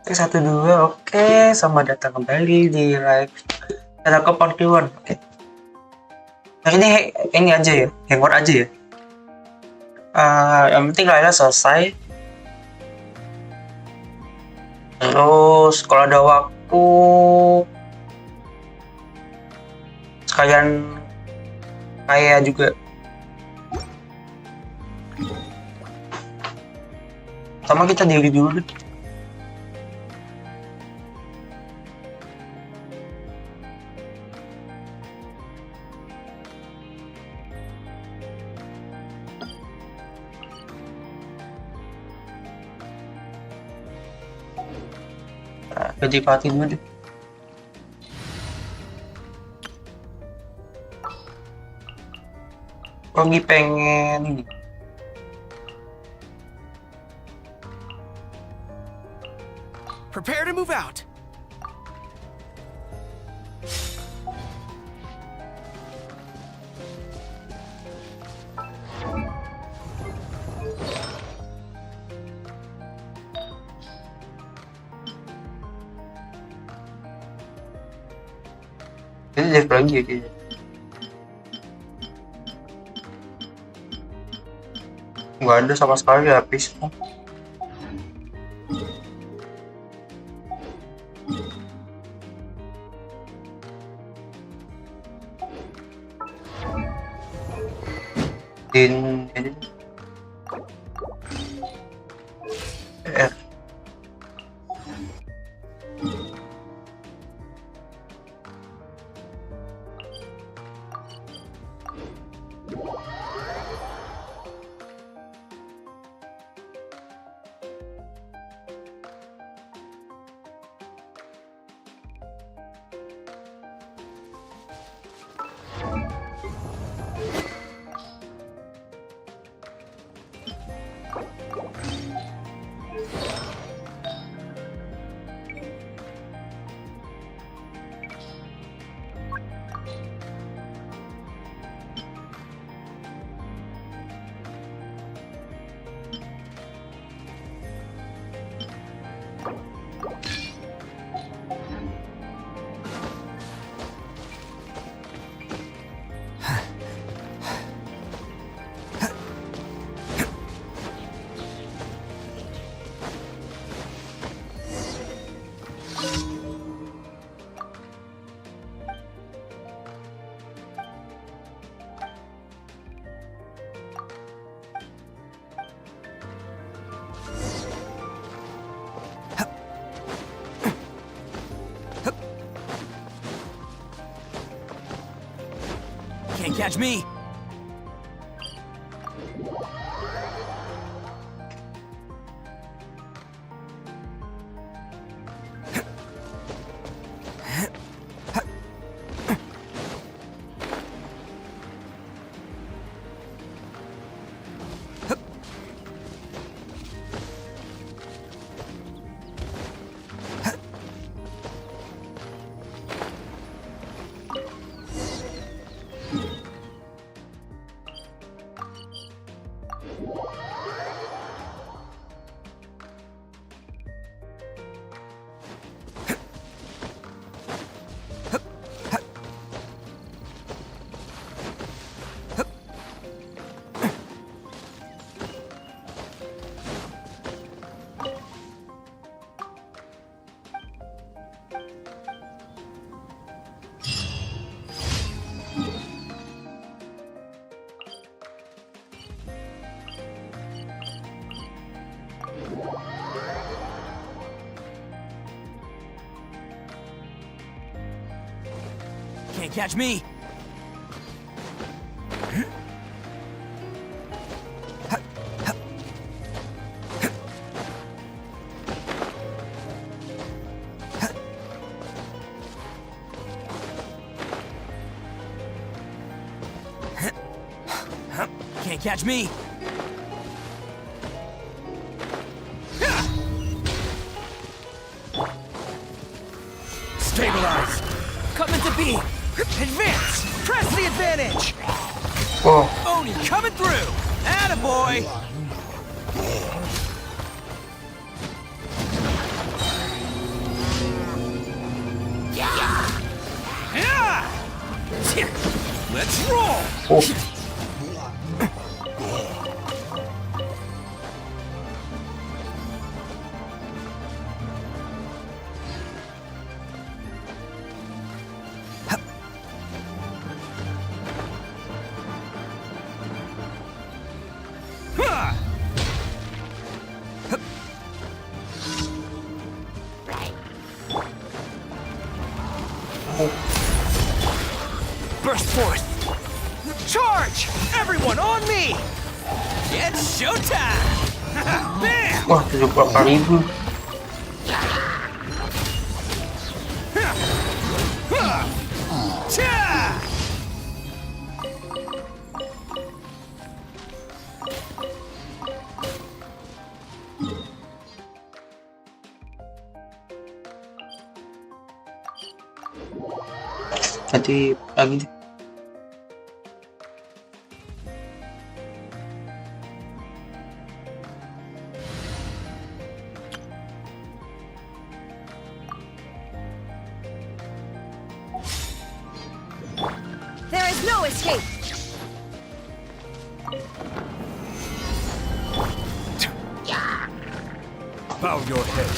Oke, 1-2, oke, selamat datang kembali di live kleponkliwonyt. Oke. Nah, ini aja ya, Hangout aja ya. Yang penting Layla selesai. Terus kalau ada waktu sekalian Kaeya juga. Sama kita diri dulu deh. Jadi party dulu deh. Lagi pengen ini. Prepare to move out. Jadi live lagi ya kayaknya. Nggak ada sama sekali habis. Ini Can't catch me. Can't catch me. Can't catch me. Stabilize. Coming to B. Advance. Press the advantage. oh, Oni coming through. Attaboy. Let's roll! Oh. Burst forth! Charge! Everyone on me! It's showtime! Bam! Wah, 78.000. Cha! Nanti lagi deh. There is no escape. Bow your head.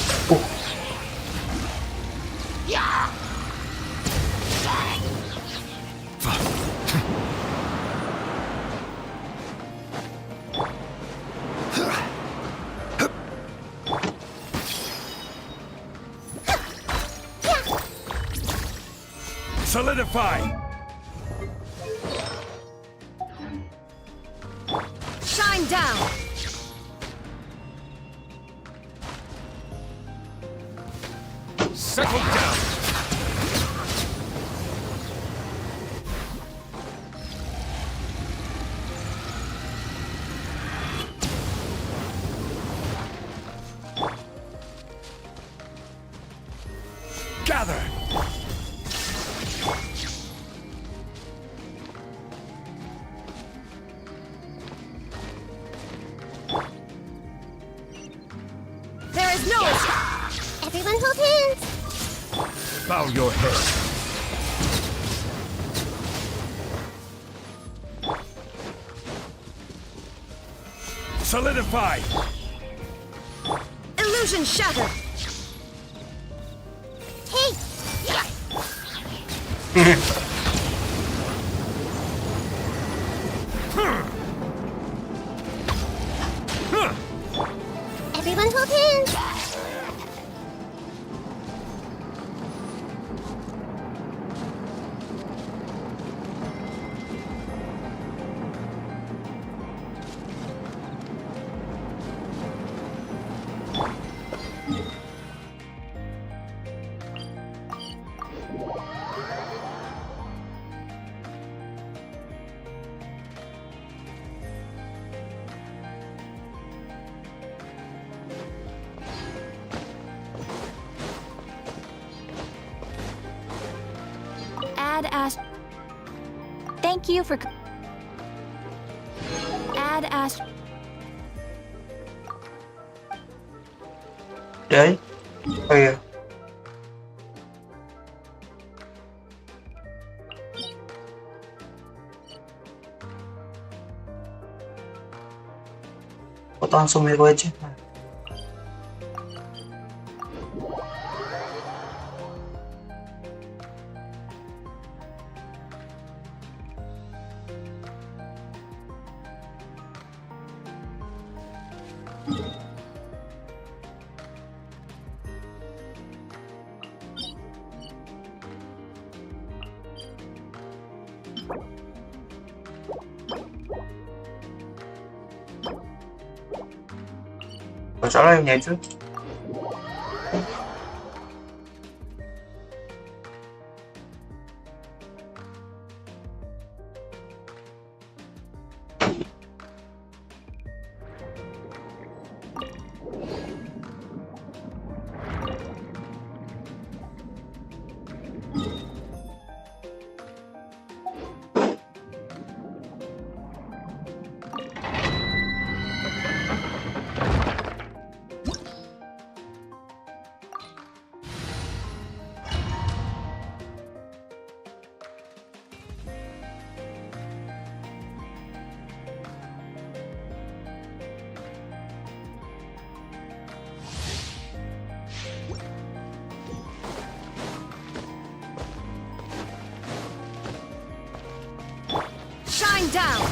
Solidify! Shine down. Settle down! Gather! There is no escape. Everyone hold hands. Bow your head. Solidify! Illusion shattered. Hey. Everyone hold hands. Add Ash. Thank you for. Add Ash. Đấy. Oh iya. Foto langsung miru aja. Salah yang itu. down.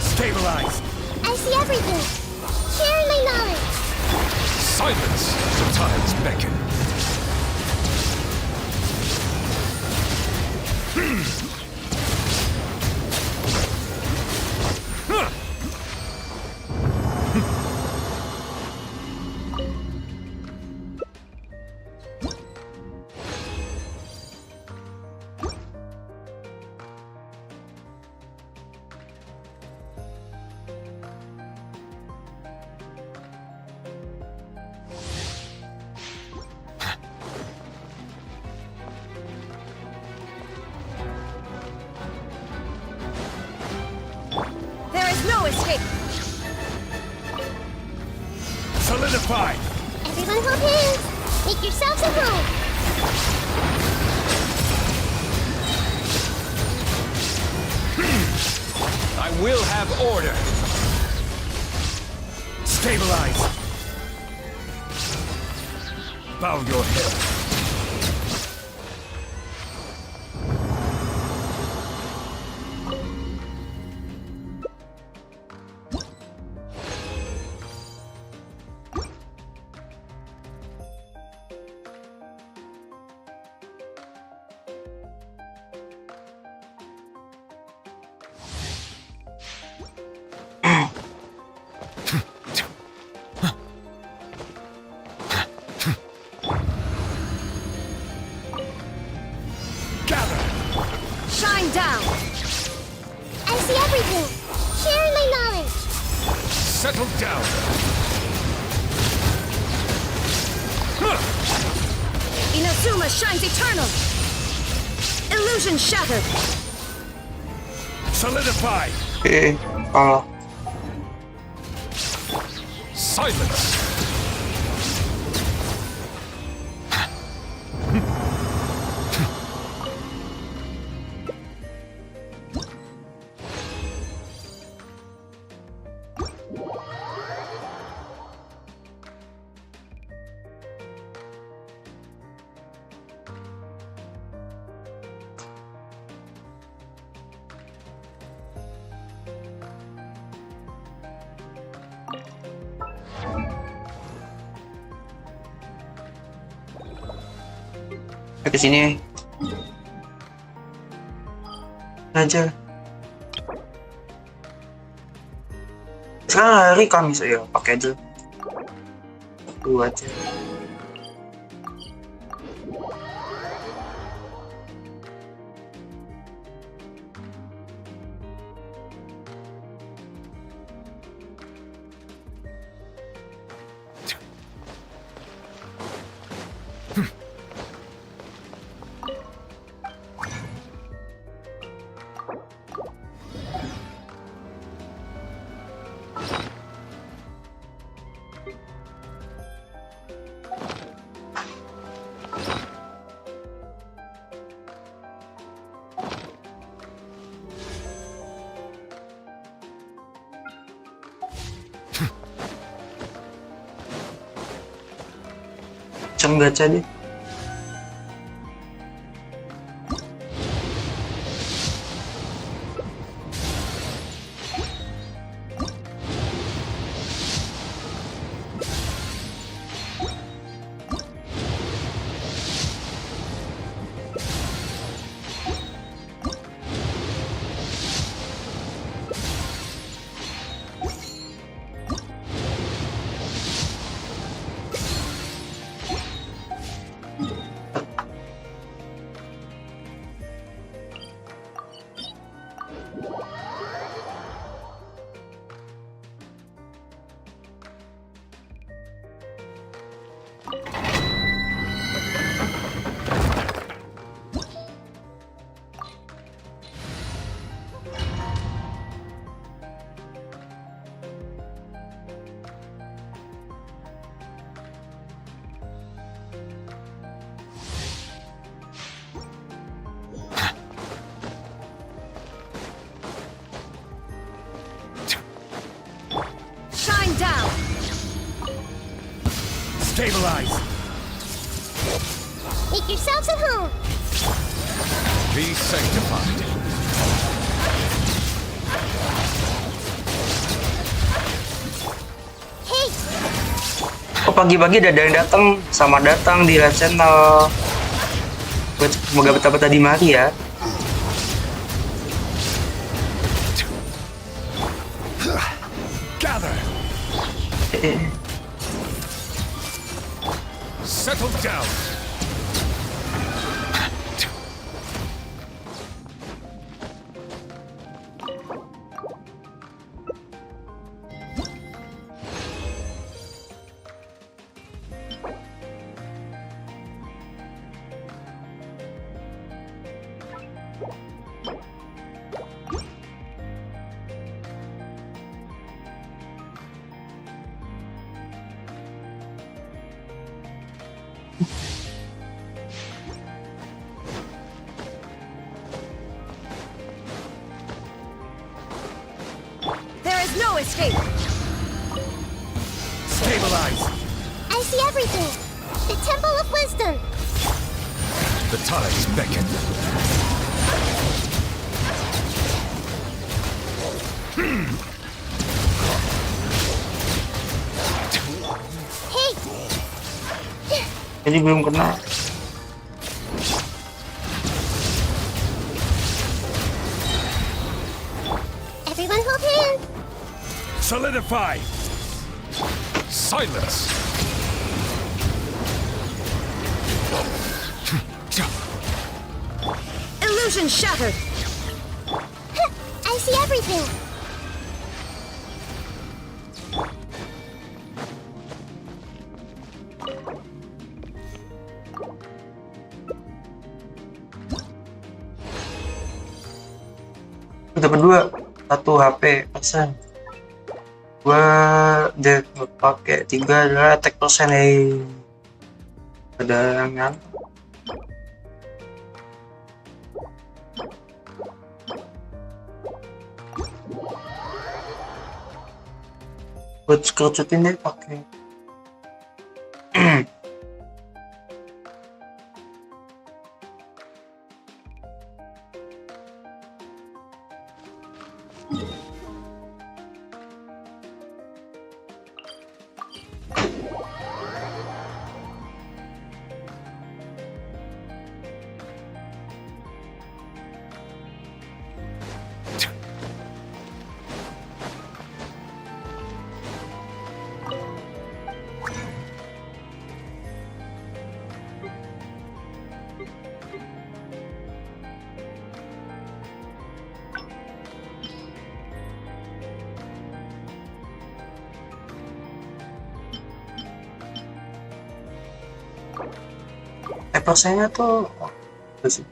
Stabilize. I see everything. Share my knowledge. Silence. The tides beckon. There is no escape. Solidify. Everyone hold hands. Make yourselves at home. I will have order. Stabilize. Bow your head. Shine down. I see everything. Share my knowledge. Settle down. Inazuma shines eternal. Illusion shattered. Solidify. Oke, kalah. Silence. Ke sini aja. Sekarang hari Kamis ya, pakai aja. Itu aja. Jam gacha deh. Shine down. Stabilize. Make yourselves at home. Be sanctified. Hey, Oh, pagi-pagi udah ada yang datang di live channel. Semoga betah-betah di mari ya. Gather. Settle down. there is no escape. Stabilize. I see everything. The Temple of Wisdom. The tides beckon. Hey, Jadi belum kena. everyone hold hands. Solidify. Silence. Illusion shattered. I see everything. Kita berdua 1 HP persen. 2 dia pakai 3 adalah attack persen. Ada yang nyala. Buat kerucutin deh pakai. Persennya tuh apa sih?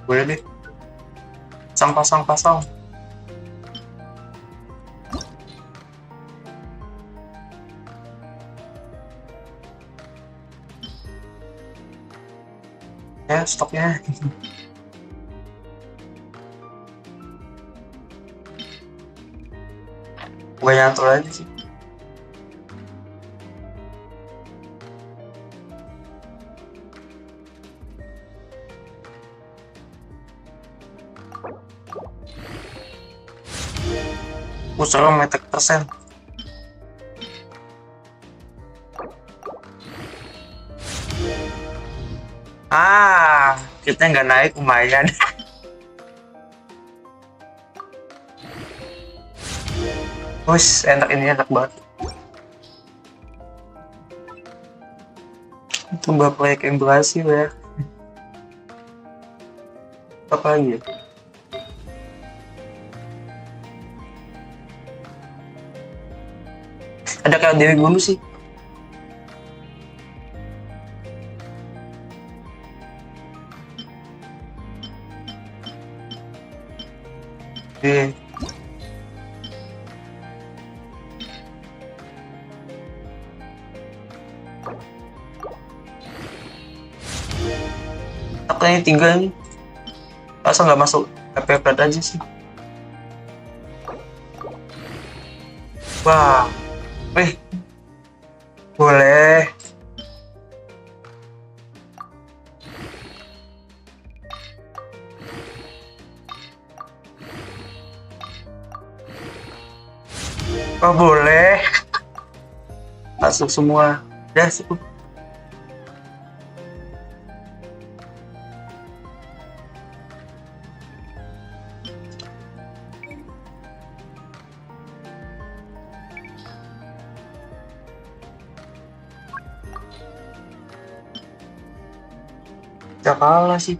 Boleh deh. Pasang. Ya, stoknya. Gue nyantul aja sih. Sekarang metek persen. Kita nggak naik lumayan. Wus, ini enak banget. Itu bapak yang berhasil ya. Apa lagi ya? Ada kayak Dewi Gunung sih. Oke. Aku ini 3 nih. Masa nggak masuk HP berat aja sih? Wah, wih, boleh. Oh boleh, masuk semua. Udah cukup. Udah kalah sih.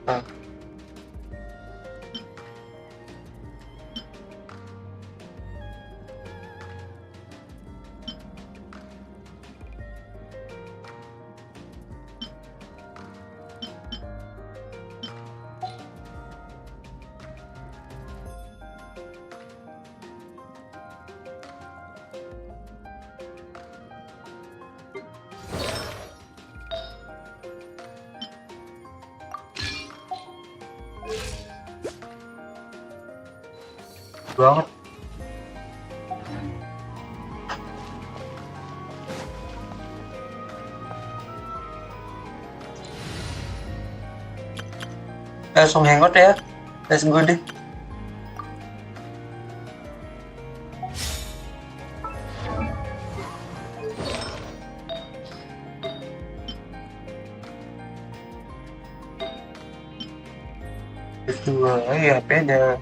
Ah. Banget. Langsung hangout ya. Let's go deh. Itu ya beda.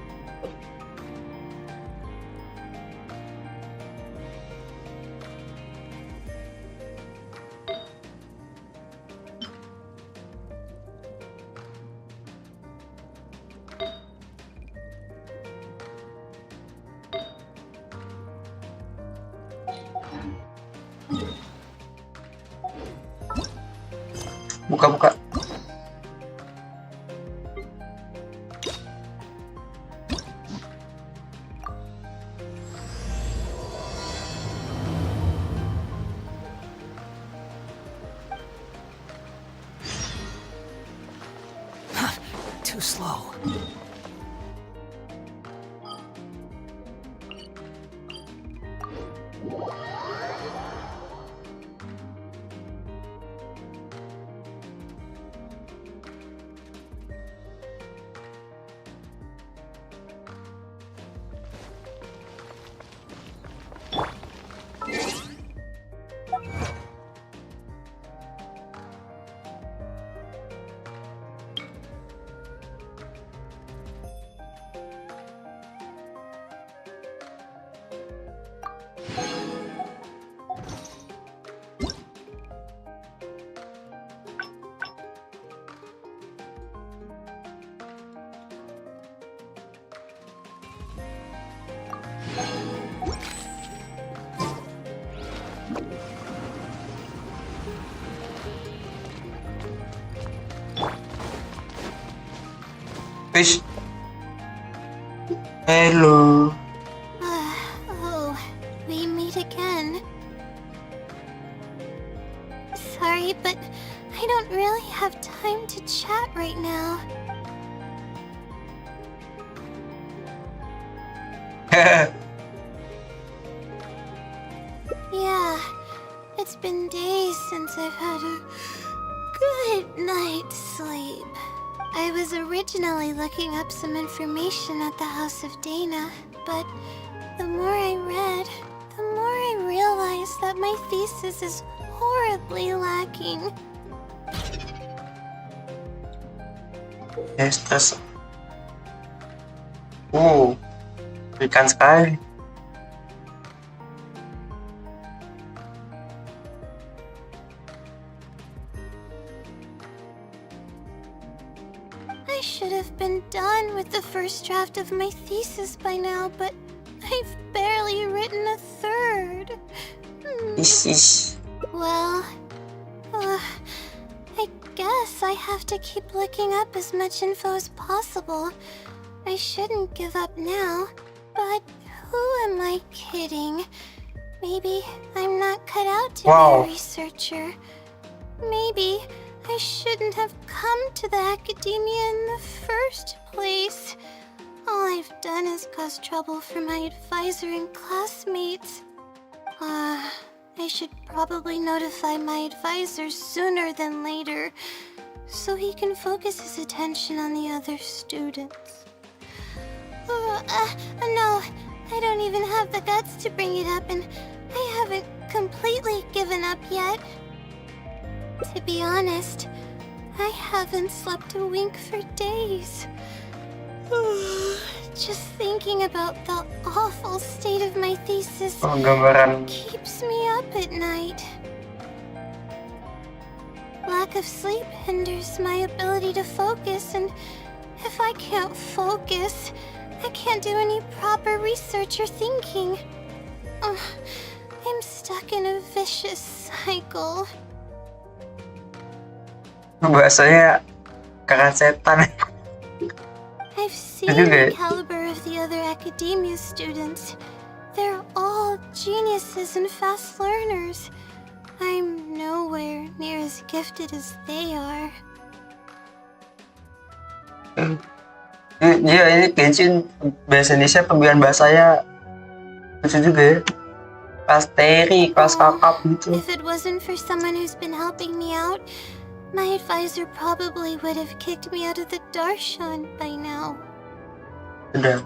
Buka-buka. Too slow. Fish. Hello. Oh, we meet again. Sorry, but I don't really have time to chat right now. Yeah, it's been days since I've had a good night's sleep. I was originally looking up some information at the House of Dana, but the more I read, the more I realized that my thesis is horribly lacking. Stres. Ikan sekali. I should have been done with the first draft of my thesis by now, but I've barely written a third. Ish. Well, I guess I have to keep looking up as much info as possible. I shouldn't give up now, but who am I kidding? Maybe I'm not cut out to be Wow. a researcher. Maybe I shouldn't have come to the academia in the first place. All I've done is cause trouble for my advisor and classmates. I should probably notify my advisor sooner than later, so he can focus his attention on the other students. No, I don't even have the guts to bring it up, and I haven't completely given up yet. To be honest, I haven't slept a wink for days. Just thinking about the awful state of my thesis Oh, gambaran. keeps me up at night. Lack of sleep hinders my ability to focus, and if I can't focus, I can't do any proper research or thinking. I'm stuck in a vicious cycle. Bahasanya kakak setan. I've seen Okay. the caliber of the other academia students. They're all geniuses and fast learners. I'm nowhere near as gifted as they are. Iya, ini Genshin bahasa Indonesia pemilihan bahasanya lucu juga ya. Kelas teri, kelas kakap gitu. If it wasn't for someone who's been helping me out, my advisor probably would have kicked me out of the darshan by now. Udah.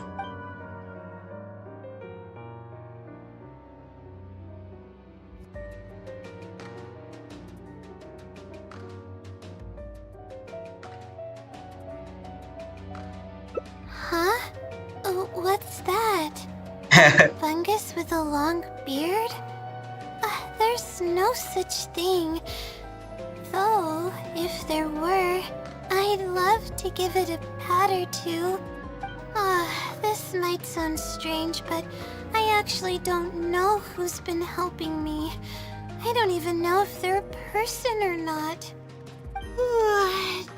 Huh? Oh, what's that? Fungus with a long beard? There's no such thing. Though, if there were, I'd love to give it a pat or two. This might sound strange, but I actually don't know who's been helping me. I don't even know if they're a person or not.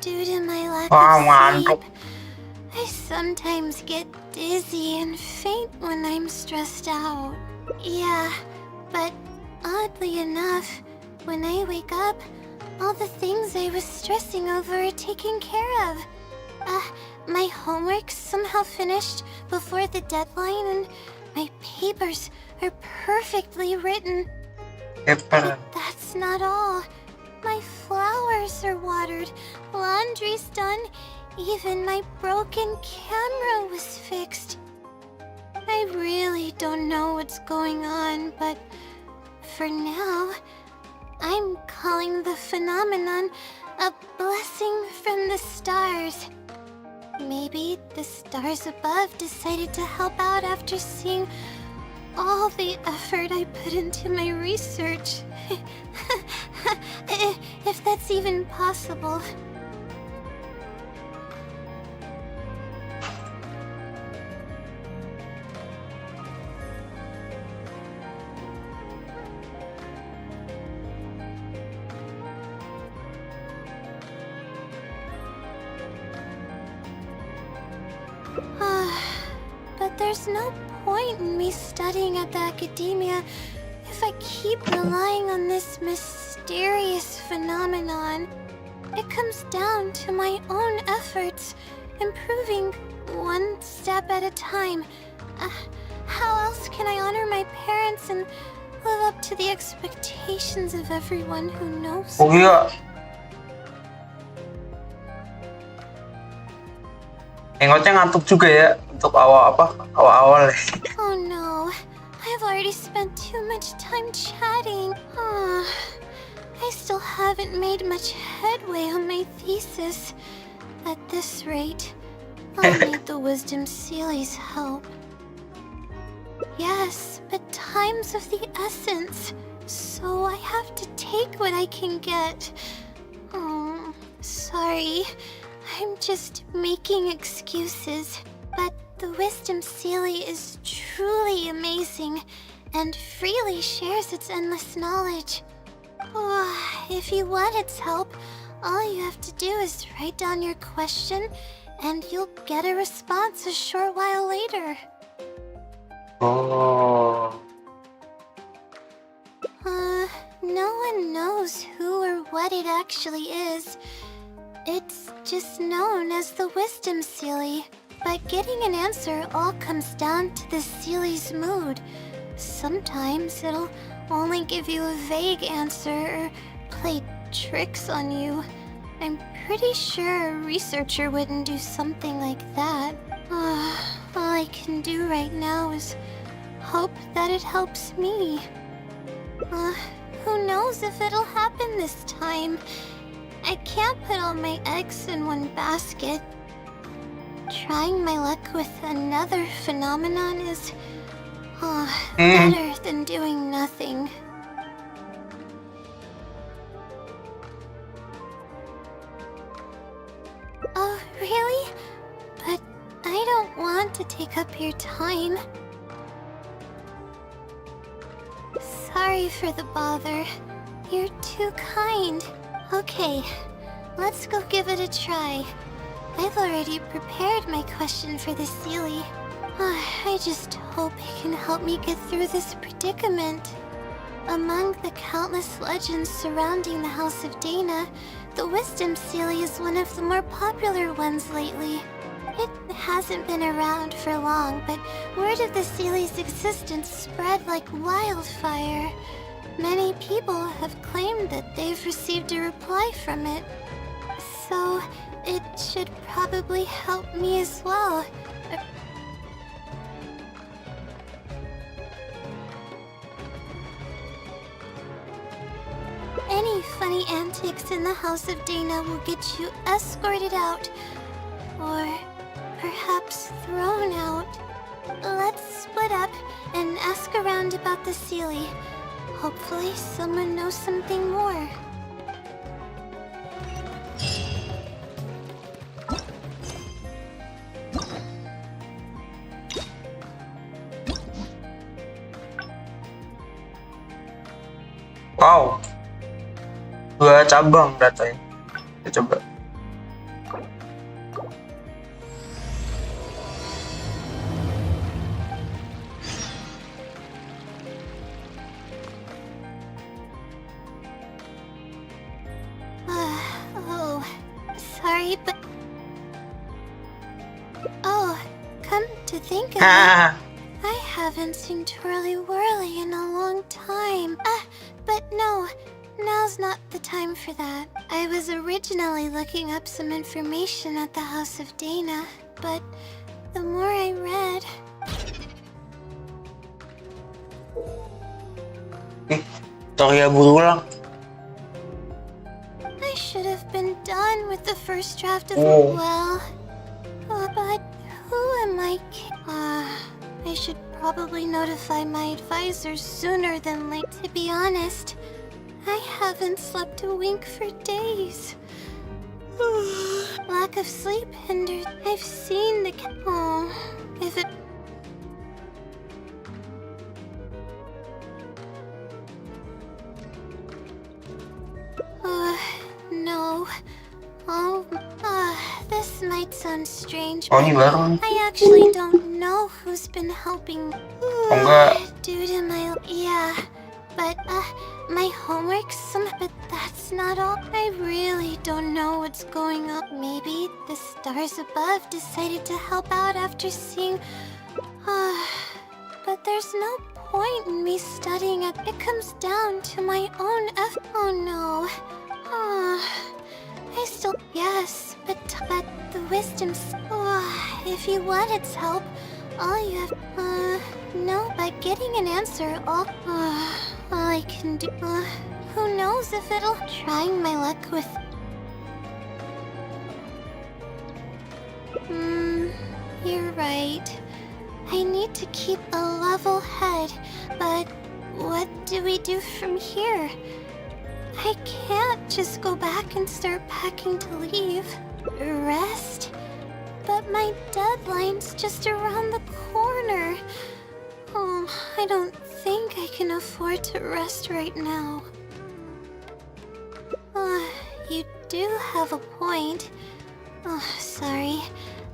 Due to my lack of sleep, I sometimes get dizzy and faint when I'm stressed out. Yeah, but oddly enough, when I wake up, all the things I was stressing over are taken care of. My homework's somehow finished before the deadline, and my papers are perfectly written. But that's not all. My flowers are watered, laundry's done, even my broken camera was fixed. I really don't know what's going on, but for now, I'm calling the phenomenon a blessing from the stars. Maybe the stars above decided to help out after seeing all the effort I put into my research. If that's even possible. But there's no point in me studying at the academia if I keep relying on this mysterious phenomenon. It comes down to my own efforts, improving one step at a time. How else can I honor my parents and live up to the expectations of everyone who knows Oh me? iya. Engotnya ngantuk juga ya untuk awal-awal. Oh no, I've already spent too much time chatting. I still haven't made much headway on my thesis. At this rate, I'll need the Wisdom Sealy's help. Yes, but time's of the essence, so I have to take what I can get. Sorry. I'm just making excuses, but the Wisdom Sealy is truly amazing and freely shares its endless knowledge. If you want its help, all you have to do is write down your question and you'll get a response a short while later. Oh. No one knows who or what it actually is. It's just known as the Wisdom Sealy. But getting an answer all comes down to the Sealy's mood. Sometimes it'll only give you a vague answer or play tricks on you. I'm pretty sure a researcher wouldn't do something like that. All I can do right now is hope that it helps me. Who knows if it'll happen this time? I can't put all my eggs in one basket. Trying my luck with another phenomenon is better than doing nothing. Oh, really? But I don't want to take up your time. Sorry for the bother. You're too kind. Okay, let's go give it a try. I've already prepared my question for the Sealy. I just hope it can help me get through this predicament. Among the countless legends surrounding the House of Dana, the Wisdom Sealy is one of the more popular ones lately. It hasn't been around for long, but word of the Sealy's existence spread like wildfire. Many people have claimed that they've received a reply from it. So, it should probably help me as well. Any funny antics in the House of Dana will get you escorted out. Or perhaps thrown out. Let's split up and ask around about the Sealy. Hopefully someone knows something more. Wow. 2 cabang datanya. Kita coba. Oh, sorry, but... Oh, come to think of it, I haven't seen Twirly Whirly in a long time. But no, now's not the time for that. I was originally looking up some information at the House of Dana, but the more I read... Kaeya berulang. I should have been done with the first draft of but who am I? I should probably notify my advisors sooner than late. To be honest, I haven't slept a wink for days. Lack of sleep hinders. I've seen the. If it. No. This might sound strange, Oh, but ini baru. I actually don't know who's been helping. Enggak. Due to my... Yeah, but, my homework, but that's not all. I really don't know what's going on. Maybe the stars above decided to help out after seeing... But there's no point in me studying it. It comes down to my own Oh no. I still... Yes, but the wisdom's... if you want its help, all you have... No, by getting an answer, all I can do... who knows if it'll... Trying my luck with... You're right. I need to keep a level head, but what do we do from here? I can't just go back and start packing to leave. Rest? But my deadline's just around the corner. I don't think I can afford to rest right now. You do have a point. Oh, sorry.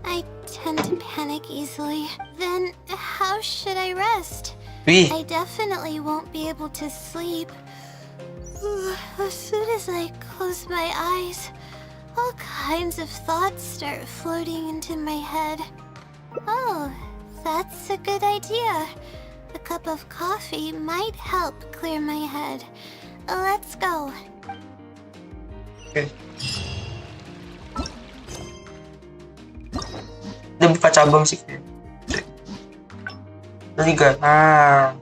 I tend to panic easily. Then, how should I rest? Wih, I definitely won't be able to sleep. As soon as I close my eyes, all kinds of thoughts start floating into my head. Oh, that's a good idea. A cup of coffee might help clear my head. Let's go. oke. Udah buka cabang sih. Udah 3. Nah.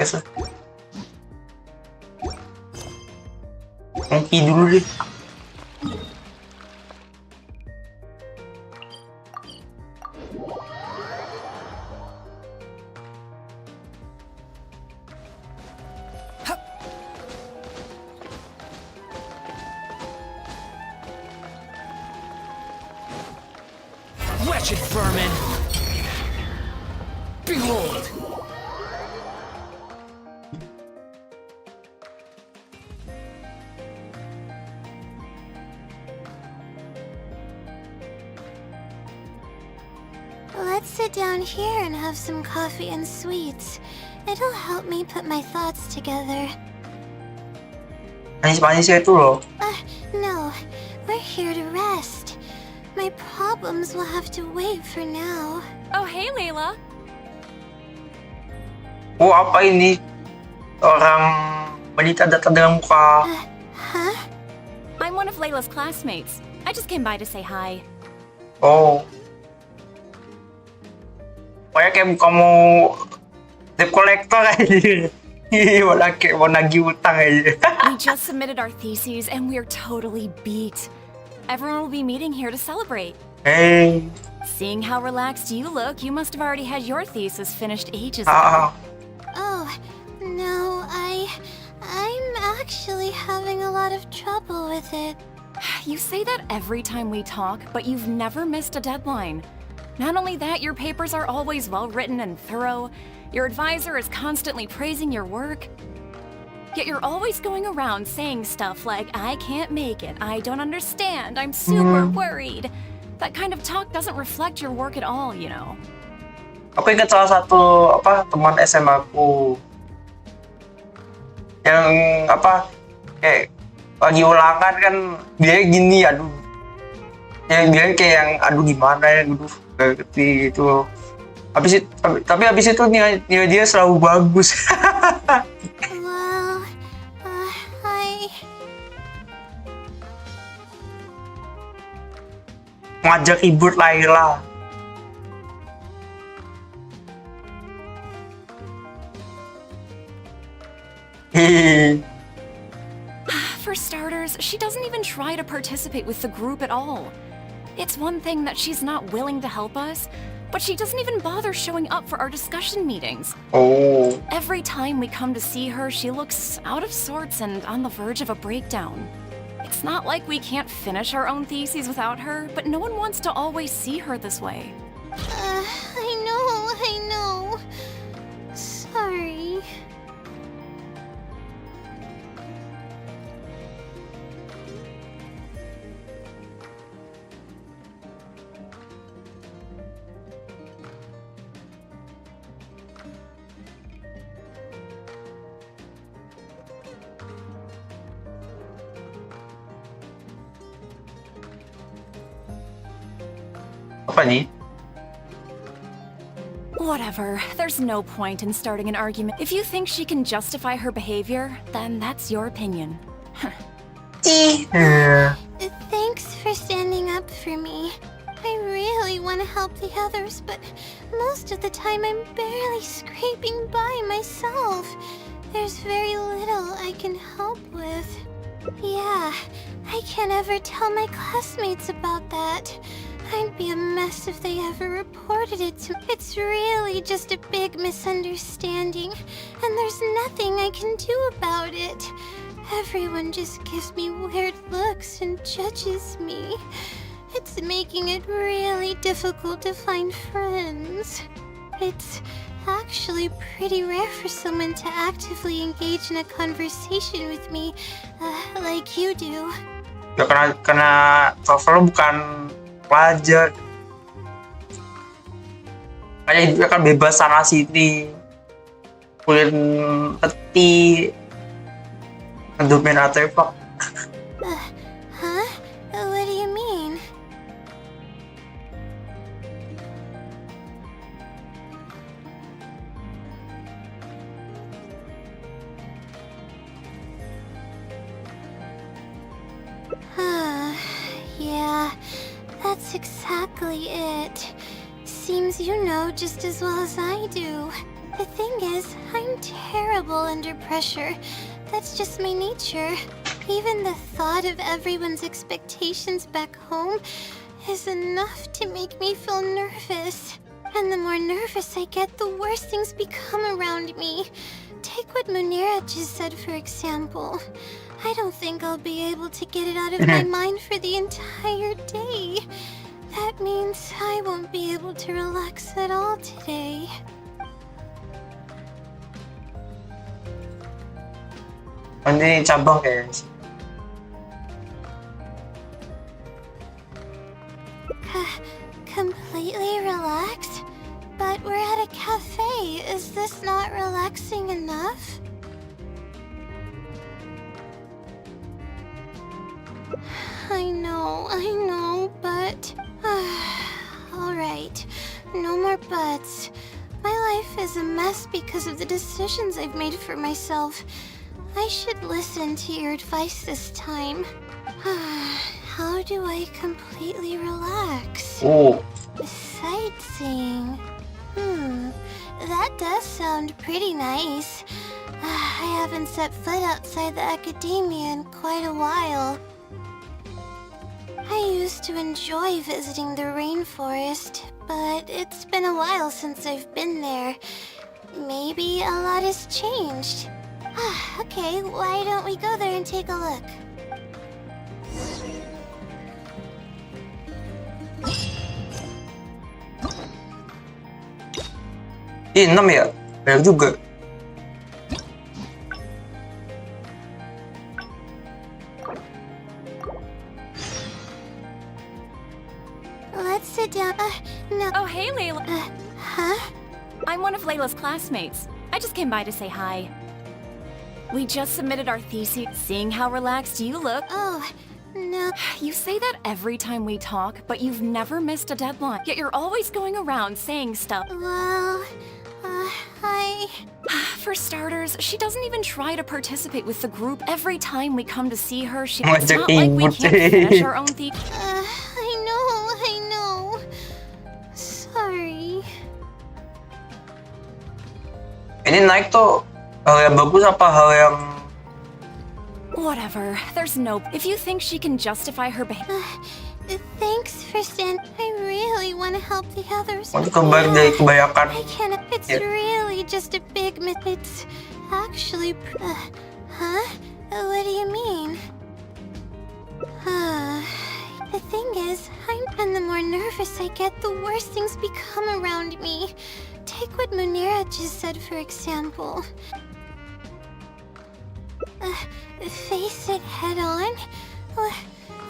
Yes, lah. Monkey dulu deh. Wretched vermin! Behold! Let's sit down here and have some coffee and sweets. It'll help me put my thoughts together. Manis-manis ya itu loh. No, we're here to rest. My problems will have to wait for now. Oh, hey, Layla. Oh, apa ini? Orang wanita datang dengan muka. Huh? I'm one of Layla's classmates. I just came by to say hi. Oh. Pokoknya kayak muka mau debt collector aja. Malah kayak mau nagih utang aja. We just submitted our theses and we're totally beat. Everyone will be meeting here to celebrate. Hey. Seeing how relaxed you look, you must have already had your thesis finished ages ago. Oh, no, I'm actually having a lot of trouble with it. You say that every time we talk, but you've never missed a deadline. Not only that, your papers are always well written and thorough. Your advisor is constantly praising your work. Yet you're always going around saying stuff like, I can't make it, I don't understand, I'm super worried. That kind of talk doesn't reflect your work at all, you know. Aku ingat salah satu teman SMA aku yang kayak lagi ulangan kan dia gini, aduh. Dia kayak yang aduh gimana ya, aduh gak ngerti gitu. Tapi habis itu nilai dia selalu bagus. Well, Ngajak ribut Layla. For starters, she doesn't even try to participate with the group at all. It's one thing that she's not willing to help us, but she doesn't even bother showing up for our discussion meetings. Oh. Every time we come to see her, she looks out of sorts and on the verge of a breakdown. It's not like we can't finish our own theses without her, but no one wants to always see her this way. I know. Sorry. Apa nih? Whatever, there's no point in starting an argument. If you think she can justify her behavior, then that's your opinion. Thanks for standing up for me. I really want to help the others, but most of the time I'm barely scraping by myself. There's very little I can help with. Yeah, I can't ever tell my classmates about that. I'd be a mess if they ever reported it to me. It's really just a big misunderstanding, and there's nothing I can do about it. Everyone just gives me weird looks and judges me. It's making it really difficult to find friends. It's actually pretty rare for someone to actively engage in a conversation with me, like you do. Ya karena Traveler bukan pelajar. Kayak dia kan bebas sana sini. Kulit peti. Ngedupin artefak. Huh? What do you mean? Yeah, that's exactly it. Seems you know just as well as I do. The thing is, I'm terrible under pressure. That's just my nature. Even the thought of everyone's expectations back home is enough to make me feel nervous. And the more nervous I get, the worse things become around me. Take what Munira just said, for example. I don't think I'll be able to get it out of my mind for the entire day. That means I won't be able to relax at all today. Ini cabang guys. Completely relaxed? But we're at a cafe. Is this not relaxing enough? I know, but... Alright, no more buts. My life is a mess because of the decisions I've made for myself. I should listen to your advice this time. How do I completely relax? Oh, Sightseeing. That does sound pretty nice. I haven't set foot outside the academia in quite a while. I used to enjoy visiting the rainforest, but it's been a while since I've been there. Maybe a lot has changed. Okay, why don't we go there and take a look? ini 6 ya? Banyak juga. Let's sit down. No. Oh, hey, Layla. Huh? I'm one of Layla's classmates. I just came by to say hi. We just submitted our thesis. Seeing how relaxed you look. Oh, no. You say that every time we talk, but you've never missed a deadline. Yet you're always going around saying stuff. Well, For starters, she doesn't even try to participate with the group. Every time we come to see her, it's Ngajak not like we imut. can't finish our own thesis. I know. Sorry. Ini naik tuh hal yang bagus apa hal yang Whatever, there's no... If you think she can justify her behavior... Thanks for I really want to help the others. itu dari kebanyakan. I can't. It's Yeah. really just a big myth. It's actually. Huh? What do you mean? The thing is, and the more nervous I get, the worse things become around me. Take what Munira just said, for example. Face it head on?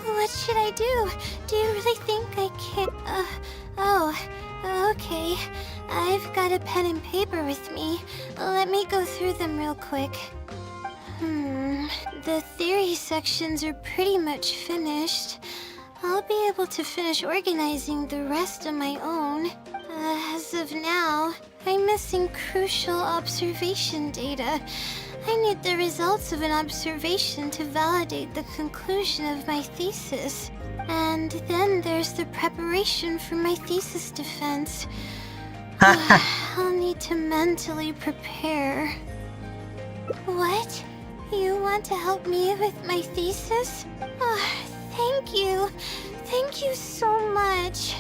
What should I do? Do you really think I can? Okay. I've got a pen and paper with me. Let me go through them real quick. The theory sections are pretty much finished. I'll be able to finish organizing the rest on my own. As of now, I'm missing crucial observation data. I need the results of an observation to validate the conclusion of my thesis. And then there's the preparation for my thesis defense. I'll need to mentally prepare. What? You want to help me with my thesis? Thank you. Thank you so much.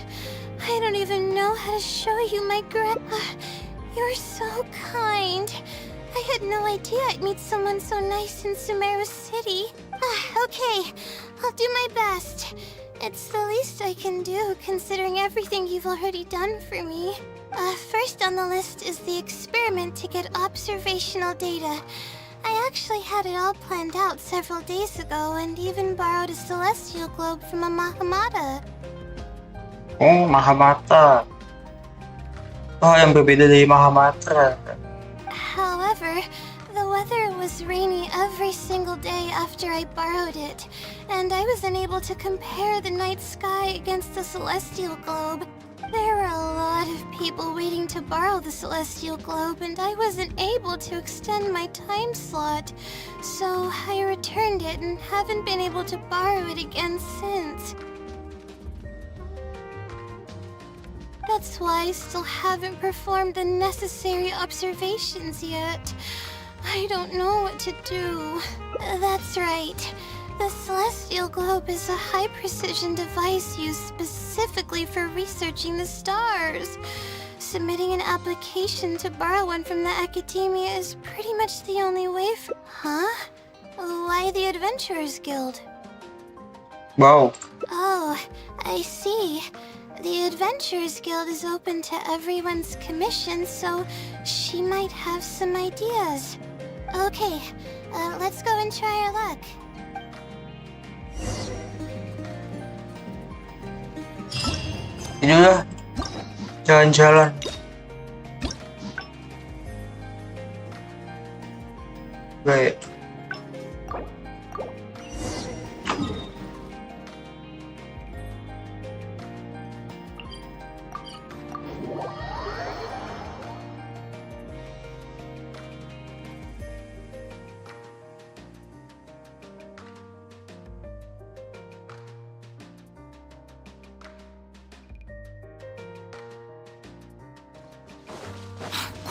I don't even know how to show you my you're so kind. I had no idea I'd meet someone so nice in Sumeru City. Okay, I'll do my best. It's the least I can do, considering everything you've already done for me. First on the list is the experiment to get observational data. I actually had it all planned out several days ago and even borrowed a celestial globe from a Mahamata. Oh, Mahamata. Oh, yang berbeda dari Mahamata. However, the weather was rainy every single day after I borrowed it, and I was unable to compare the night sky against the celestial globe. There were a lot of people waiting to borrow the celestial globe, and I wasn't able to extend my time slot. So I returned it and haven't been able to borrow it again since. That's why I still haven't performed the necessary observations yet. I don't know what to do. That's right. The celestial globe is a high-precision device used specifically for researching the stars. Submitting an application to borrow one from the academia is pretty much the only way for... Huh? Why the Adventurers Guild? Wow. Oh, I see. The Adventurers Guild is open to everyone's commission, so she might have some ideas. Okay, let's go and try our luck. Ini udah jalan-jalan. Baik.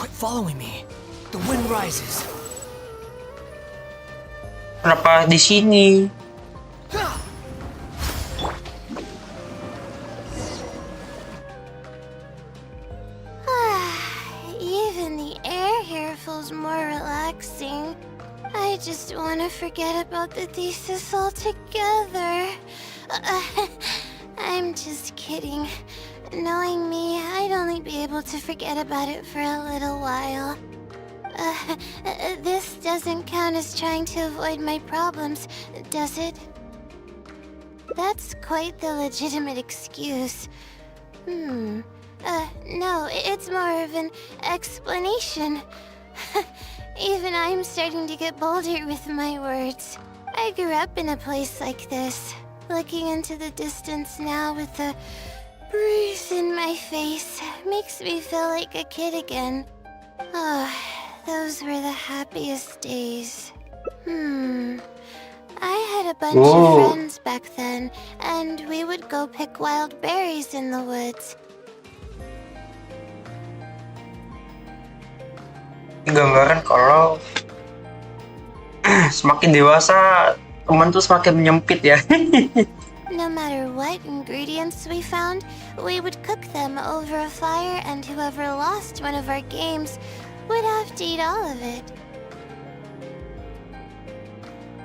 Quit following me. The wind rises. Kenapa di sini? Even the air here feels more relaxing. I just want to forget about the thesis altogether. I'm just kidding. Knowing me, I'd only be able to forget about it for a little while. This doesn't count as trying to avoid my problems, does it? That's quite the legitimate excuse. No, it's more of an explanation. Even I'm starting to get bolder with my words. I grew up in a place like this, looking into the distance now with the breeze in my face makes me feel like a kid again. Oh, those were the happiest days. I had a bunch of friends back then, and we would go pick wild berries in the woods. Gambaran kalau semakin dewasa teman tuh semakin menyempit ya. No matter what ingredients we found, we would cook them over a fire, and whoever lost one of our games would have to eat all of it.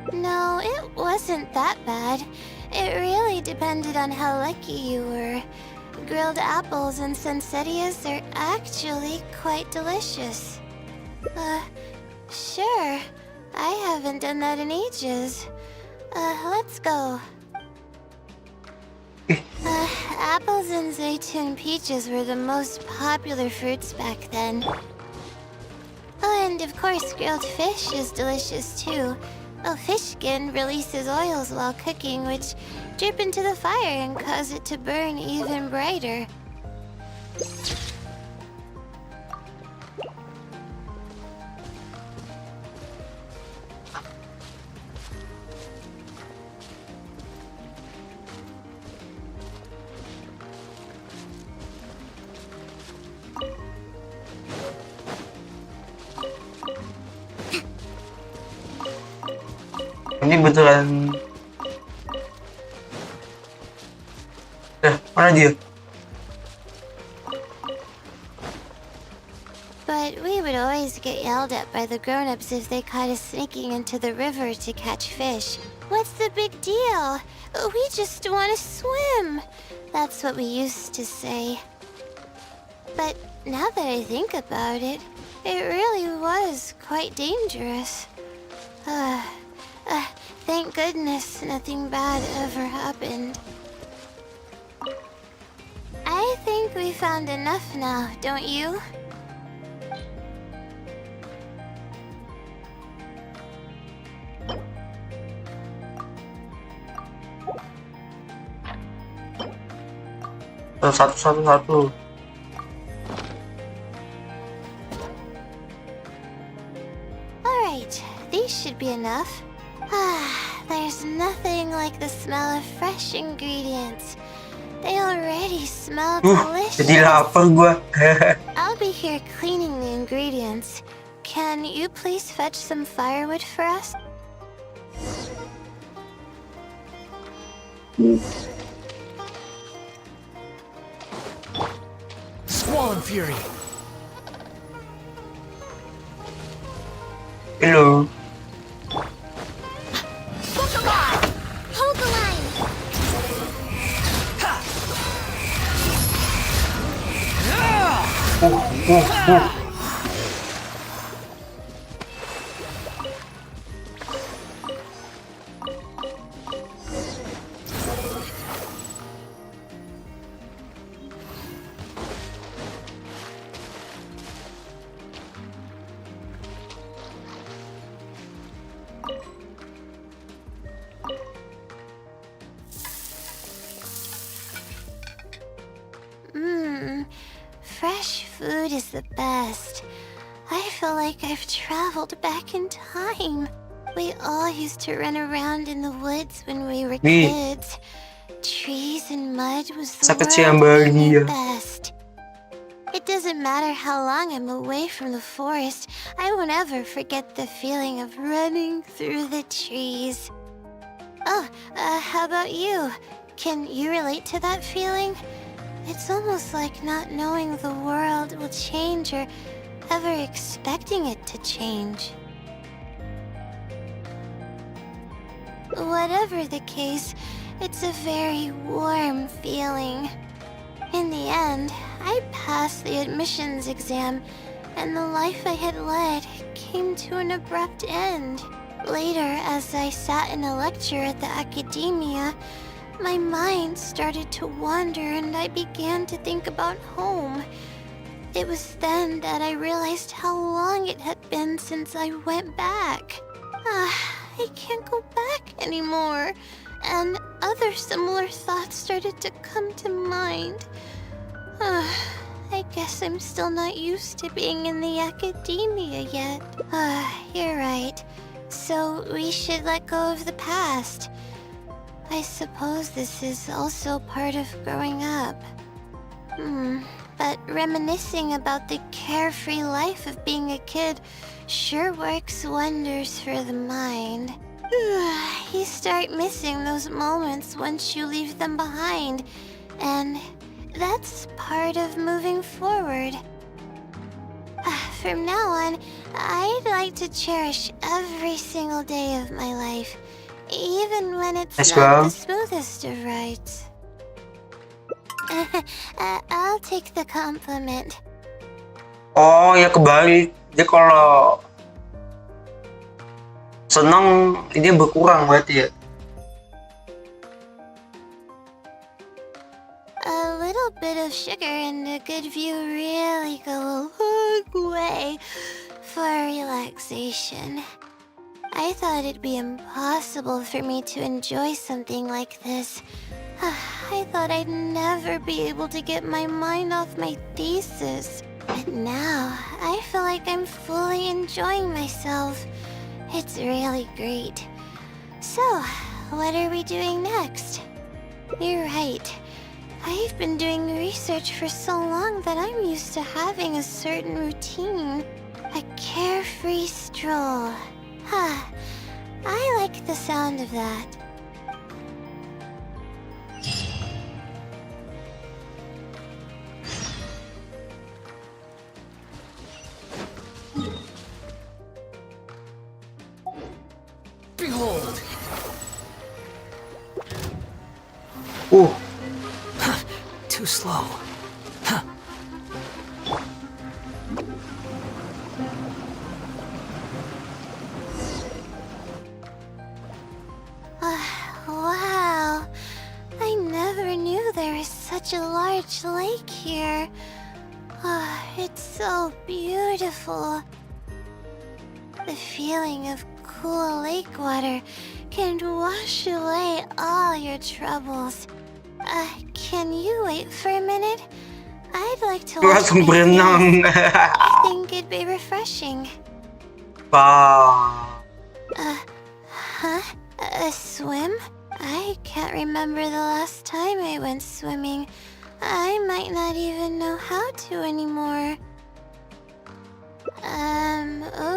No, it wasn't that bad. It really depended on how lucky you were. Grilled apples and sensettias are actually quite delicious. Sure. I haven't done that in ages. Let's go. Apples and zaytun peaches were the most popular fruits back then. Oh, and of course grilled fish is delicious too. A fish skin releases oils while cooking, which drip into the fire and cause it to burn even brighter. Ini betulan. Mana dia? But we would always get yelled at by the grown-ups if they caught us sneaking into the river to catch fish. What's the big deal? We just want to swim. That's what we used to say. But now that I think about it, it really was quite dangerous. Thank goodness nothing bad ever happened. I think we found enough now, don't you? Satu. Alright, these should be enough. There's nothing like the smell of fresh ingredients. They already smell delicious. Jadi lapar gua. I'll be here cleaning the ingredients. Can you please fetch some firewood for us? Squall and Fury. Hello. Hold the line! Hold the line! Fresh food is the best. I feel like I've traveled back in time. We all used to run around in the woods when we were kids. Trees and mud was the world best. It doesn't matter how long I'm away from the forest, I won't ever forget the feeling of running through the trees. Oh, how about you? Can you relate to that feeling? It's almost like not knowing the world will change or ever expecting it to change. Whatever the case, it's a very warm feeling. In the end, I passed the admissions exam, and the life I had led came to an abrupt end. Later, as I sat in a lecture at the academia, my mind started to wander and I began to think about home. It was then that I realized how long it had been since I went back. I can't go back anymore. And other similar thoughts started to come to mind. I guess I'm still not used to being in the academia yet. You're right. So we should let go of the past. I suppose this is also part of growing up. But reminiscing about the carefree life of being a kid sure works wonders for the mind. You start missing those moments once you leave them behind, and that's part of moving forward. From now on, I'd like to cherish every single day of my life, even when it's not the smoothest of rides. I'll take the compliment. Oh ya kebalik. Dia kalau senang ini berkurang berarti ya. A little bit of sugar and a good view really go a long way for relaxation. I thought it'd be impossible for me to enjoy something like this. I thought I'd never be able to get my mind off my thesis. But now, I feel like I'm fully enjoying myself. It's really great. So, what are we doing next? You're right. I've been doing research for so long that I'm used to having a certain routine. A carefree stroll. I like the sound of that. Behold! Too slow. large lake here. Oh, it's so beautiful. The feeling of cool lake water can wash away all your troubles. Can you wait for a minute? I'd like to wash Langsung my berenang. face. I think it'd be refreshing. Wah. Huh? A swim? I can't remember the last time I went swimming. I might not even know how to anymore.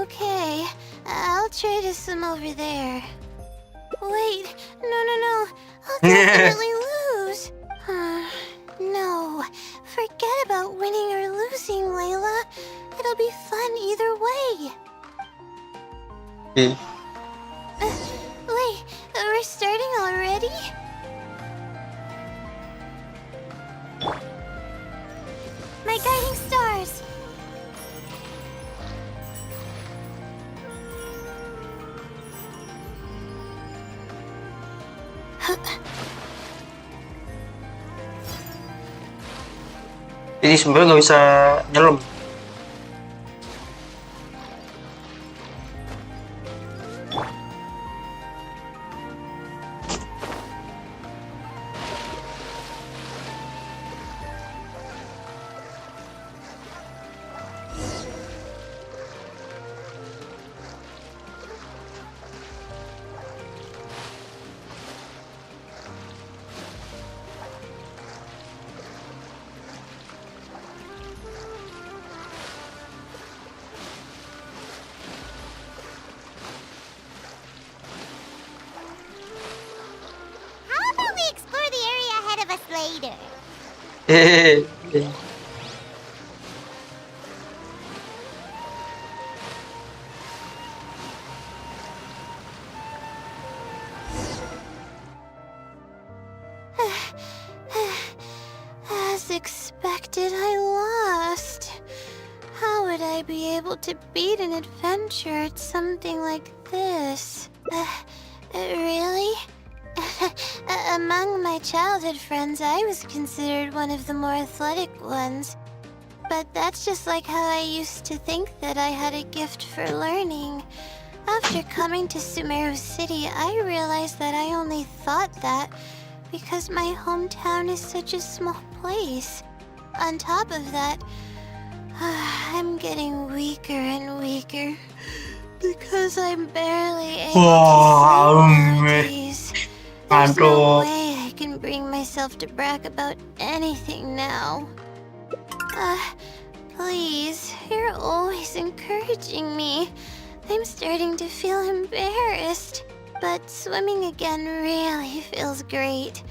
Okay. I'll try to swim over there. Wait, no. I'll definitely lose. No. Forget about winning or losing, Layla. It'll be fun either way. Okay. Wait, we're starting already? My guiding stars! Jadi sebenarnya nggak bisa nyelam. How about we explore the area ahead of us later? Hehehe. As expected, I lost. How would I be able to beat an adventure at something like this? Really? Among my childhood friends, I was considered one of the more athletic ones. But that's just like how I used to think that I had a gift for learning. After coming to Sumeru City, I realized that I only thought that because my hometown is such a small place. On top of that, I'm getting weaker and weaker because I'm barely able to sleep nowadays. There's no Aduh. way I can bring myself to brag about anything now. Please, you're always encouraging me. I'm starting to feel embarrassed. But swimming again really feels great.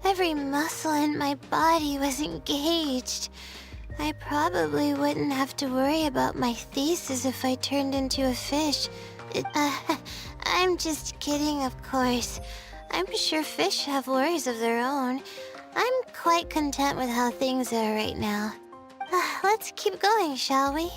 Every muscle in my body was engaged. I probably wouldn't have to worry about my thesis if I turned into a fish. I'm just kidding, of course. I'm sure fish have worries of their own. I'm quite content with how things are right now. Let's keep going, shall we?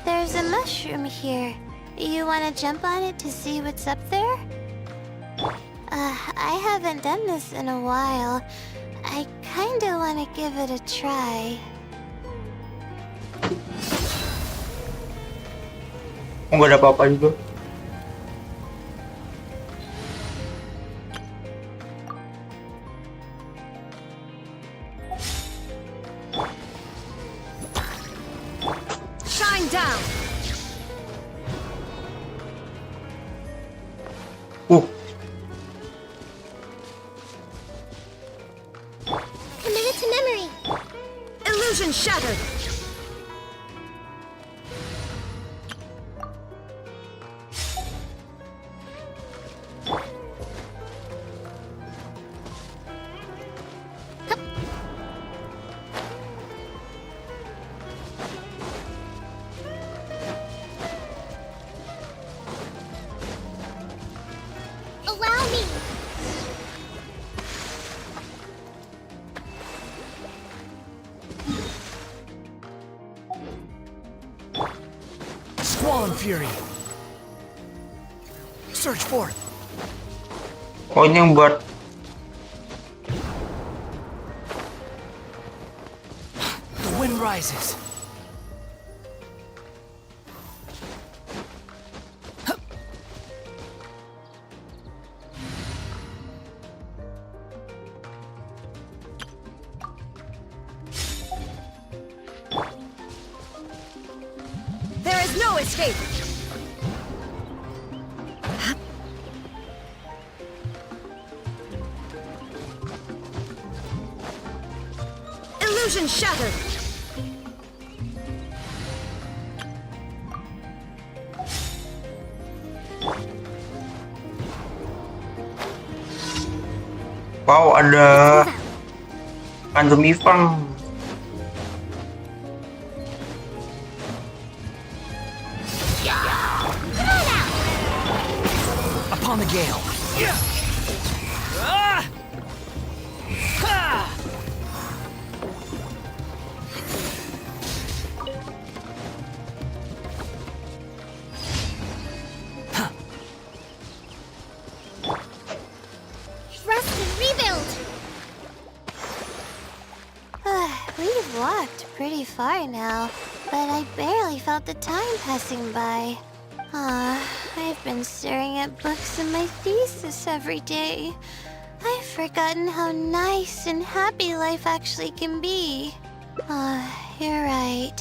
There's a mushroom here. You want to jump on it to see what's up there? I haven't done this in a while. I kinda want to give it a try. Oh, nggak ada apa-apa juga. Shine down! Committed to memory. Illusion shattered! Allow me. Squall and Fury! search for. Oh, ini yang buat The wind rises. There is no escape! Illusion shattered! wow, ada random event. Upon the gale. Ah! Ha! Rest and rebuild! We've walked pretty far now, but I barely felt the time passing by. I've been staring at books and my thesis every day. I've forgotten how nice and happy life actually can be. You're right.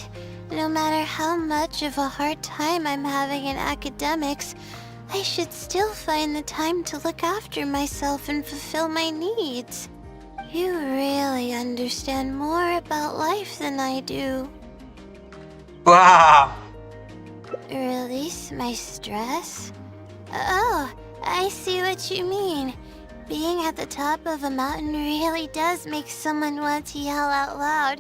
No matter how much of a hard time I'm having in academics, I should still find the time to look after myself and fulfill my needs. You really understand more about life than I do. Wah, Release my stress? Oh, I see what you mean. Being at the top of a mountain really does make someone want to yell out loud.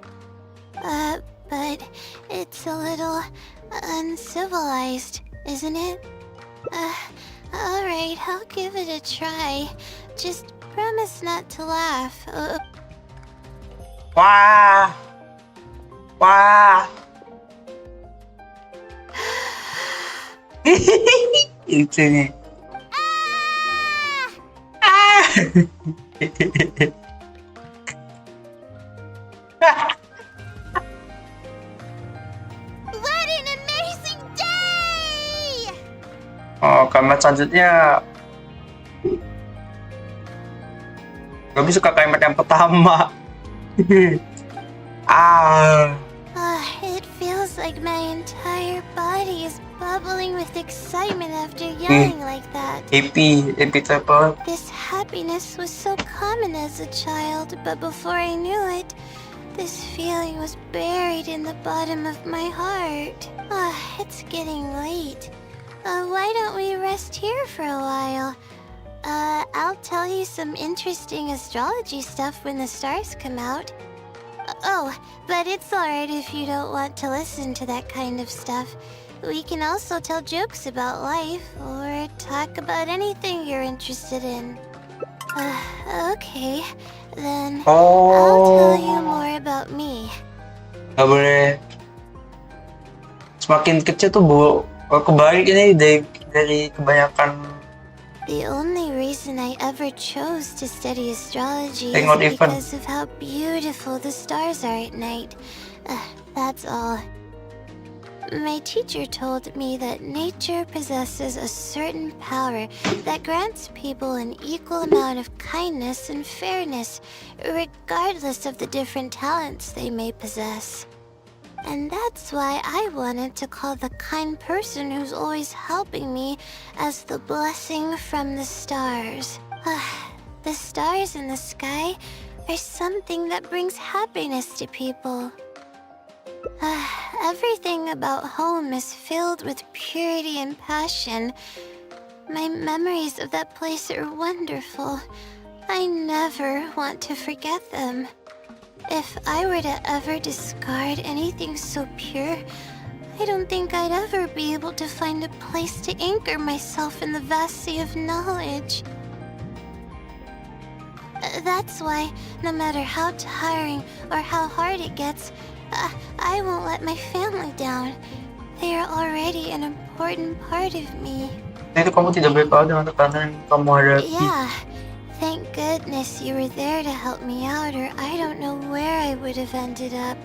But it's a little uncivilized, isn't it? Alright, I'll give it a try. Just promise not to laugh. wah, wah. Itu nih. What an amazing day! Oh, kalimat selanjutnya. Gak suka kalimat yang pertama. It feels like my entire body is bubbling with excitement after yelling like that. Happy apa? This happiness was so common as a child, but before I knew it, this feeling was buried in the bottom of my heart. It's getting late. Why don't we rest here for a while? I'll tell you some interesting astrology stuff when the stars come out. Oh, but it's alright if you don't want to listen to that kind of stuff. We can also tell jokes about life, or talk about anything you're interested in. Okay, then I'll tell you more about me. Gak boleh. Semakin kecil tuh kebalik ini dari kebanyakan. The only reason I ever chose to study astrology Hangout is event. because of how beautiful the stars are at night. That's all. My teacher told me that nature possesses a certain power that grants people an equal amount of kindness and fairness, regardless of the different talents they may possess. And that's why I wanted to call the kind person who's always helping me as the blessing from the stars. The stars in the sky are something that brings happiness to people. Everything about home is filled with purity and passion. My memories of that place are wonderful. I never want to forget them. If I were to ever discard anything so pure, I don't think I'd ever be able to find a place to anchor myself in the vast sea of knowledge. That's why, no matter how tiring or how hard it gets, I won't let my family down. They are already an important part of me. Itu kamu tidak baik banget dengan tekanan yang kamu hadapi. Yeah, thank goodness you were there to help me out, or I don't know where I would have ended up.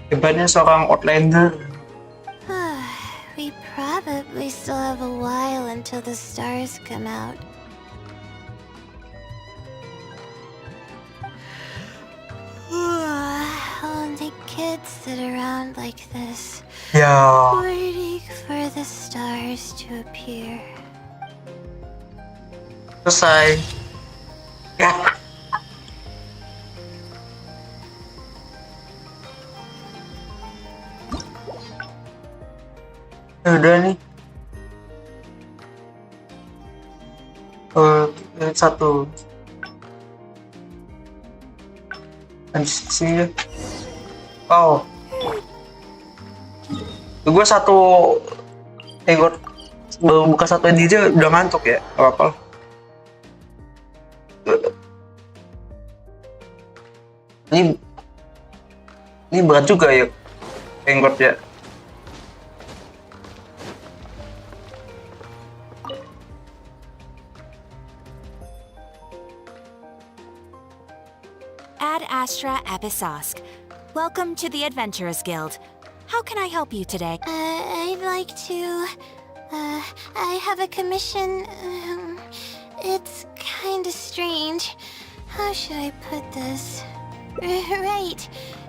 Hebatnya seorang outlander. We probably still have a while until the stars come out. Only kids sit around like this, Ya, waiting for the stars to appear. selesai. Ya. Udah nih. Satu. Lanjut sini ya. Oh. Gue satu baru buka satu aja udah ngantuk ya. Gak apa-apa. Ini berat juga ya. Enggot ya. Ad Astra Episosk. Welcome to the Adventurers Guild. How can I help you today? I'd like to... I have a commission... it's kinda strange. How should I put this? Right.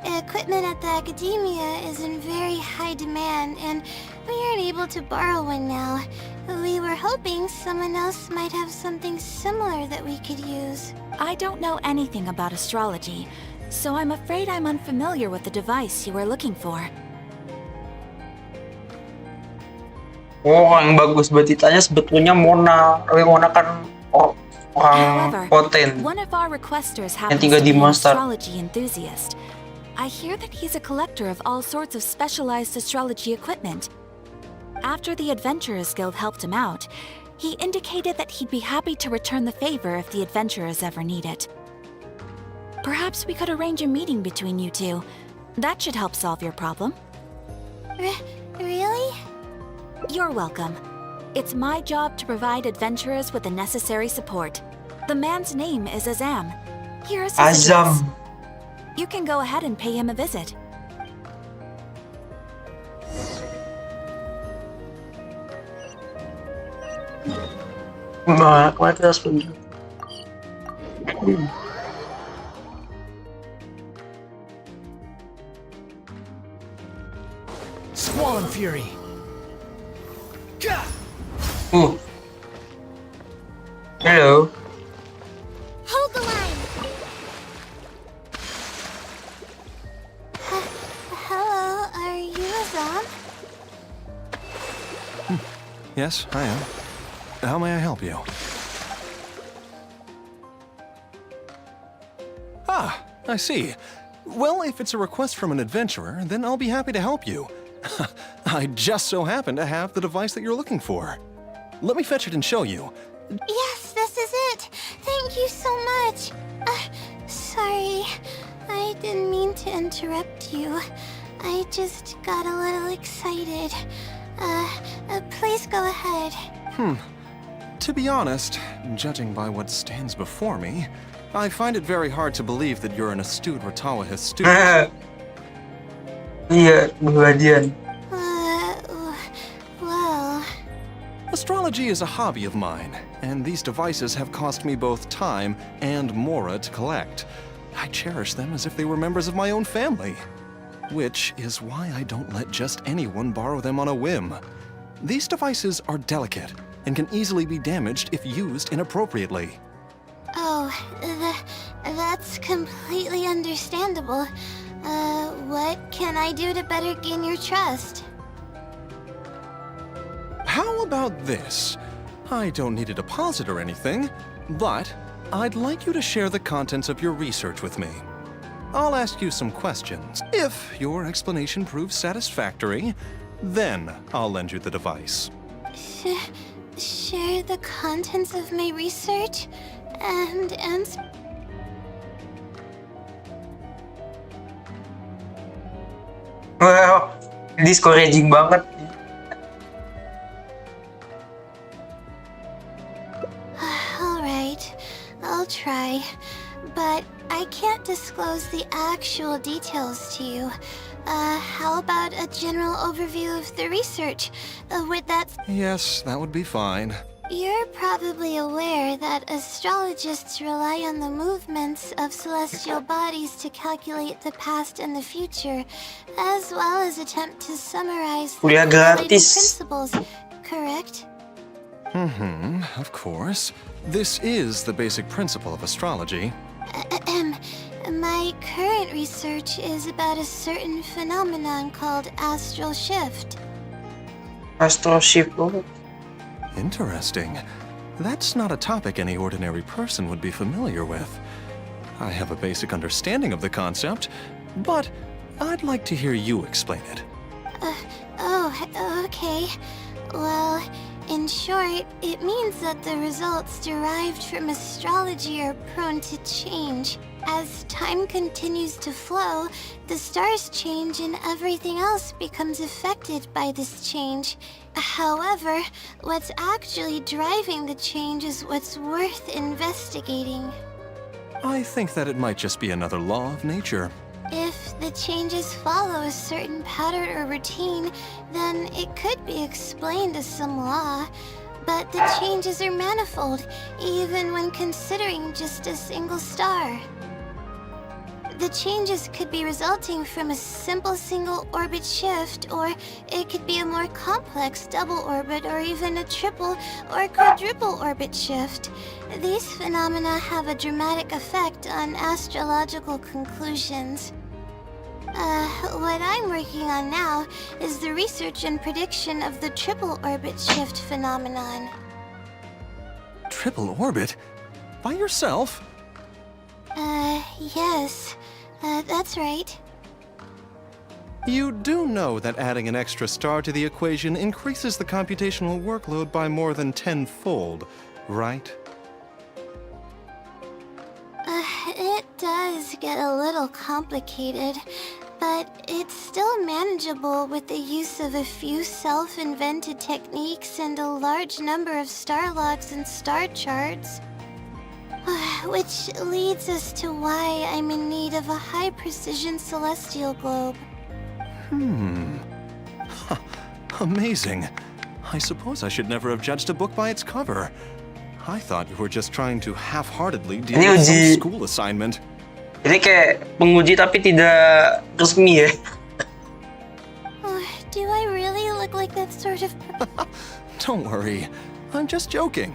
Equipment at the academia is in very high demand, and we aren't able to borrow one now. We were hoping someone else might have something similar that we could use. I don't know anything about astrology, so I'm afraid I'm unfamiliar with the device you were looking for. Oh, yang bagus batitanya sebetulnya Mona. Tapi Mona kan orang However, poten. one of our requesters Yang happens tinggal to di be an Monster. astrology enthusiast. I hear that he's a collector of all sorts of specialized astrology equipment. After the Adventurers Guild helped him out, he indicated that he'd be happy to return the favor if the adventurers ever need it. Perhaps we could arrange a meeting between you two. That should help solve your problem. Really? You're welcome. It's my job to provide adventurers with the necessary support. The man's name is Azam. Here's his address. Azam. You can go ahead and pay him a visit. Nah, kemana kita harus pergi? Squall and Fury. Gah! Hello. Hold the line! Hello, are you Azam? Yes, I am. How may I help you? Ah, I see. Well, if it's a request from an adventurer, then I'll be happy to help you. I just so happen to have the device that you're looking for. Let me fetch it and show you. Yes, this is it. Thank you so much. Sorry, I didn't mean to interrupt you. I just got a little excited. Please go ahead. To be honest, judging by what stands before me, I find it very hard to believe that you're an astute Ratawahist student. Iya, kebahagiaan. Well... Astrology is a hobby of mine, and these devices have cost me both time and mora to collect. I cherish them as if they were members of my own family. Which is why I don't let just anyone borrow them on a whim. These devices are delicate and can easily be damaged if used inappropriately. Oh, that's completely understandable. What can I do to better gain your trust? How about this? I don't need a deposit or anything, but I'd like you to share the contents of your research with me. I'll ask you some questions. If your explanation proves satisfactory, then I'll lend you the device. Share the contents of my research and answer. Wow, discouraging banget. can't disclose the actual details to you. How about a general overview of the research? With that, Yes, that would be fine. you're probably aware that astrologists rely on the movements of celestial bodies to calculate the past and the future, as well as attempt to summarize the Kuliah correlating gratis. principles, correct? Of course. This is the basic principle of astrology. Ahem. My current research is about a certain phenomenon called astral shift. Astral shift. Oh. Interesting. That's not a topic any ordinary person would be familiar with. I have a basic understanding of the concept, but I'd like to hear you explain it. Okay. Well, in short, it means that the results derived from astrology are prone to change. As time continues to flow, the stars change and everything else becomes affected by this change. However, what's actually driving the change is what's worth investigating. I think that it might just be another law of nature. If the changes follow a certain pattern or routine, then it could be explained as some law. But the changes are manifold, even when considering just a single star. The changes could be resulting from a simple single orbit shift, or it could be a more complex double orbit, or even a triple or quadruple orbit shift. These phenomena have a dramatic effect on astrological conclusions. What I'm working on now is the research and prediction of the triple orbit shift phenomenon. Triple orbit? By yourself? Yes. That's right. You do know that adding an extra star to the equation increases the computational workload by more than tenfold, right? It does get a little complicated, but it's still manageable with the use of a few self-invented techniques and a large number of star logs and star charts. Which leads us to why I'm in need of a high-precision celestial globe. Amazing. I suppose I should never have judged a book by its cover. I thought you were just trying to half-heartedly deal Ini with some uji. school assignment. Ini kayak penguji tapi tidak resmi ya. Do I really look like that sort of... Don't worry. I'm just joking.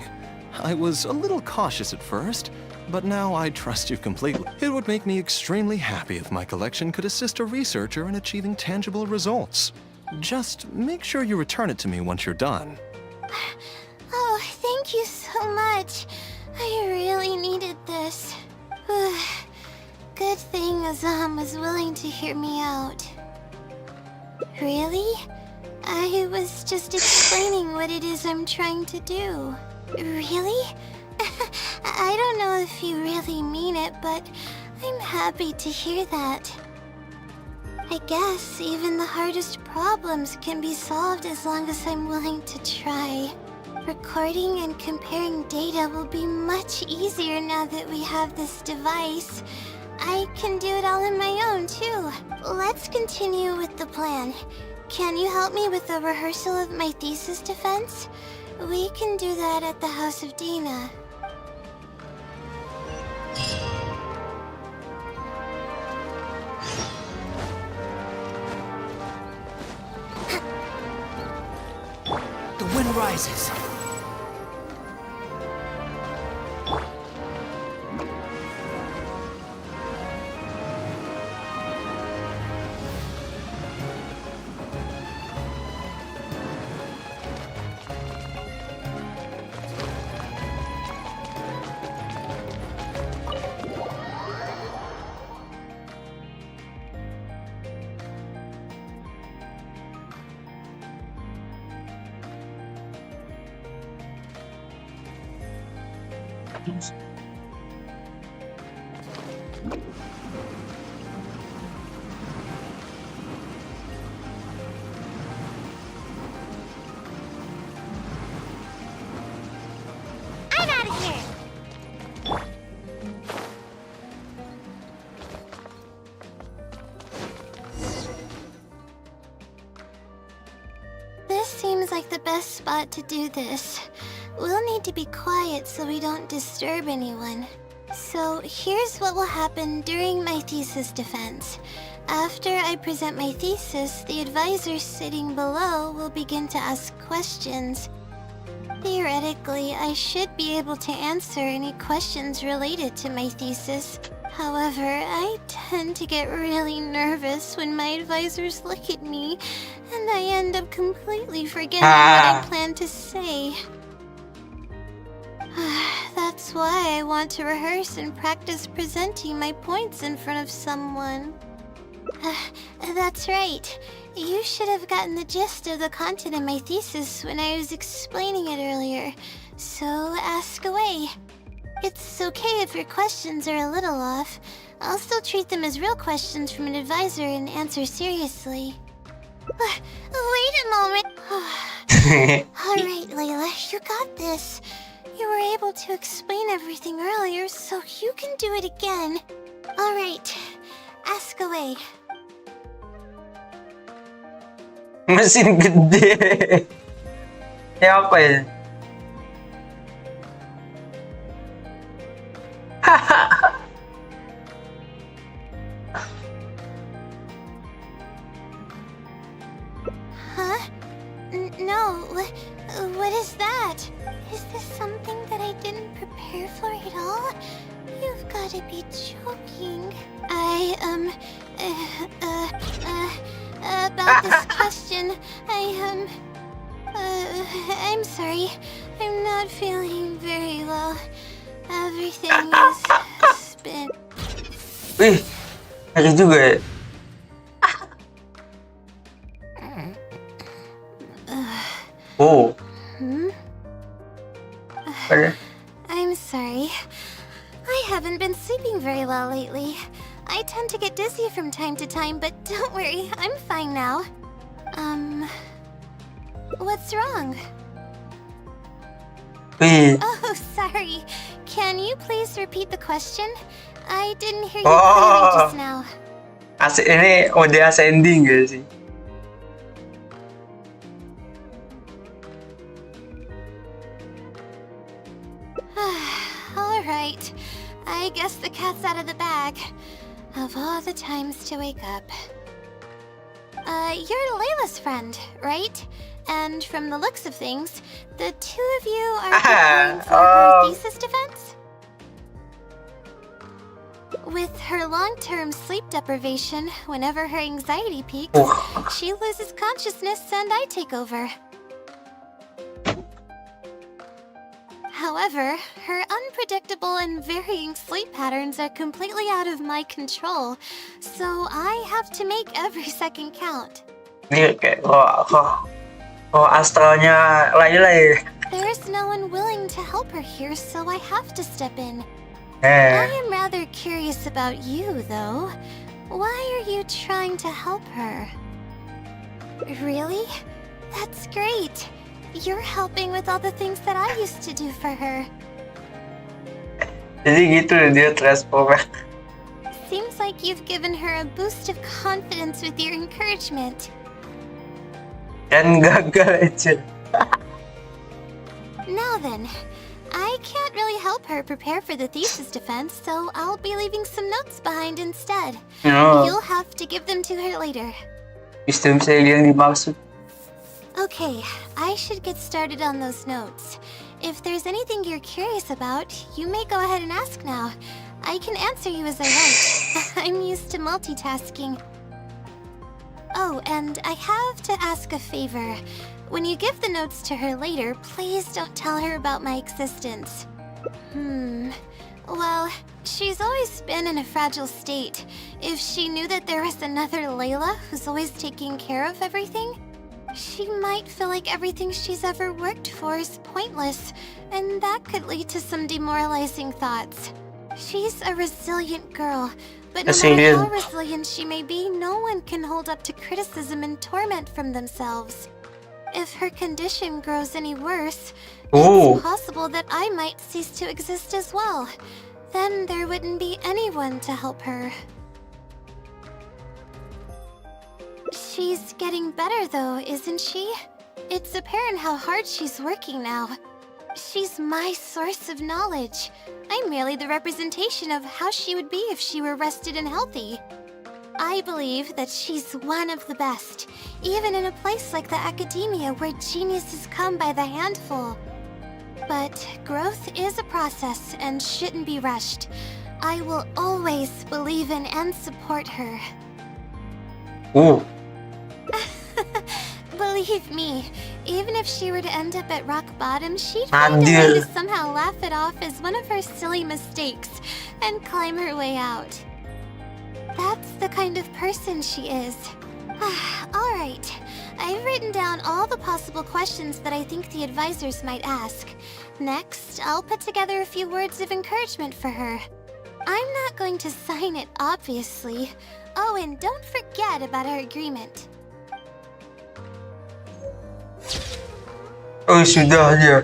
I was a little cautious at first, but now I trust you completely. It would make me extremely happy if my collection could assist a researcher in achieving tangible results. Just make sure you return it to me once you're done. Oh, thank you so much. I really needed this. Good thing Azam was willing to hear me out. Really? I was just explaining what it is I'm trying to do. Really? I don't know if you really mean it, but I'm happy to hear that. I guess even the hardest problems can be solved as long as I'm willing to try. Recording and comparing data will be much easier now that we have this device. I can do it all on my own, too. Let's continue with the plan. Can you help me with the rehearsal of my thesis defense? We can do that at the house of Dana. The wind rises. I'm out of here! seems like the best spot to do this. We'll need to be quiet so we don't disturb anyone. So here's what will happen during my thesis defense. After I present my thesis, the advisor sitting below will begin to ask questions. Theoretically, I should be able to answer any questions related to my thesis. However, I tend to get really nervous when my advisors look at me, and I end up completely forgetting what I plan to say. That's why I want to rehearse and practice presenting my points in front of someone. That's right. You should have gotten the gist of the content of my thesis when I was explaining it earlier. So ask away. It's okay if your questions are a little off. I'll still treat them as real questions from an advisor and answer seriously. Wait a moment. Alright, Layla, you got this. You were able to explain everything earlier, so you can do it again. Alright, ask away. Mesin gede. Ya apa ya? Huh? No, what is that? Is this something that I didn't prepare for at all? You've got to be joking. About this question, I'm sorry. I'm not feeling very well. Everything has been... Wih, ngeri juga ya. Oh. I'm sorry. I haven't been sleeping very well lately. I tend to get dizzy from time to time, but don't worry, I'm fine now. What's wrong? Wih. Oh, sorry. Can you please repeat the question? I didn't hear you clearly just now. Ini ode ascending gak sih? Alright. I guess the cat's out of the bag. Of all the times to wake up. You're Layla's friend, right? And from the looks of things, the two of you are preparing for her thesis defense? With her long-term sleep deprivation, whenever her anxiety peaks, she loses consciousness and I take over. However, her unpredictable and varying sleep patterns are completely out of my control, so I have to make every second count. Ini kayak astralnya Layla ya. There's no one willing to help her here, so I have to step in. I am rather curious about you, though. Why are you trying to help her? Really? That's great. You're helping with all the things that I used to do for her. Jadi gitu dia transformer. Seems like you've given her a boost of confidence with your encouragement. Dan gagal aja. Now then, I can't really help her prepare for the thesis defense, so I'll be leaving some notes behind instead. You'll have to give them to her later. Wisdom saya yang dimaksud. Okay, I should get started on those notes. If there's anything you're curious about, you may go ahead and ask now. I can answer you as I write. I'm used to multitasking. Oh, and I have to ask a favor. When you give the notes to her later, please don't tell her about my existence. Well, she's always been in a fragile state. If she knew that there was another Layla who's always taking care of everything, she might feel like everything she's ever worked for is pointless, and that could lead to some demoralizing thoughts. She's a resilient girl, but no matter how resilient she may be, no one can hold up to criticism and torment from themselves. If her condition grows any worse, it's possible that I might cease to exist as well. Then there wouldn't be anyone to help her. She's getting better though, isn't she? It's apparent how hard she's working now. She's my source of knowledge. I'm merely the representation of how she would be if she were rested and healthy. I believe that she's one of the best, even in a place like the academia where geniuses come by the handful. But growth is a process and shouldn't be rushed. I will always believe in and support her. Oh, Believe me, even if she were to end up at rock bottom, she'd find a way Anjir. to somehow laugh it off as one of her silly mistakes and climb her way out. That's the kind of person she is. Alright, I've written down all the possible questions that I think the advisors might ask. Next, I'll put together a few words of encouragement for her. I'm not going to sign it, obviously. Oh, and don't forget about our agreement. oh sudah aja.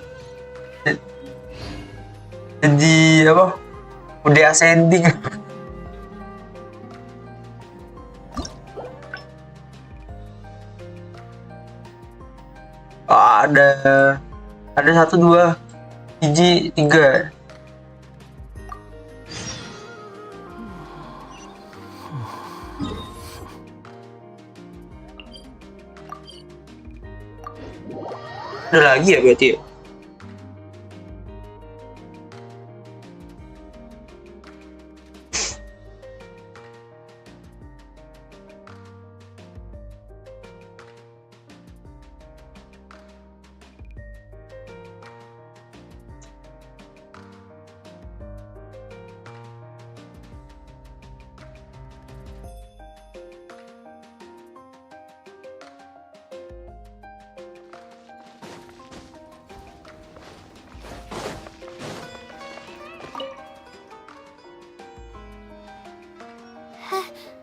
Jadi apa? Udah ascending. Ah, ada 1, 2, 3, 3. Ada lagi ya berarti ya?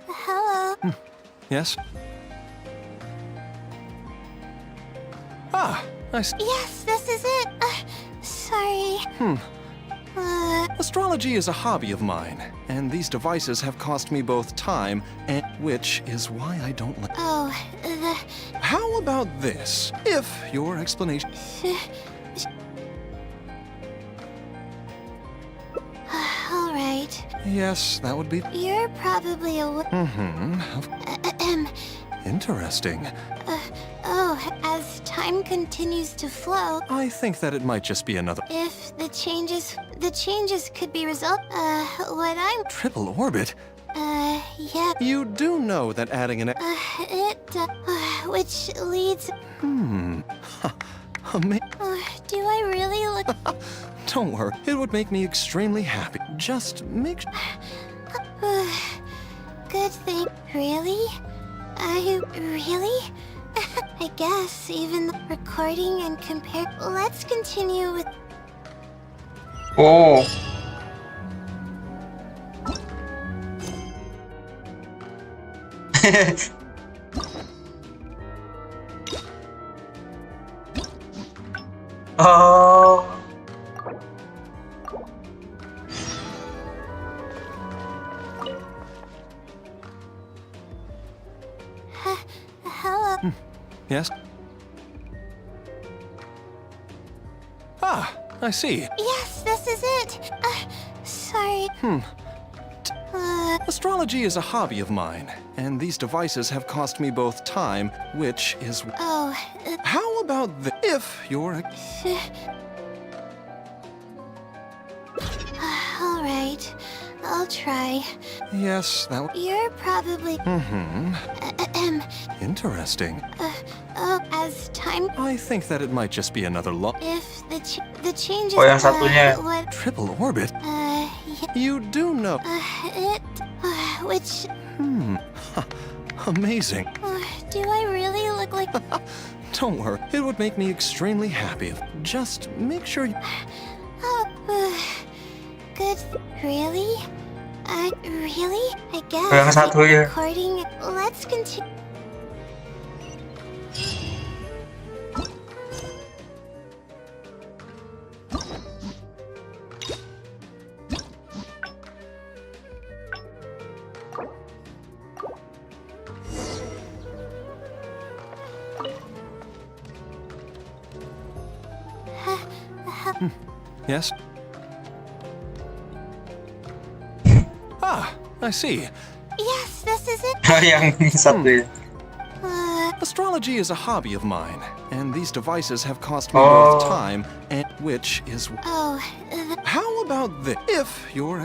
Hello. Yes? Ah, I see. Yes, this is it. Sorry. Astrology is a hobby of mine, and these devices have cost me both time and which is why I don't like. Oh, How about this? If your explanation. Alright. Yes, that would be. You're probably a... Interesting. Oh, as time continues to flow, I think that it might just be another if the changes could be resolved, what I'm... triple orbit. Yeah, You do know that adding an. which leads... do I really look... Don't worry, it would make me extremely happy. Just make. Good thing. Really? Really? I guess even recording and compare... Let's continue with... Oh. Oh. Hello. Yes? Ah, I see. Yes, this is it. Sorry. Astrology is a hobby of mine, and these devices have cost me both time, which is. Oh, How about the. If your. alright. I'll try. Yes, that. You're probably... Interesting. Oh, as time... I think that it might just be another If the changes... Oh, yang satunya. What... triple orbit. Yeah, You do know. which... Amazing. do I really look like... Don't worry, it would make me extremely happy. Just make sure you. Good... Really? Really? I guess... Yang satunya. Recording... Let's continue... Yes? Ah, I see. Yes, this is it. Yang satu ya. Astrology is a hobby of mine, and these devices have cost me Oh. both time and which is... Oh, How about this? If your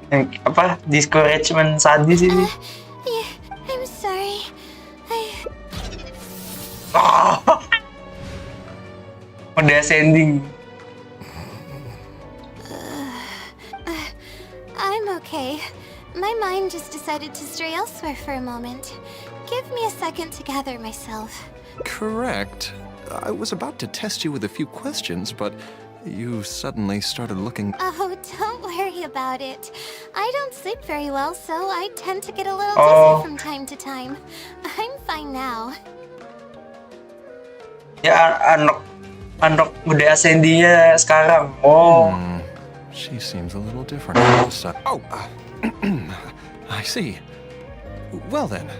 Yang apa discouragement sadis ini. yeah, I'm sorry. Udah ascending. I'm okay. My mind just decided to stray elsewhere for a moment. Give me a second to gather myself. correct, I was about to test you with a few questions, but you suddenly started looking... Oh, don't worry about it. I don't sleep very well, so I tend to get a little Oh. dizzy from time to time. I'm fine now. Ya anak udah ascendingnya sekarang. Oh. She seems a little different all of a sudden. Oh, I see. Well then,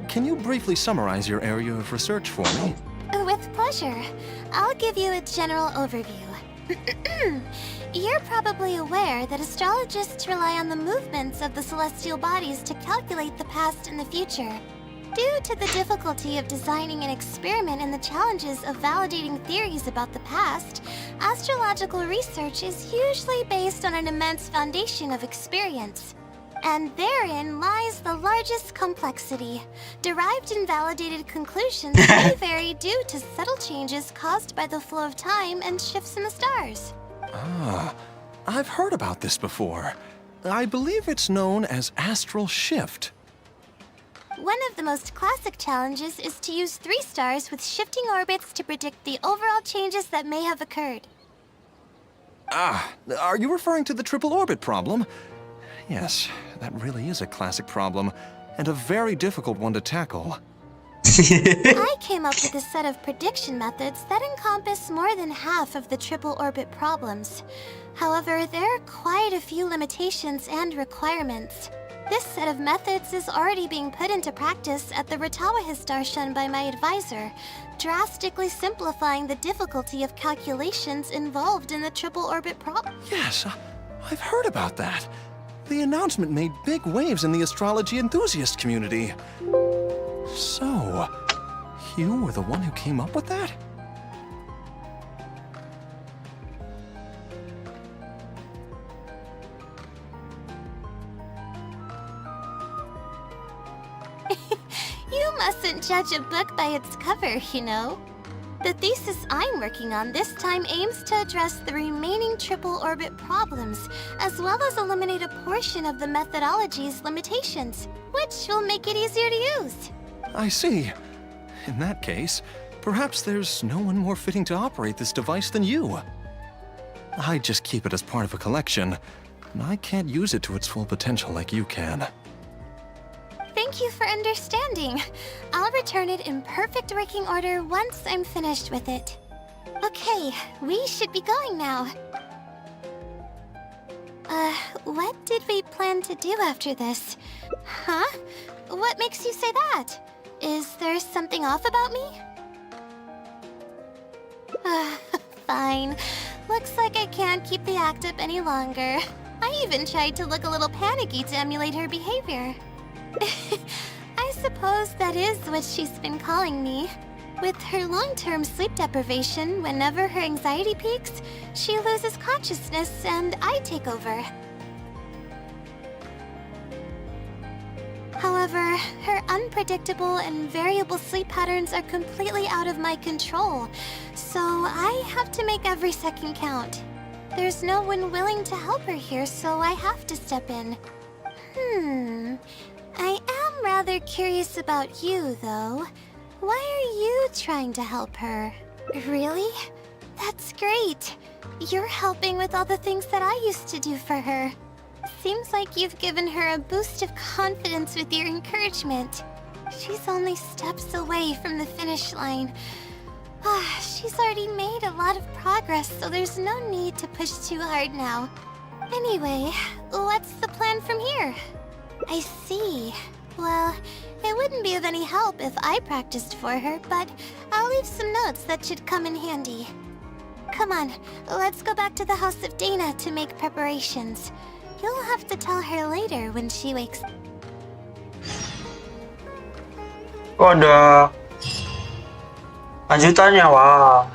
can you briefly summarize your area of research for me? With pleasure. I'll give you a general overview. You're probably aware that astrologists rely on the movements of the celestial bodies to calculate the past and the future. Due to the difficulty of designing an experiment and the challenges of validating theories about the past, astrological research is usually based on an immense foundation of experience. And therein lies the largest complexity. Derived and validated conclusions may vary due to subtle changes caused by the flow of time and shifts in the stars. Ah, I've heard about this before. I believe it's known as astral shift. One of the most classic challenges is to use 3 stars with shifting orbits to predict the overall changes that may have occurred. Ah, are you referring to the triple orbit problem? Yes, that really is a classic problem, and a very difficult one to tackle. I came up with a set of prediction methods that encompass more than half of the triple orbit problems. However, there are quite a few limitations and requirements. This set of methods is already being put into practice at the Ratawa Darshan by my advisor, drastically simplifying the difficulty of calculations involved in the triple orbit problem. Yes, I've heard about that. The announcement made big waves in the astrology enthusiast community. So, you were the one who came up with that? You mustn't judge a book by its cover, you know. The thesis I'm working on this time aims to address the remaining triple orbit problems, as well as eliminate a portion of the methodology's limitations, which will make it easier to use. I see. In that case, perhaps there's no one more fitting to operate this device than you. I just keep it as part of a collection, and I can't use it to its full potential like you can. Thank you for understanding. I'll return it in perfect working order once I'm finished with it. Okay, we should be going now. What did we plan to do after this? Huh? What makes you say that? Is there something off about me? Fine. Looks like I can't keep the act up any longer. I even tried to look a little panicky to emulate her behavior. I suppose that is what she's been calling me. With her long-term sleep deprivation, whenever her anxiety peaks, she loses consciousness and I take over. However, her unpredictable and variable sleep patterns are completely out of my control, so I have to make every second count. There's no one willing to help her here, so I have to step in. I am rather curious about you, though. Why are you trying to help her? Really? That's great. You're helping with all the things that I used to do for her. Seems like you've given her a boost of confidence with your encouragement. She's only steps away from the finish line. She's already made a lot of progress, so there's no need to push too hard now. Anyway, what's the plan from here? I see. Well, it wouldn't be of any help if I practiced for her, but I'll leave some notes that should come in handy. Come on, let's go back to the house of Dana to make preparations. You'll have to tell her later when she wakes up. Oh, ada lanjutannya, wah.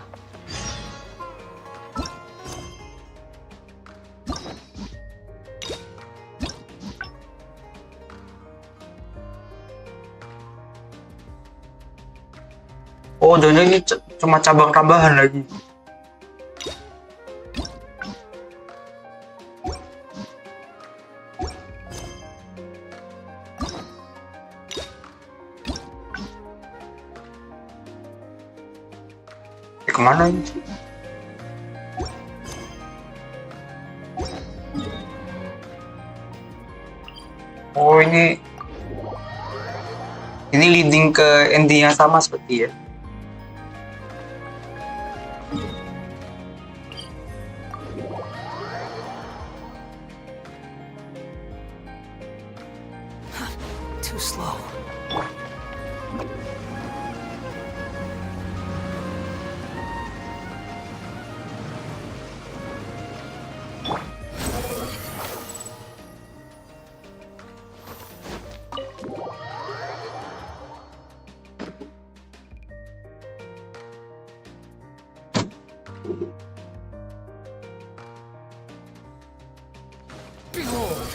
Oh, dan ini cuma cabang tambahan lagi. Kemana ini? Oh, ini leading ke ending yang sama seperti ya. Too slow. Behold!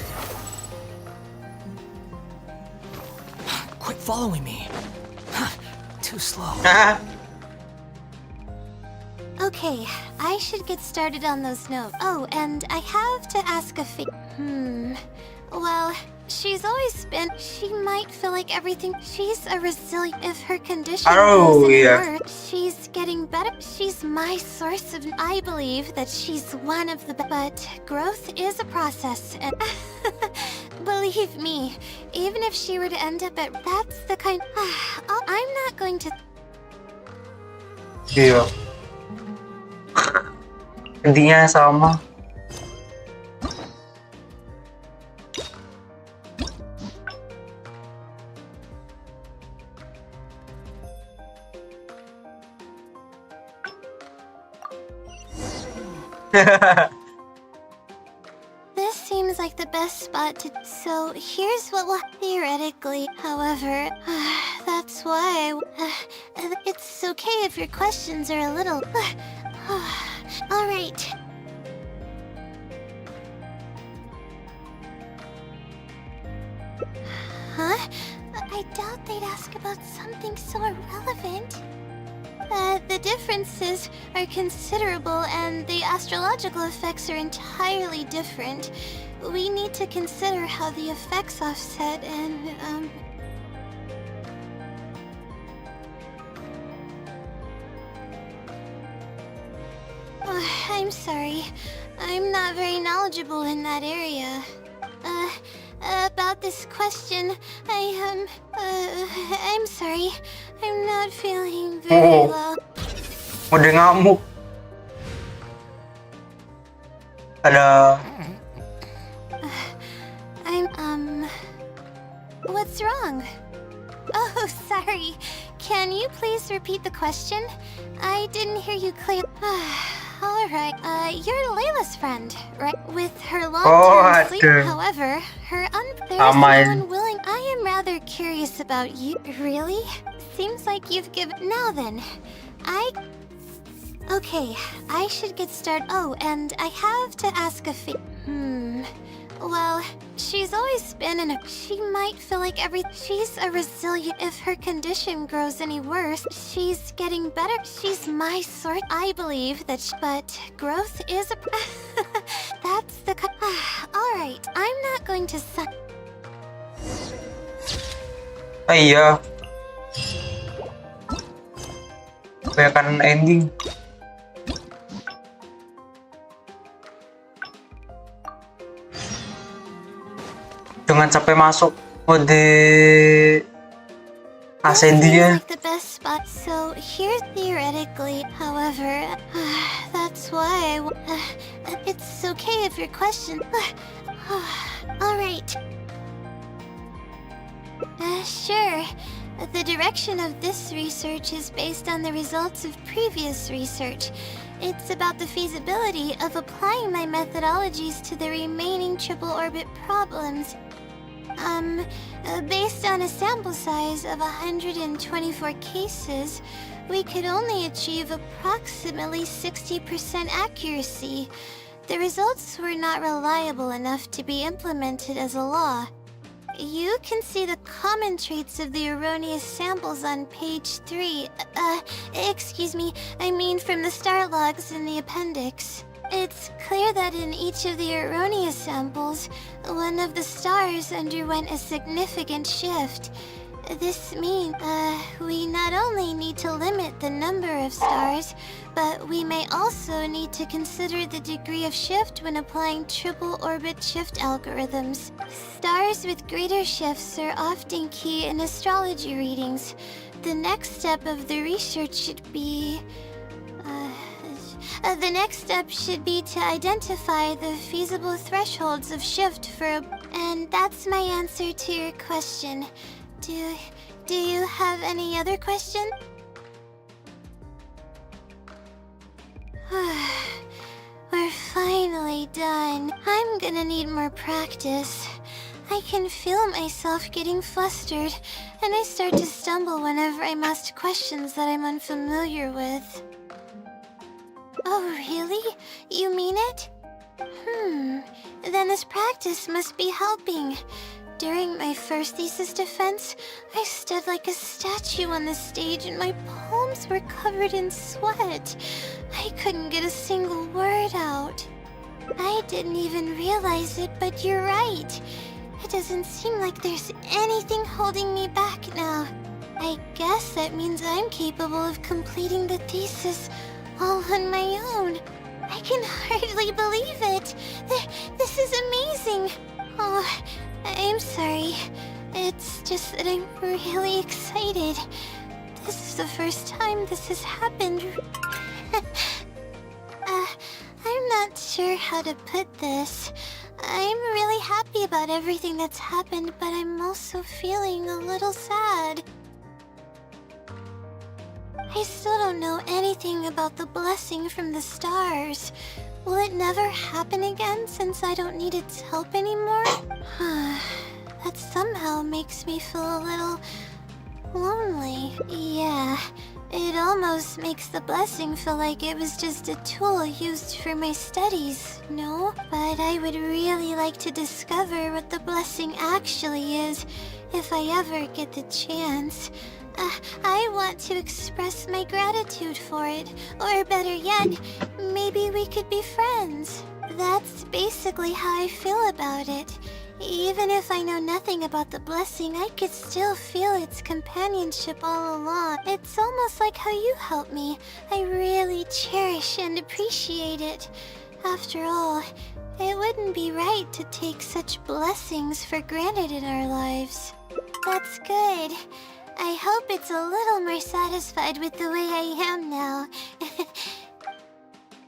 Quit following me. Too slow. Okay, I should get started on those notes. Oh, and I have to ask a favor. Well, she's always been. She might feel like everything. She's a resilient. If her condition goes any worse, she's getting better. She's my source of. I believe that she's one of the. But growth is a process, and believe me, even if she were to end up at. That's the kind. I'm not going to. Iya. Intinya sama. This seems like the best spot to. So here's what will theoretically. However, that's why. It's okay if your questions are a little. All right. Huh? I doubt they'd ask about something so irrelevant. The differences are considerable, and the astrological effects are entirely different. We need to consider how the effects offset and, I'm sorry. I'm not very knowledgeable in that area. About this question, I'm sorry. I'm not feeling very well. Udah ngamuk. Ada. What's wrong? Oh, sorry. Can you please repeat the question? I didn't hear you clear. Alright, you're Layla's friend, right? With her long-term sleep, however, there's no unwilling. I am rather curious about you. Really? Seems like you've given. Now then, Okay, I should get started. Oh, and I have to ask a favor. Well, she's always been in a. She might feel like she's a resilient. If her condition grows any worse, she's getting better. She's my sort. I believe that. But growth is a. That's the. All right, I'm not going to. Iya. Kebanyakan ending. Jangan sampai masuk mode ascendinya. Like the best spot. So here, theoretically, however, that's why it's okay if your question. All right. Sure. The direction of this research is based on the results of previous research. It's about the feasibility of applying my methodologies to the remaining triple orbit problems. Based on a sample size of 124 cases, we could only achieve approximately 60% accuracy. The results were not reliable enough to be implemented as a law. You can see the common traits of the erroneous samples on page 3. Excuse me, I mean from the star logs in the appendix. It's clear that in each of the erroneous samples, one of the stars underwent a significant shift. This means, we not only need to limit the number of stars, but we may also need to consider the degree of shift when applying triple orbit shift algorithms. Stars with greater shifts are often key in astrology readings. The next step of the research should be... the next step should be to identify the feasible thresholds of shift for... And that's my answer to your question. Do you have any other question? We're finally done. I'm gonna need more practice. I can feel myself getting flustered, and I start to stumble whenever I'm asked questions that I'm unfamiliar with. Oh, really? You mean it? Then this practice must be helping. During my first thesis defense, I stood like a statue on the stage and my palms were covered in sweat. I couldn't get a single word out. I didn't even realize it, but you're right. It doesn't seem like there's anything holding me back now. I guess that means I'm capable of completing the thesis all on my own. I can hardly believe it. This is amazing. Oh, I'm sorry. It's just that I'm really excited. This is the first time this has happened. I'm not sure how to put this. I'm really happy about everything that's happened, but I'm also feeling a little sad. I still don't know anything about the blessing from the stars. Will it never happen again since I don't need its help anymore? That somehow makes me feel a little lonely. Yeah, it almost makes the blessing feel like it was just a tool used for my studies, no? But I would really like to discover what the blessing actually is if I ever get the chance. I want to express my gratitude for it, or better yet, maybe we could be friends. That's basically how I feel about it. Even if I know nothing about the blessing, I could still feel its companionship all along. It's almost like how you helped me. I really cherish and appreciate it. After all, it wouldn't be right to take such blessings for granted in our lives. That's good. I hope it's a little more satisfied with the way I am now.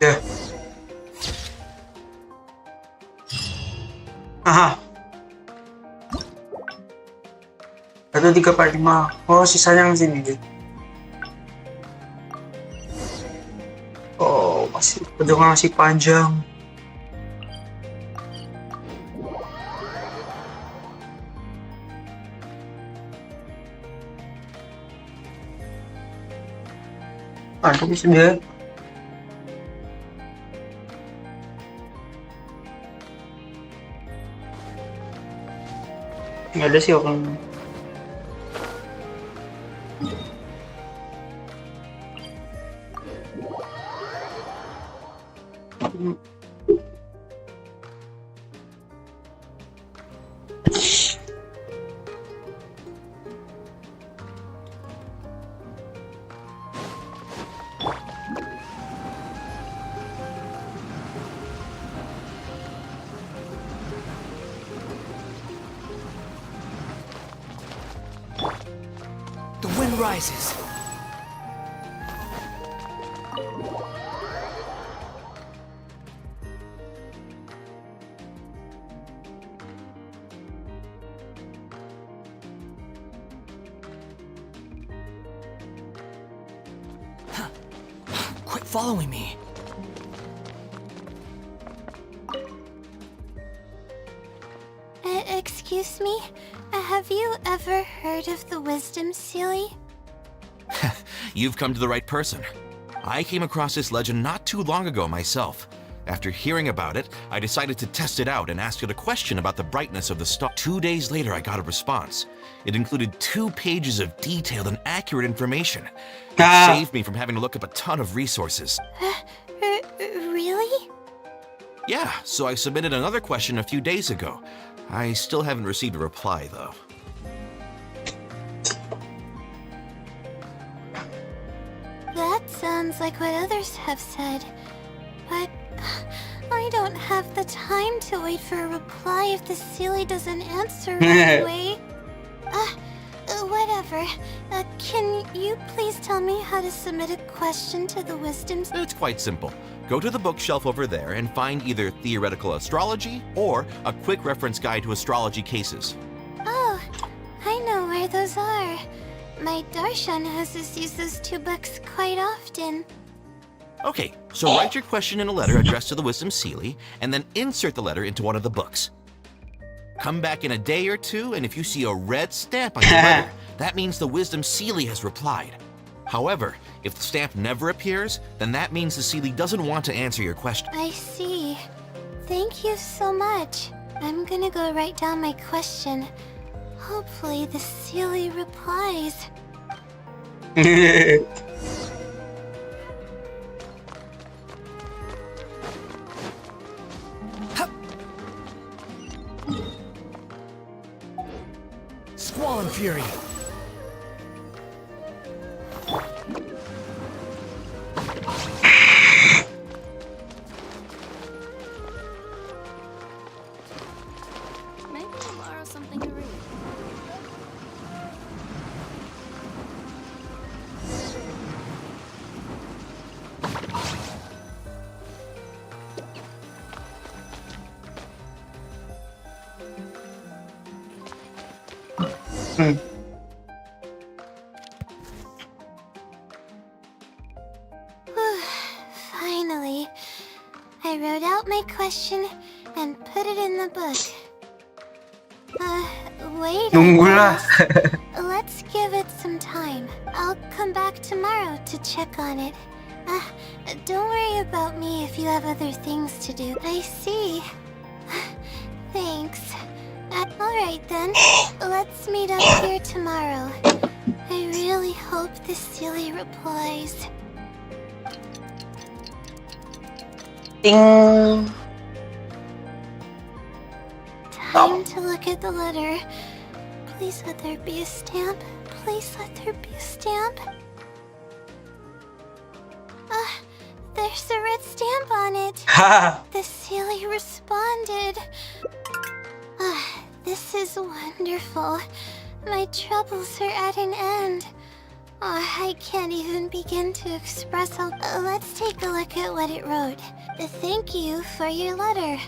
Ya. Aha. 1, 3, 4, 5. Oh, sisanya yang sini. Oh, masih perjuangan masih panjang. Aduh, bisa dia. Nggak ada sih orang. The wind rises. following me. Excuse me? Have you ever heard of the Wisdom Sealy? You've come to the right person. I came across this legend not too long ago myself. After hearing about it, I decided to test it out and asked it a question about the brightness of the star. 2 days later, I got a response. It included 2 pages of detailed and accurate information. It saved me from having to look up a ton of resources. Really? Yeah, so I submitted another question a few days ago. I still haven't received a reply, though. That sounds like what others have said. But I don't have the time to wait for a reply if the Sealy doesn't answer right away. Whatever. Can you please tell me how to submit a question to the Wisdoms? It's quite simple. Go to the bookshelf over there and find either theoretical astrology or a quick reference guide to astrology cases. Oh, I know where those are. My Darshan has us use those 2 books quite often. Okay, so write your question in a letter addressed to the Wisdom Sealy, and then insert the letter into one of the books. Come back in a day or 2, and if you see a red stamp on your letter, that means the Wisdom Sealy has replied. However, if the stamp never appears, then that means the Sealy doesn't want to answer your question. I see. Thank you so much. I'm gonna go write down my question. Hopefully the Sealy replies. Squall and Fury. Maybe I'll borrow something to read. Finally, I wrote out my question and put it in the book. Wait a Nunggulah. minute. Let's give it some time. I'll come back tomorrow to check on it. Don't worry about me if you have other things to do. I see. Thanks. Alright then. Let's meet up here tomorrow. I really hope the Sealy replies. Ting. Time to look at the letter. Please let there be a stamp. Please let there be a stamp. There's a red stamp on it. Ha. The Sealy responded. This is wonderful. My troubles are at an end. I can't even begin to express how... let's take a look at what it wrote. Thank you for your letter.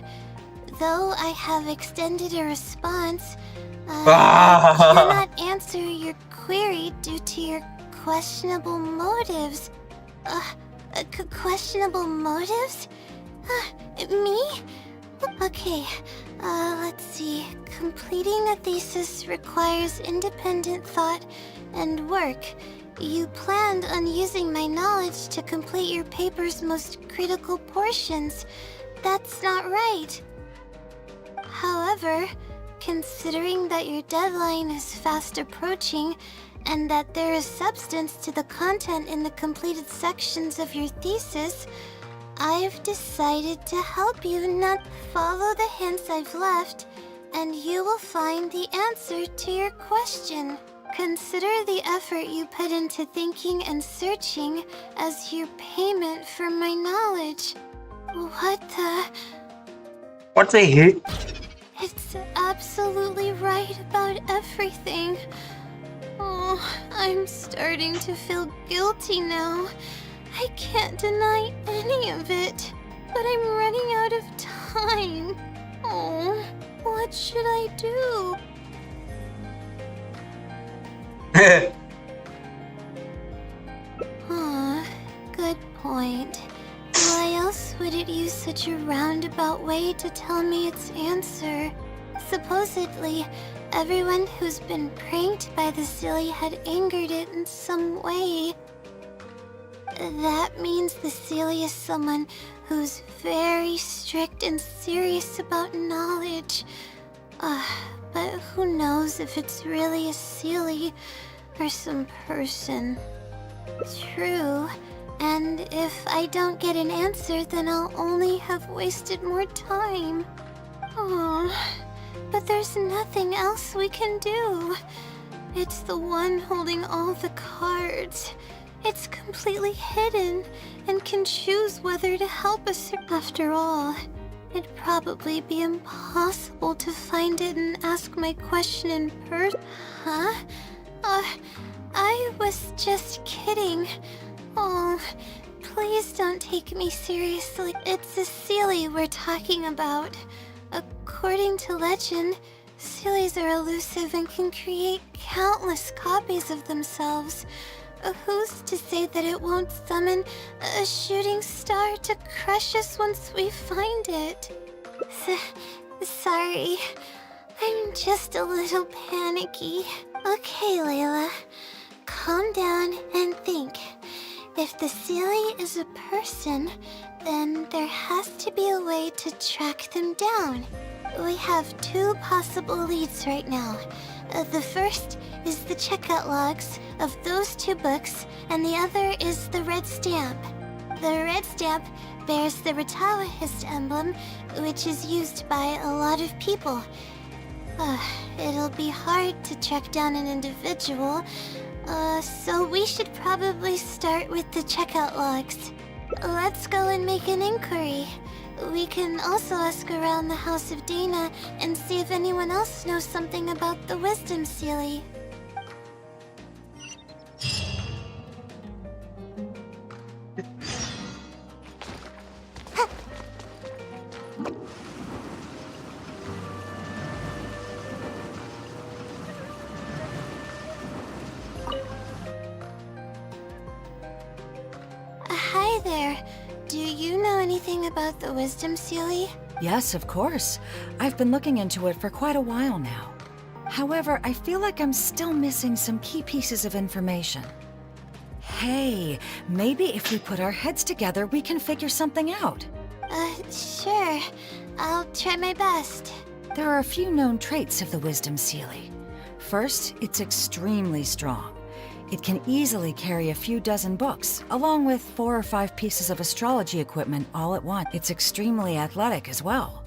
Though I have extended a response, I cannot answer your query due to your questionable motives. Questionable motives? Me? Okay, let's see. Completing a thesis requires independent thought and work. You planned on using my knowledge to complete your paper's most critical portions. That's not right. However, considering that your deadline is fast approaching and that there is substance to the content in the completed sections of your thesis, I've decided to help you not follow the hints I've left, and you will find the answer to your question. Consider the effort you put into thinking and searching as your payment for my knowledge. What the heck? It's absolutely right about everything. Oh, I'm starting to feel guilty now. I can't deny any of it, but I'm running out of time. Oh, what should I do? Good point. would it use such a roundabout way to tell me its answer? Supposedly, everyone who's been pranked by the silly had angered it in some way. That means the silly is someone who's very strict and serious about knowledge. But who knows if it's really a silly or some person. True. And if I don't get an answer, then I'll only have wasted more time. Oh, but there's nothing else we can do. It's the one holding all the cards. It's completely hidden and can choose whether to help us. After all, it'd probably be impossible to find it and ask my question in person. Huh? I was just kidding. Oh, please don't take me seriously. It's a Seelie we're talking about. According to legend, Seelies are elusive and can create countless copies of themselves. Who's to say that it won't summon a shooting star to crush us once we find it? Sorry. I'm just a little panicky. Okay, Layla. Calm down and think. If the Seelie is a person, then there has to be a way to track them down. We have two possible leads right now. The first is the checkout logs of those two books, and the other is the red stamp. The red stamp bears the Retawahist emblem, which is used by a lot of people. It'll be hard to track down an individual, so we should probably start with the checkout logs. Let's go and make an inquiry. We can also ask around the House of Dana and see if anyone else knows something about the Wisdom Seelie. Hi there. Do you know anything about the Wisdom Seelie? Yes, of course. I've been looking into it for quite a while now. However, I feel like I'm still missing some key pieces of information. Hey, maybe if we put our heads together, we can figure something out. Sure. I'll try my best. There are a few known traits of the Wisdom Seelie. First, it's extremely strong. It can easily carry a few dozen books, along with 4 or 5 pieces of astrology equipment all at once. It's extremely athletic as well.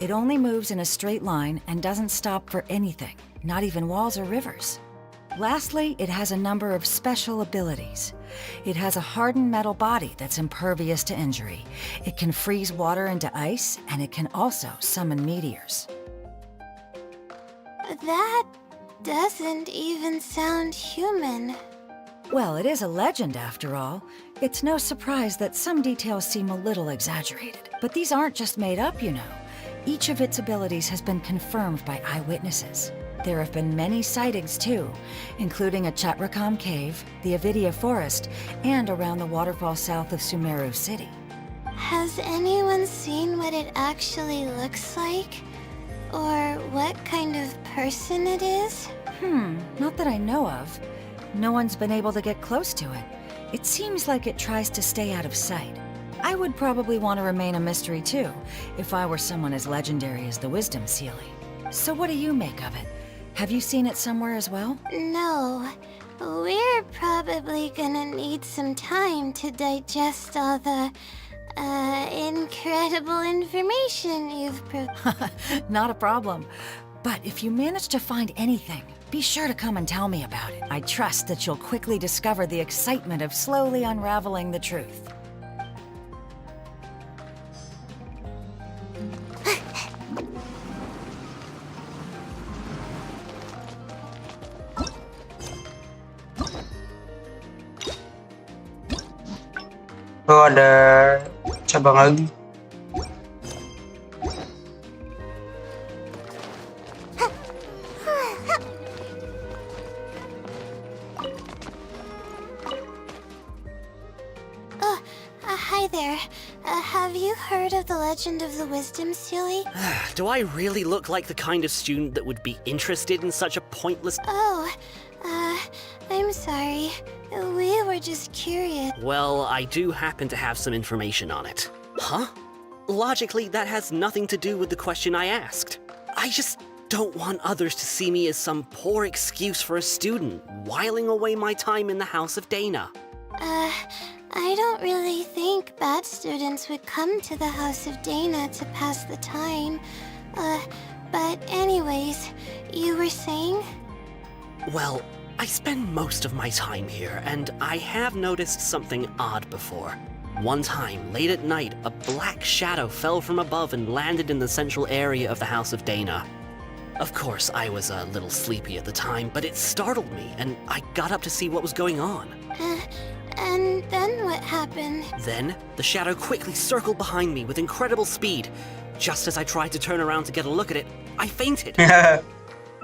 It only moves in a straight line and doesn't stop for anything, not even walls or rivers. Lastly, it has a number of special abilities. It has a hardened metal body that's impervious to injury. It can freeze water into ice, and it can also summon meteors. That doesn't even sound human. Well, it is a legend after all. It's no surprise that some details seem a little exaggerated. But these aren't just made up, you know. Each of its abilities has been confirmed by eyewitnesses. There have been many sightings too, including at Chatrakam Cave, the Avidia Forest, and around the waterfall south of Sumeru City. Has anyone seen what it actually looks like? Or what kind of person it is? Not that I know of. No one's been able to get close to it. It seems like it tries to stay out of sight. I would probably want to remain a mystery too, if I were someone as legendary as the Wisdom Seelie. So what do you make of it? Have you seen it somewhere as well? No. We're probably gonna need some time to digest all the, incredible information you've provided. Not a problem. But if you manage to find anything, be sure to come and tell me about it. I trust that you'll quickly discover the excitement of slowly unraveling the truth. Oh, ada cabang lagi. Hi there. have you heard of the legend of the Wisdom Sealy? Do I really look like the kind of student that would be interested in such a pointless... Oh, I'm sorry. We were just curious. Well, I do happen to have some information on it. Huh? Logically, that has nothing to do with the question I asked. I just don't want others to see me as some poor excuse for a student, whiling away my time in the House of Dana. I don't really think bad students would come to the House of Dana to pass the time. But anyways, you were saying? Well, I spend most of my time here, and I have noticed something odd before. One time, late at night, a black shadow fell from above and landed in the central area of the House of Dana. Of course, I was a little sleepy at the time, but it startled me, and I got up to see what was going on. And then what happened? Then, the shadow quickly circled behind me with incredible speed. Just as I tried to turn around to get a look at it, I fainted.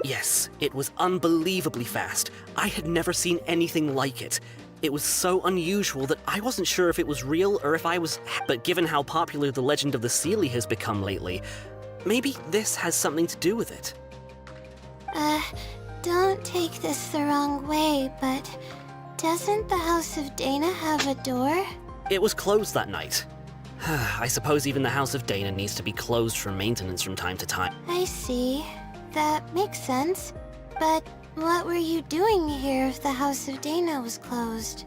Yes, it was unbelievably fast. I had never seen anything like it. It was so unusual that I wasn't sure if it was real or if I was... But given how popular the legend of the Sealy has become lately, maybe this has something to do with it. Don't take this the wrong way, but doesn't the House of Dana have a door? It was closed that night. I suppose even the House of Dana needs to be closed for maintenance from time to time. I see. That makes sense. But what were you doing here if the House of Dana was closed?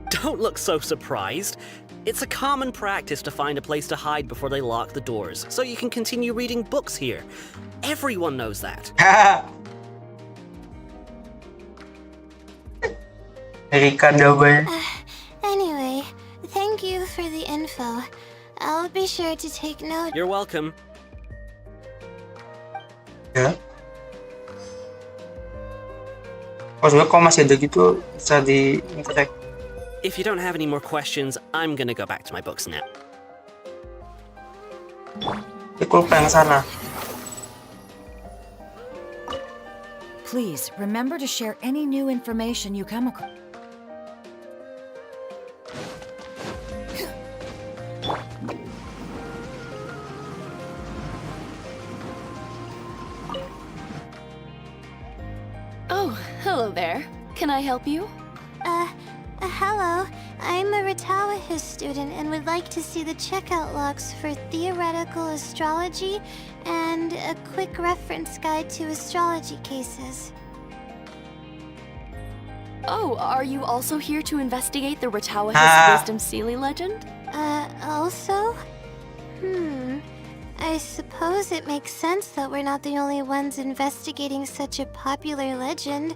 Don't look so surprised. It's a common practice to find a place to hide before they lock the doors, so you can continue reading books here. Everyone knows that. Rika double. Anyway, thank you for the info. I'll be sure to take note. You're welcome. Ya. Maksudnya kalau masih ada gitu bisa di-interact. If you don't have any more questions, I'm gonna go back to my books now. Aku lupa yang sana. Please remember to share any new information you come across. Oh, hello there. Can I help you? Hello. I'm a Ratawa student and would like to see the checkout logs for theoretical astrology and a quick reference guide to astrology cases. Oh, are you also here to investigate the Ratawa Wisdom Sealy legend? Also? I suppose it makes sense that we're not the only ones investigating such a popular legend.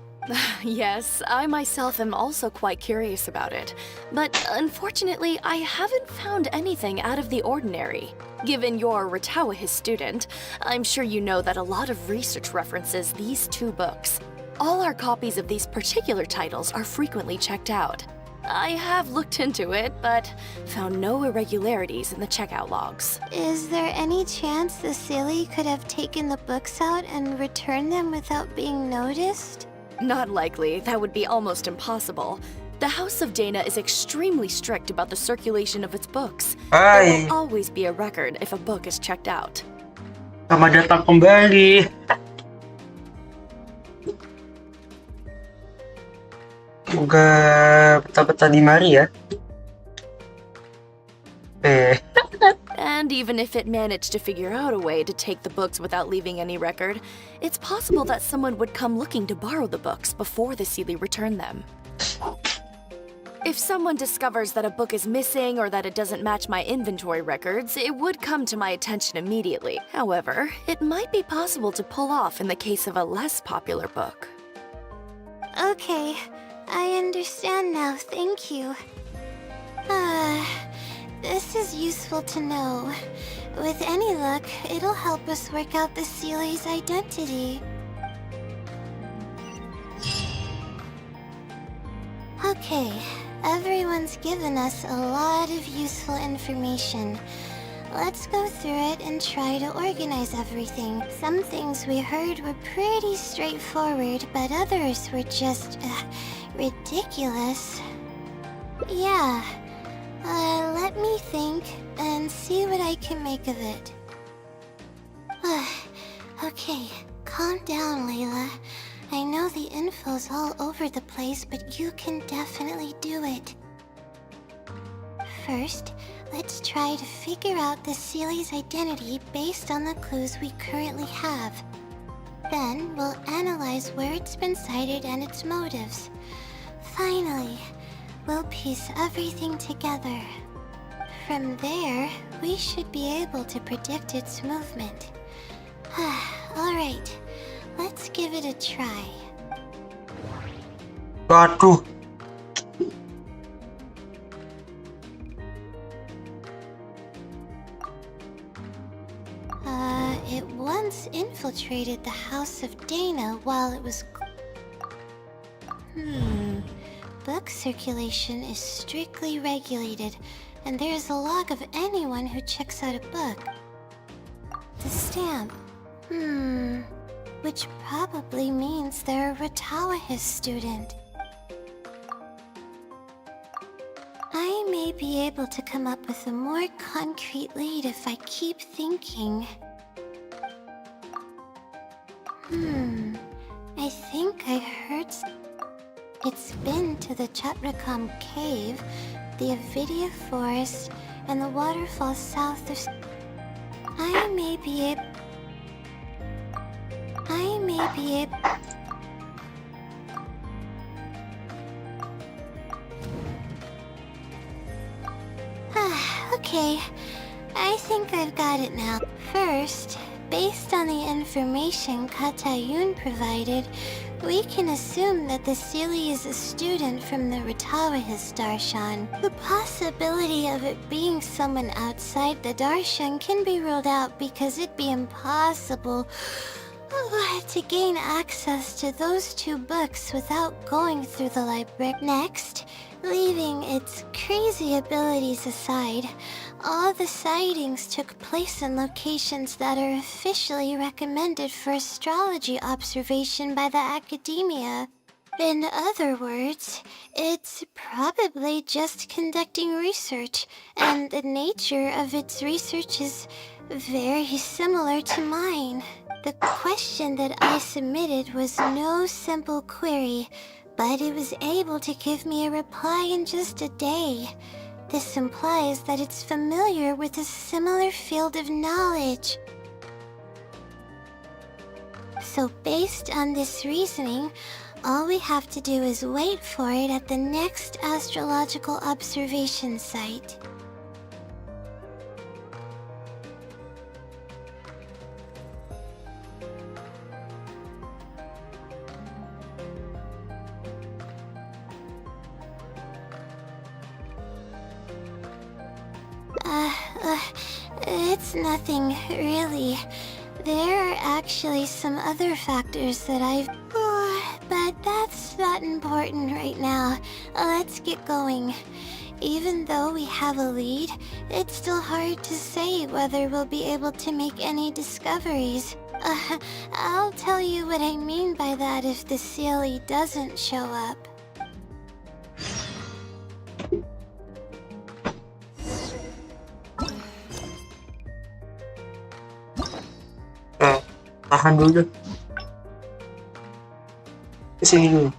Yes, I myself am also quite curious about it. But unfortunately, I haven't found anything out of the ordinary. Given you're Ratawa student, I'm sure you know that a lot of research references these two books. All our copies of these particular titles are frequently checked out. I have looked into it, but found no irregularities in the checkout logs. Is there any chance the Sealy could have taken the books out and returned them without being noticed? Not likely. That would be almost impossible. The House of Dana is extremely strict about the circulation of its books. There will always be a record if a book is checked out. Selamat datang kembali. Semoga betah-betah di mari ya. And even if it managed to figure out a way to take the books without leaving any record, it's possible that someone would come looking to borrow the books before the Sealy returned them. If someone discovers that a book is missing or that it doesn't match my inventory records, it would come to my attention immediately. However, it might be possible to pull off in the case of a less popular book. Okay, I understand now, thank you. This is useful to know. With any luck, it'll help us work out the Sealy's identity. Okay, everyone's given us a lot of useful information. Let's go through it and try to organize everything. Some things we heard were pretty straightforward, but others were just, ridiculous. Yeah. Let me think and see what I can make of it. Okay, calm down, Layla. I know the info's all over the place, but you can definitely do it. First, let's try to figure out the Sealy's identity based on the clues we currently have. Then, we'll analyze where it's been sighted and its motives. Finally, we'll piece everything together. From there, we should be able to predict its movement. Alright, let's give it a try. Waduh. It once infiltrated the house of Dana while it was... Book circulation is strictly regulated, and there's a log of anyone who checks out a book. The stamp. Which probably means they're a Ratawahis student. I may be able to come up with a more concrete lead if I keep thinking. I think I heard... It's been to the Chatrakam cave, the Avidia forest, and the waterfall south of... I may be able... Okay, I think I've got it now. First, based on the information Katayun provided, we can assume that the Sealy is a student from the Ratawahis Darshan. The possibility of it being someone outside the Darshan can be ruled out because it'd be impossible to gain access to those two books without going through the library. Next, leaving its crazy abilities aside, all the sightings took place in locations that are officially recommended for astrology observation by the academia. In other words, it's probably just conducting research, and the nature of its research is very similar to mine. The question that I submitted was no simple query, but it was able to give me a reply in just a day. This implies that it's familiar with a similar field of knowledge. So based on this reasoning, all we have to do is wait for it at the next astrological observation site. It's nothing, really. There are actually some other factors that I've... but that's not important right now. Let's get going. Even though we have a lead, it's still hard to say whether we'll be able to make any discoveries. I'll tell you what I mean by that if the Sealy doesn't show up. Tahan dulu deh. Kesini dulu.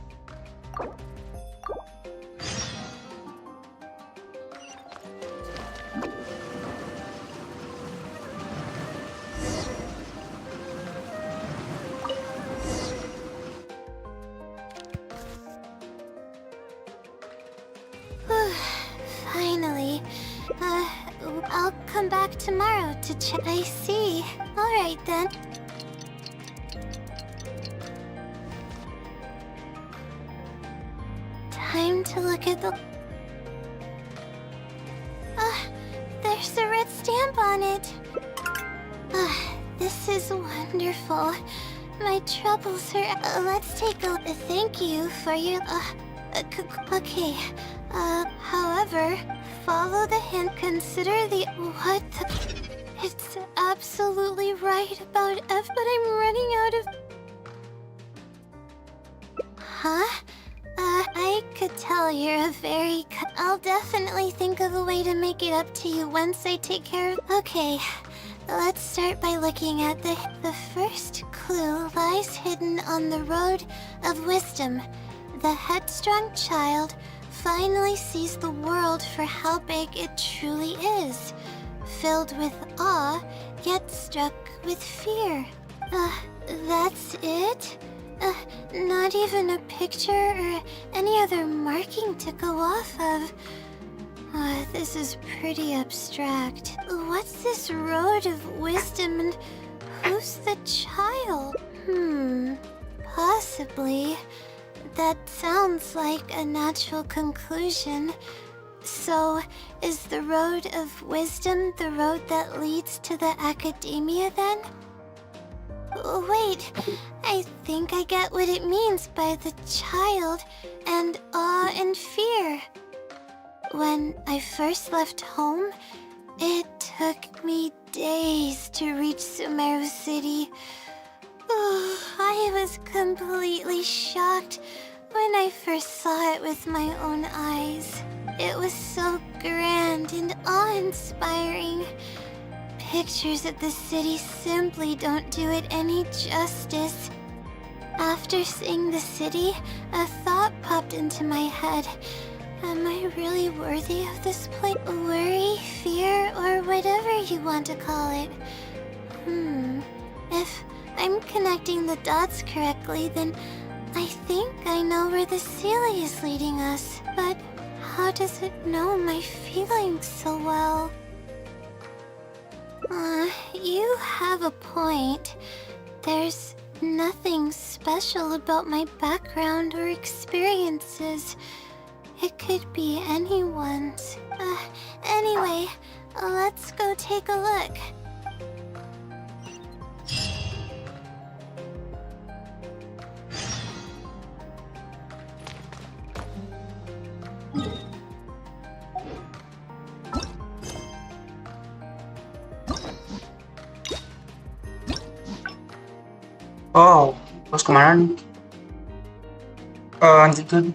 Finally. I'll come back tomorrow to check. I see. Alright then. Time to look at the... there's a red stamp on it. This is wonderful. My troubles are... let's take a... Thank you for your... okay. However, follow the hint. Consider the... What the... It's absolutely right about F, but I'm running out of... Huh? I could tell you're a very... I'll definitely think of a way to make it up to you once I take care of... Okay, let's start by looking at the first clue lies hidden on the road of wisdom. The headstrong child finally sees the world for how big it truly is. Filled with awe, yet struck with fear. That's it? Not even a picture or any other marking to go off of. This is pretty abstract. What's this road of wisdom and who's the child? Possibly. That sounds like a natural conclusion. So, is the road of wisdom the road that leads to the academia then? Wait, I think I get what it means by the child and awe and fear. When I first left home, it took me days to reach Sumeru City. I was completely shocked when I first saw it with my own eyes. It was so grand and awe-inspiring. Pictures of the city simply don't do it any justice. After seeing the city, a thought popped into my head. Am I really worthy of this place? Worry, fear, or whatever you want to call it. If I'm connecting the dots correctly, then I think I know where the Sealy is leading us. But how does it know my feelings so well? You have a point. There's nothing special about my background or experiences. It could be anyone's. Anyway, let's go take a look. Oh, terus kemana nih? Lanjut dulu.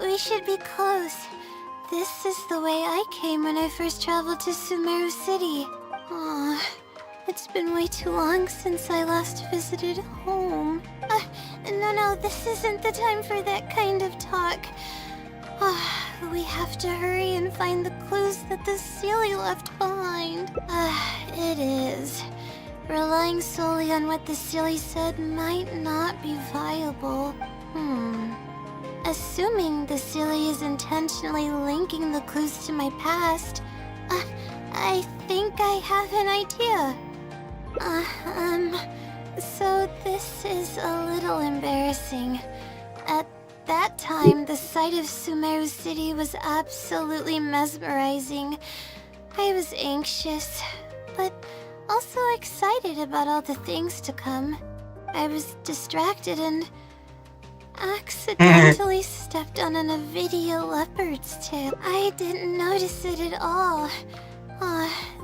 We should be close. This is the way I came when I first traveled to Sumeru City. Aw, it's been way too long since I last visited home. No, this isn't the time for that kind of talk. We have to hurry and find the clues that the Sealy left behind. It is. Relying solely on what the Sealy said might not be viable. Assuming the Sealy is intentionally linking the clues to my past, I think I have an idea. So this is a little embarrassing. At that time, the sight of Sumeru City was absolutely mesmerizing. I was anxious, but also excited about all the things to come. I was distracted and accidentally stepped on a video leopard's tail. I didn't notice it at all.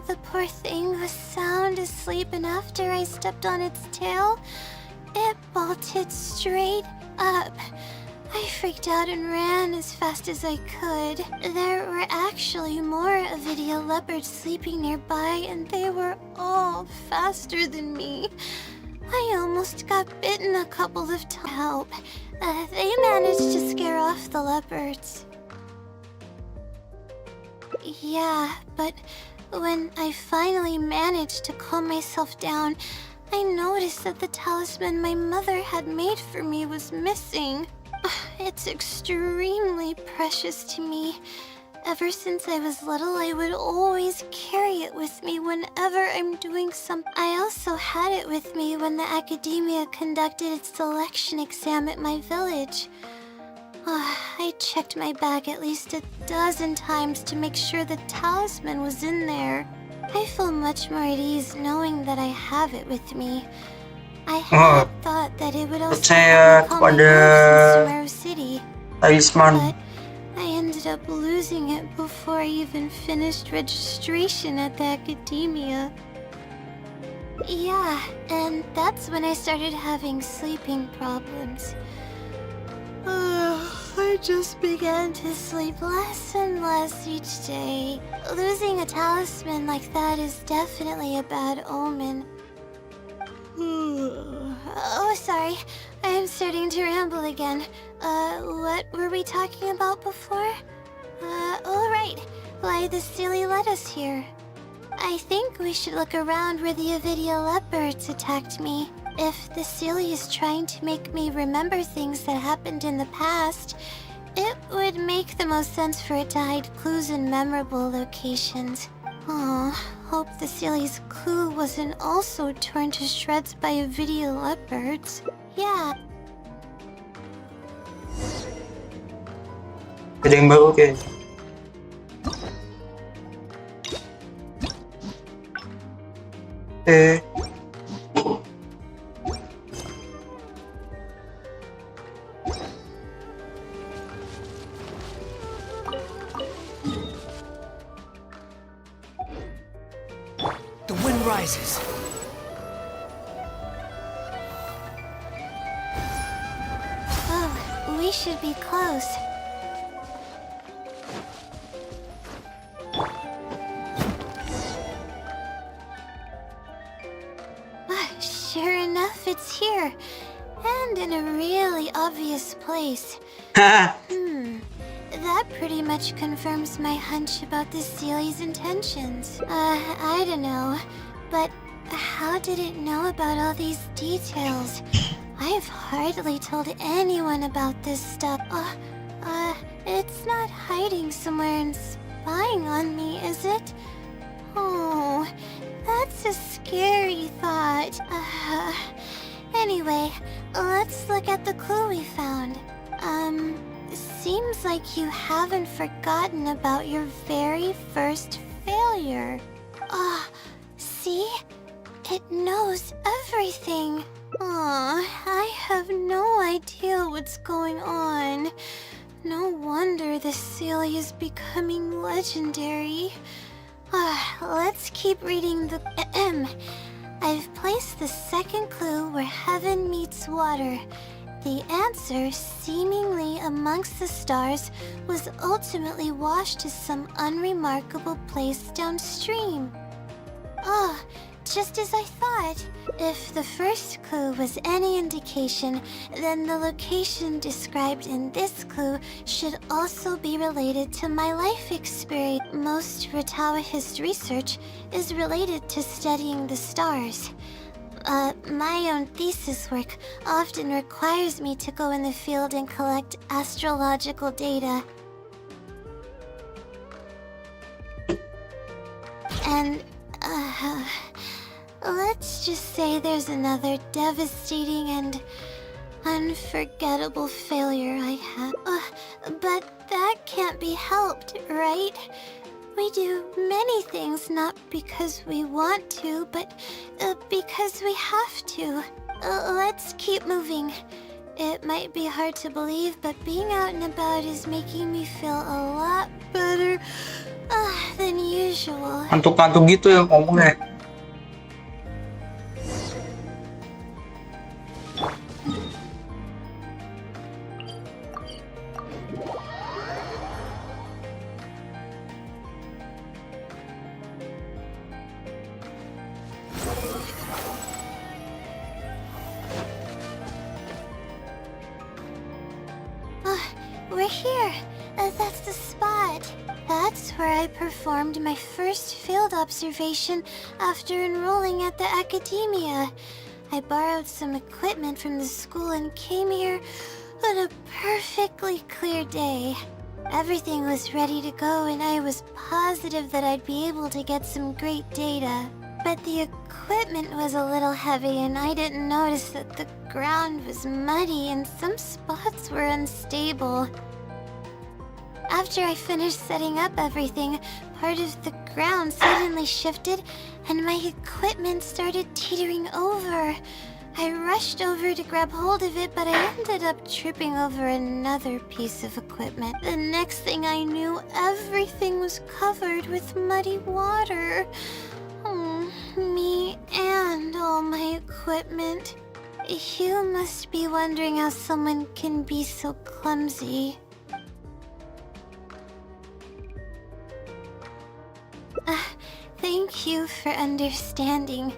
The poor thing was sound asleep, and after I stepped on its tail, it bolted straight up. I freaked out and ran as fast as I could. There were actually more video leopards sleeping nearby, and they were all faster than me. I almost got bitten a couple of times. Help. They managed to scare off the leopards. Yeah, but when I finally managed to calm myself down, I noticed that the talisman my mother had made for me was missing. It's extremely precious to me, Ever since I was little, I would always carry it with me whenever I'm doing something. I also had it with me when the academia conducted its selection exam at my village. I checked my bag at least a dozen times to make sure the talisman was in there. I feel much more at ease knowing that I have it with me. I had thought that it would also Percaya help me call my kepada nerves in Sumeru City, talisman. but I ended up losing it before I even finished registration at the academia. Yeah, and that's when I started having sleeping problems. I just began to sleep less and less each day. Losing a talisman like that is definitely a bad omen. Oh, sorry. I'm starting to ramble again. What were we talking about before? Oh, right. Why the silly led us here. I think we should look around where the Avidia leopards attacked me. If the silly is trying to make me remember things that happened in the past, it would make the most sense for it to hide clues in memorable locations. Oh, hope the silly's clue wasn't also torn to shreds by Avidia leopards. Yeah. Ada yang baru kayak. The wind rises. Oh, we should be close. Sure enough, it's here. And in a really obvious place. That pretty much confirms my hunch about the Sealy's intentions. I don't know. But how did it know about all these details? I've hardly told anyone about this stuff. It's not hiding somewhere and spying on me, is it? Oh, that's a scary thought. Anyway, let's look at the clue we found. Seems like you haven't forgotten about your very first failure. See? It knows everything. I have no idea what's going on. No wonder the Sealy is becoming legendary. Let's keep reading the... I've placed the second clue where heaven meets water. The answer, seemingly amongst the stars, was ultimately washed to some unremarkable place downstream. Just as I thought. If the first clue was any indication, then the location described in this clue should also be related to my life experience. Most Ratawahist research is related to studying the stars. My own thesis work often requires me to go in the field and collect astrological data. And, let's just say there's another devastating and unforgettable failure I had. But that can't be helped, right? We do many things not because we want to, but because we have to. Let's keep moving. It might be hard to believe, but being out and about is making me feel a lot better than usual. Ngantuk-ngantuk gitu ya ngomongnya. We're here. That's the spot. That's where I performed my first field observation after enrolling at the academia. I borrowed some equipment from the school and came here on a perfectly clear day. Everything was ready to go, and I was positive that I'd be able to get some great data. But the equipment was a little heavy, and I didn't notice that the ground was muddy and some spots were unstable. After I finished setting up everything, part of the ground suddenly shifted and my equipment started teetering over. I rushed over to grab hold of it, but I ended up tripping over another piece of equipment. The next thing I knew, everything was covered with muddy water. Me and all my equipment. You must be wondering how someone can be so clumsy. Thank you for understanding.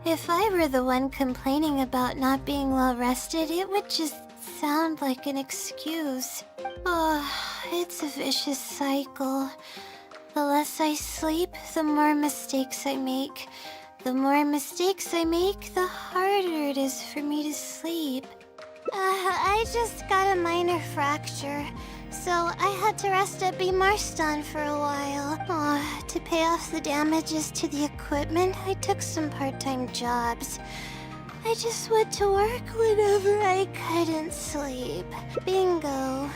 If I were the one complaining about not being well rested, it would just sound like an excuse. Oh, it's a vicious cycle. The less I sleep, the more mistakes I make. The more mistakes I make, the harder it is for me to sleep. I just got a minor fracture, so I had to rest at Marston for a while. To pay off the damages to the equipment, I took some part-time jobs. I just went to work whenever I couldn't sleep. Bingo.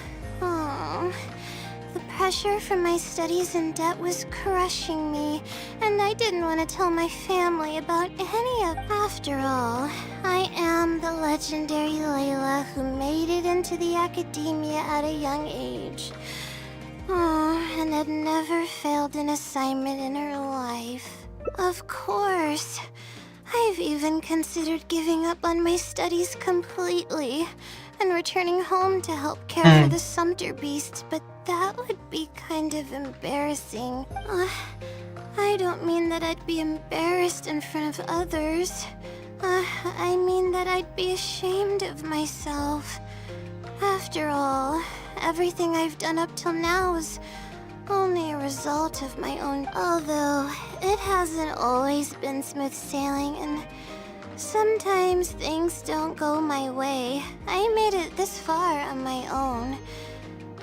The pressure from my studies and debt was crushing me, and I didn't want to tell my family about any of it. After all, I am the legendary Layla who made it into the academia at a young age. And had never failed an assignment in her life. Of course, I've even considered giving up on my studies completely and returning home to help care for the Sumter beast, but that would be kind of embarrassing. I don't mean that I'd be embarrassed in front of others. I mean that I'd be ashamed of myself. After all, everything I've done up till now is only a result of my own. Although, it hasn't always been smooth sailing, and sometimes things don't go my way. I made it this far on my own.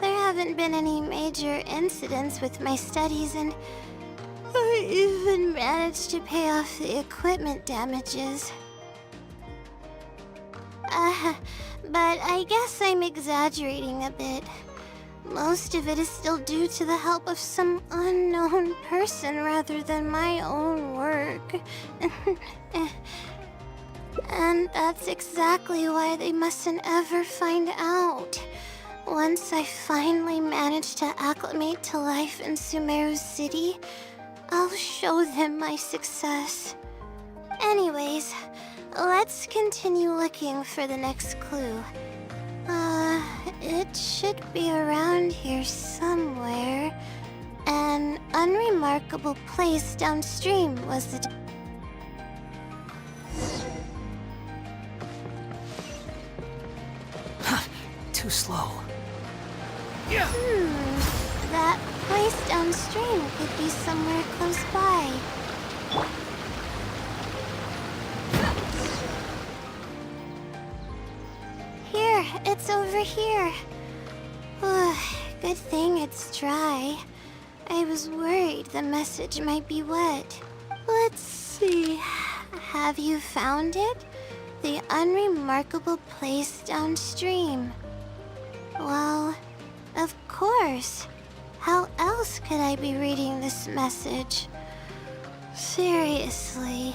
There haven't been any major incidents with my studies, and I even managed to pay off the equipment damages. But I guess I'm exaggerating a bit. Most of it is still due to the help of some unknown person rather than my own work. And that's exactly why they mustn't ever find out. Once I finally manage to acclimate to life in Sumeru City, I'll show them my success. Anyways, let's continue looking for the next clue. It should be around here somewhere. An unremarkable place downstream was the... Too slow. That place downstream could be somewhere close by. Here, it's over here. Good thing it's dry. I was worried the message might be wet. Let's see. Have you found it? The unremarkable place downstream. Well, of course. How else could I be reading this message? Seriously.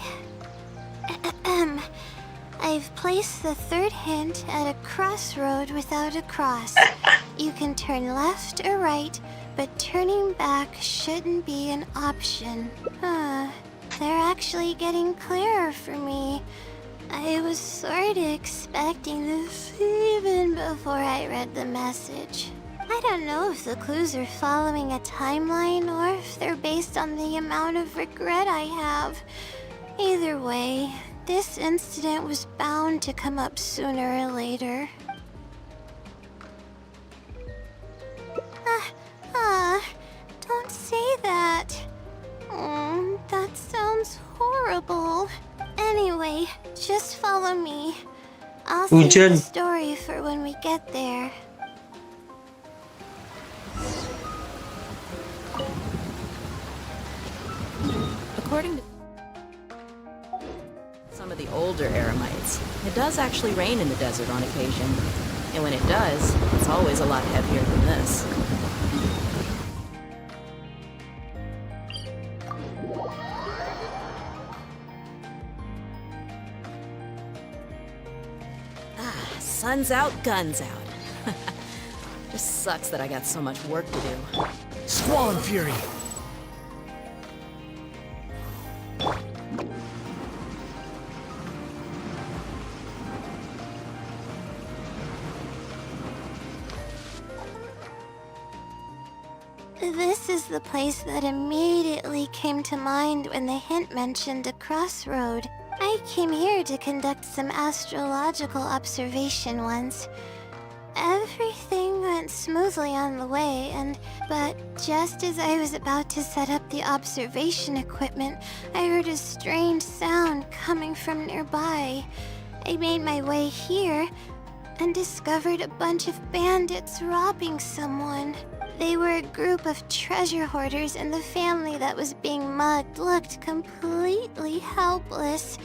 I've placed the third hint at a crossroad without a cross. You can turn left or right, but turning back shouldn't be an option. They're actually getting clearer for me. I was sort of expecting this even before I read the message. I don't know if the clues are following a timeline or if they're based on the amount of regret I have. Either way, this incident was bound to come up sooner or later. Don't say that. That sounds horrible. Anyway, just follow me. I'll save the story for when we get there. eremites. It does actually rain in the desert on occasion. And when it does, it's always a lot heavier than this. Sun's out, guns out. Just sucks that I got so much work to do. Squall and Fury. This is the place that immediately came to mind when the hint mentioned a crossroad. I came here to conduct some astrological observation once. Everything went smoothly on the way, but just as I was about to set up the observation equipment, I heard a strange sound coming from nearby. I made my way here and discovered a bunch of bandits robbing someone. They were a group of treasure hoarders, and the family that was being mugged looked completely helpless.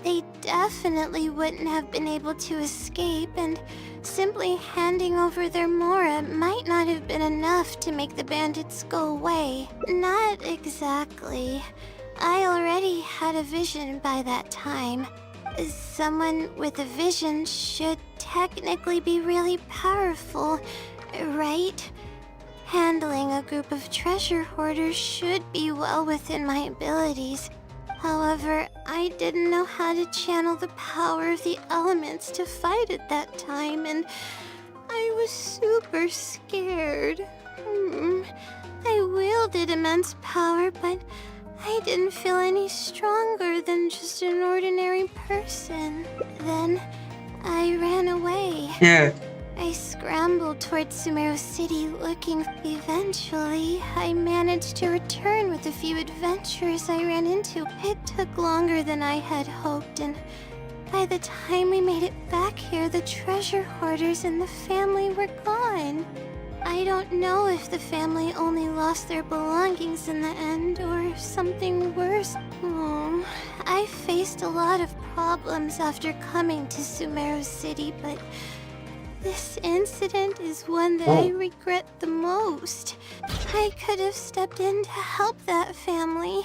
They definitely wouldn't have been able to escape, and simply handing over their Mora might not have been enough to make the bandits go away. Not exactly. I already had a vision by that time. Someone with a vision should technically be really powerful, right? Handling a group of treasure hoarders should be well within my abilities. However, I didn't know how to channel the power of the elements to fight at that time, and I was super scared. I wielded immense power, but I didn't feel any stronger than just an ordinary person. Then I ran away. Yeah. I scrambled towards Sumeru City looking. Eventually, I managed to return with a few adventurers I ran into. It took longer than I had hoped, and by the time we made it back here, the treasure hoarders and the family were gone. I don't know if the family only lost their belongings in the end, or if something worse. I faced a lot of problems after coming to Sumeru City, but this incident is one that I regret the most. I could have stepped in to help that family.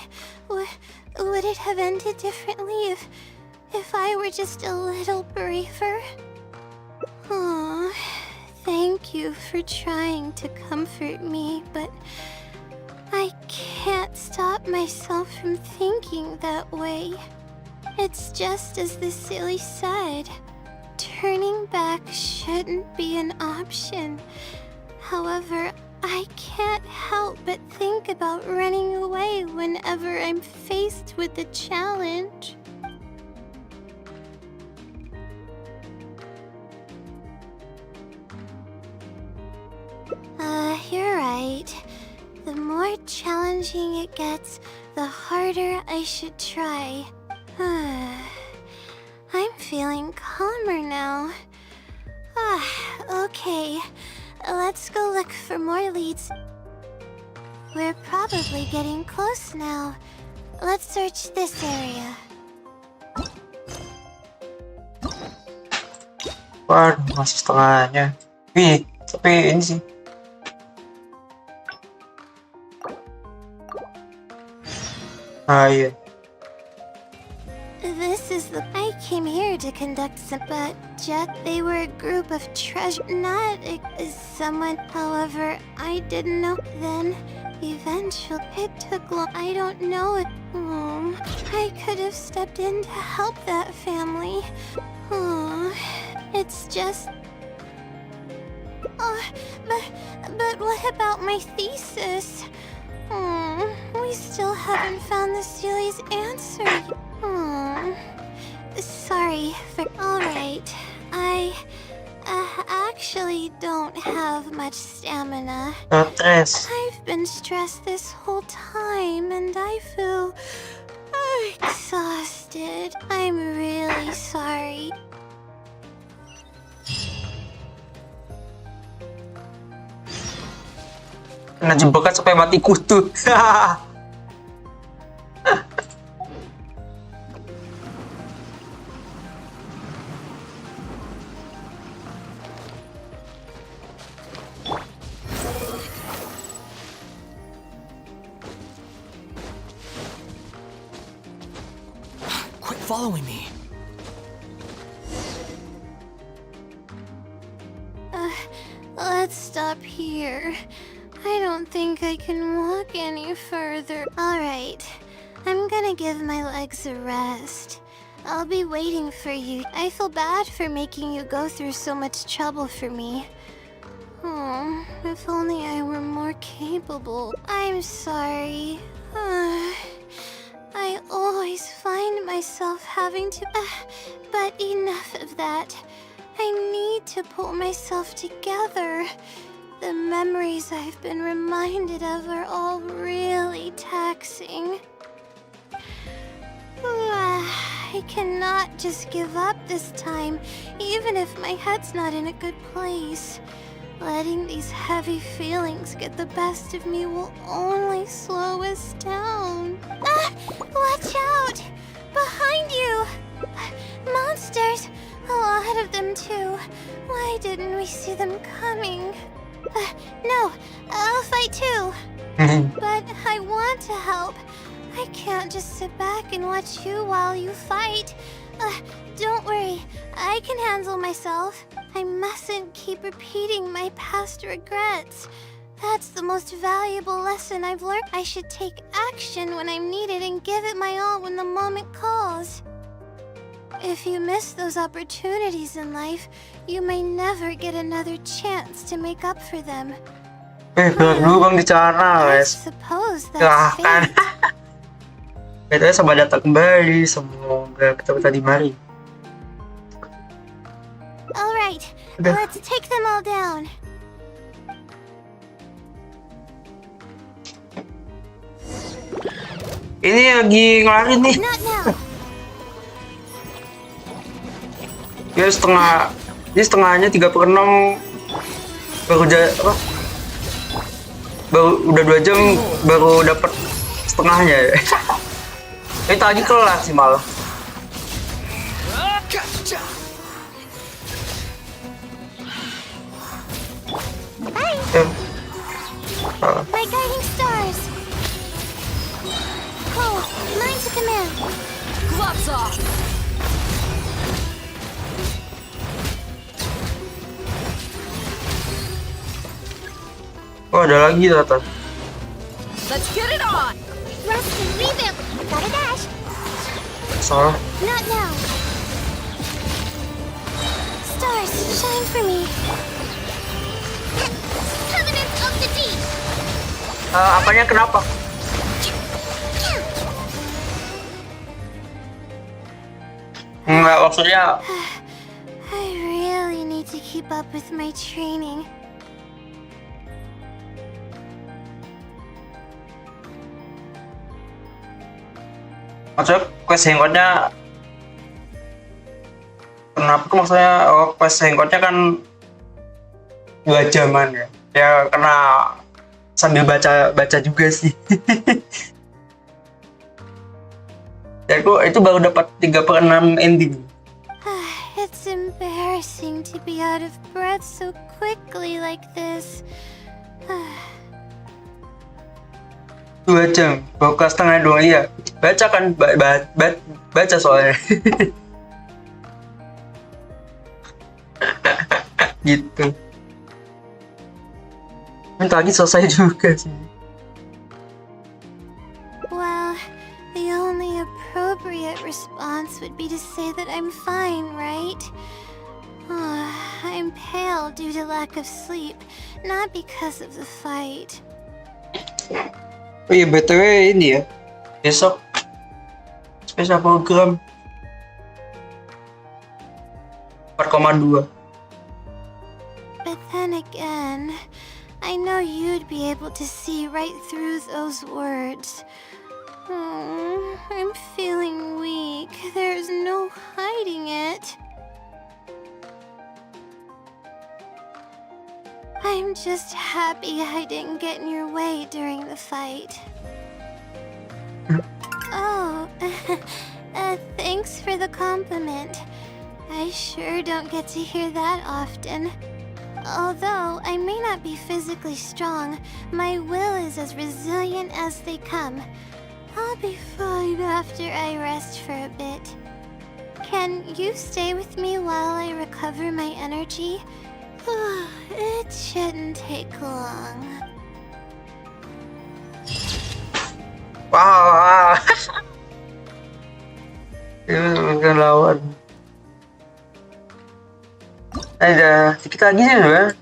Would it have ended differently if I were just a little braver? Aw, thank you for trying to comfort me, but I can't stop myself from thinking that way. It's just as the silly said. Turning back shouldn't be an option. However, I can't help but think about running away whenever I'm faced with a challenge. You're right. The more challenging it gets, the harder I should try. I'm feeling calmer now. Okay. Let's go look for more leads. We're probably getting close now. Let's search this area. Waduh, masih setengahnya. Wih, tapi ini sih. Iya. This is the... I came here to conduct some... But they were a group of treasure... Not someone... However, I didn't know... Then, eventually... It took long... I don't know it... I could have stepped in to help that family. It's just... But what about my thesis? We still haven't found the Sealy's answer. Sorry for... Alright, I actually don't have much stamina. I've been stressed this whole time and I feel exhausted. I'm really sorry. Kena jebakan sampai mati kutu. following me. Let's stop here. I don't think I can walk any further. Alright, I'm gonna give my legs a rest. I'll be waiting for you. I feel bad for making you go through so much trouble for me. Oh, if only I were more capable. I'm sorry. I always find myself having to... but enough of that. I need to pull myself together. The memories I've been reminded of are all really taxing. I cannot just give up this time, even if my head's not in a good place. Letting these heavy feelings get the best of me will only slow us down. Watch out! Behind you! Monsters! A lot of them too. Why didn't we see them coming? No, I'll fight too. But I want to help. I can't just sit back and watch you while you fight. Don't worry, I can handle myself. I mustn't keep repeating my past regrets. That's the most valuable lesson I've learned. I should take action when I'm needed and give it my all when the moment calls. If you miss those opportunities in life, you may never get another chance to make up for them. Gerak dulu bang di cara, I guys. suppose that's Silahkan. fate. Betulnya selamat datang kembali. Semoga kita di mari. Alright, Udah. let's take them all down. Ini lagi ngelarin nih. Not now. Dia setengah. Ini setengahnya 3/6. Baru apa? Baru udah 2 jam baru dapat setengahnya ya. Ini tadi kelar sih malah. My guiding stars. Oh, mine to command. Gloves off! Oh, ada lagi ternyata. Let's get it on! Rest and revamp. Gotta dash. Salah. Not now. Stars, shine for me. Covenant of the Deep. Apanya kenapa? Enggak, maksudnya I really need to keep up with my training. quest hangotnya kenapa tuh maksudnya quest hangotnya kan 2 jaman ya. Ya karena sambil baca juga sih. Ya itu baru dapat 3/6 ending. It's embarrassing to be out of breath so quickly like this. 2 jam, buka setengah doang ya. Baca kan, baca soalnya. Gitu. Bentar lagi selesai juga sih. Well, the only appropriate response would be to say that I'm fine, right? I'm pale due to lack of sleep, not because of the fight. Oh iya, BTW ini ya. Besok spesial program 4,2. But then again, I know you'd be able to see right through those words. I'm feeling weak. There's no hiding it. I'm just happy I didn't get in your way during the fight. Oh, thanks for the compliment. I sure don't get to hear that often. Although I may not be physically strong, my will is as resilient as they come. I'll be fine after I rest for a bit. Can you stay with me while I recover my energy? It shouldn't take long. Wah. Itu bukan lawan. Ada sedikit lagi sih sebenarnya.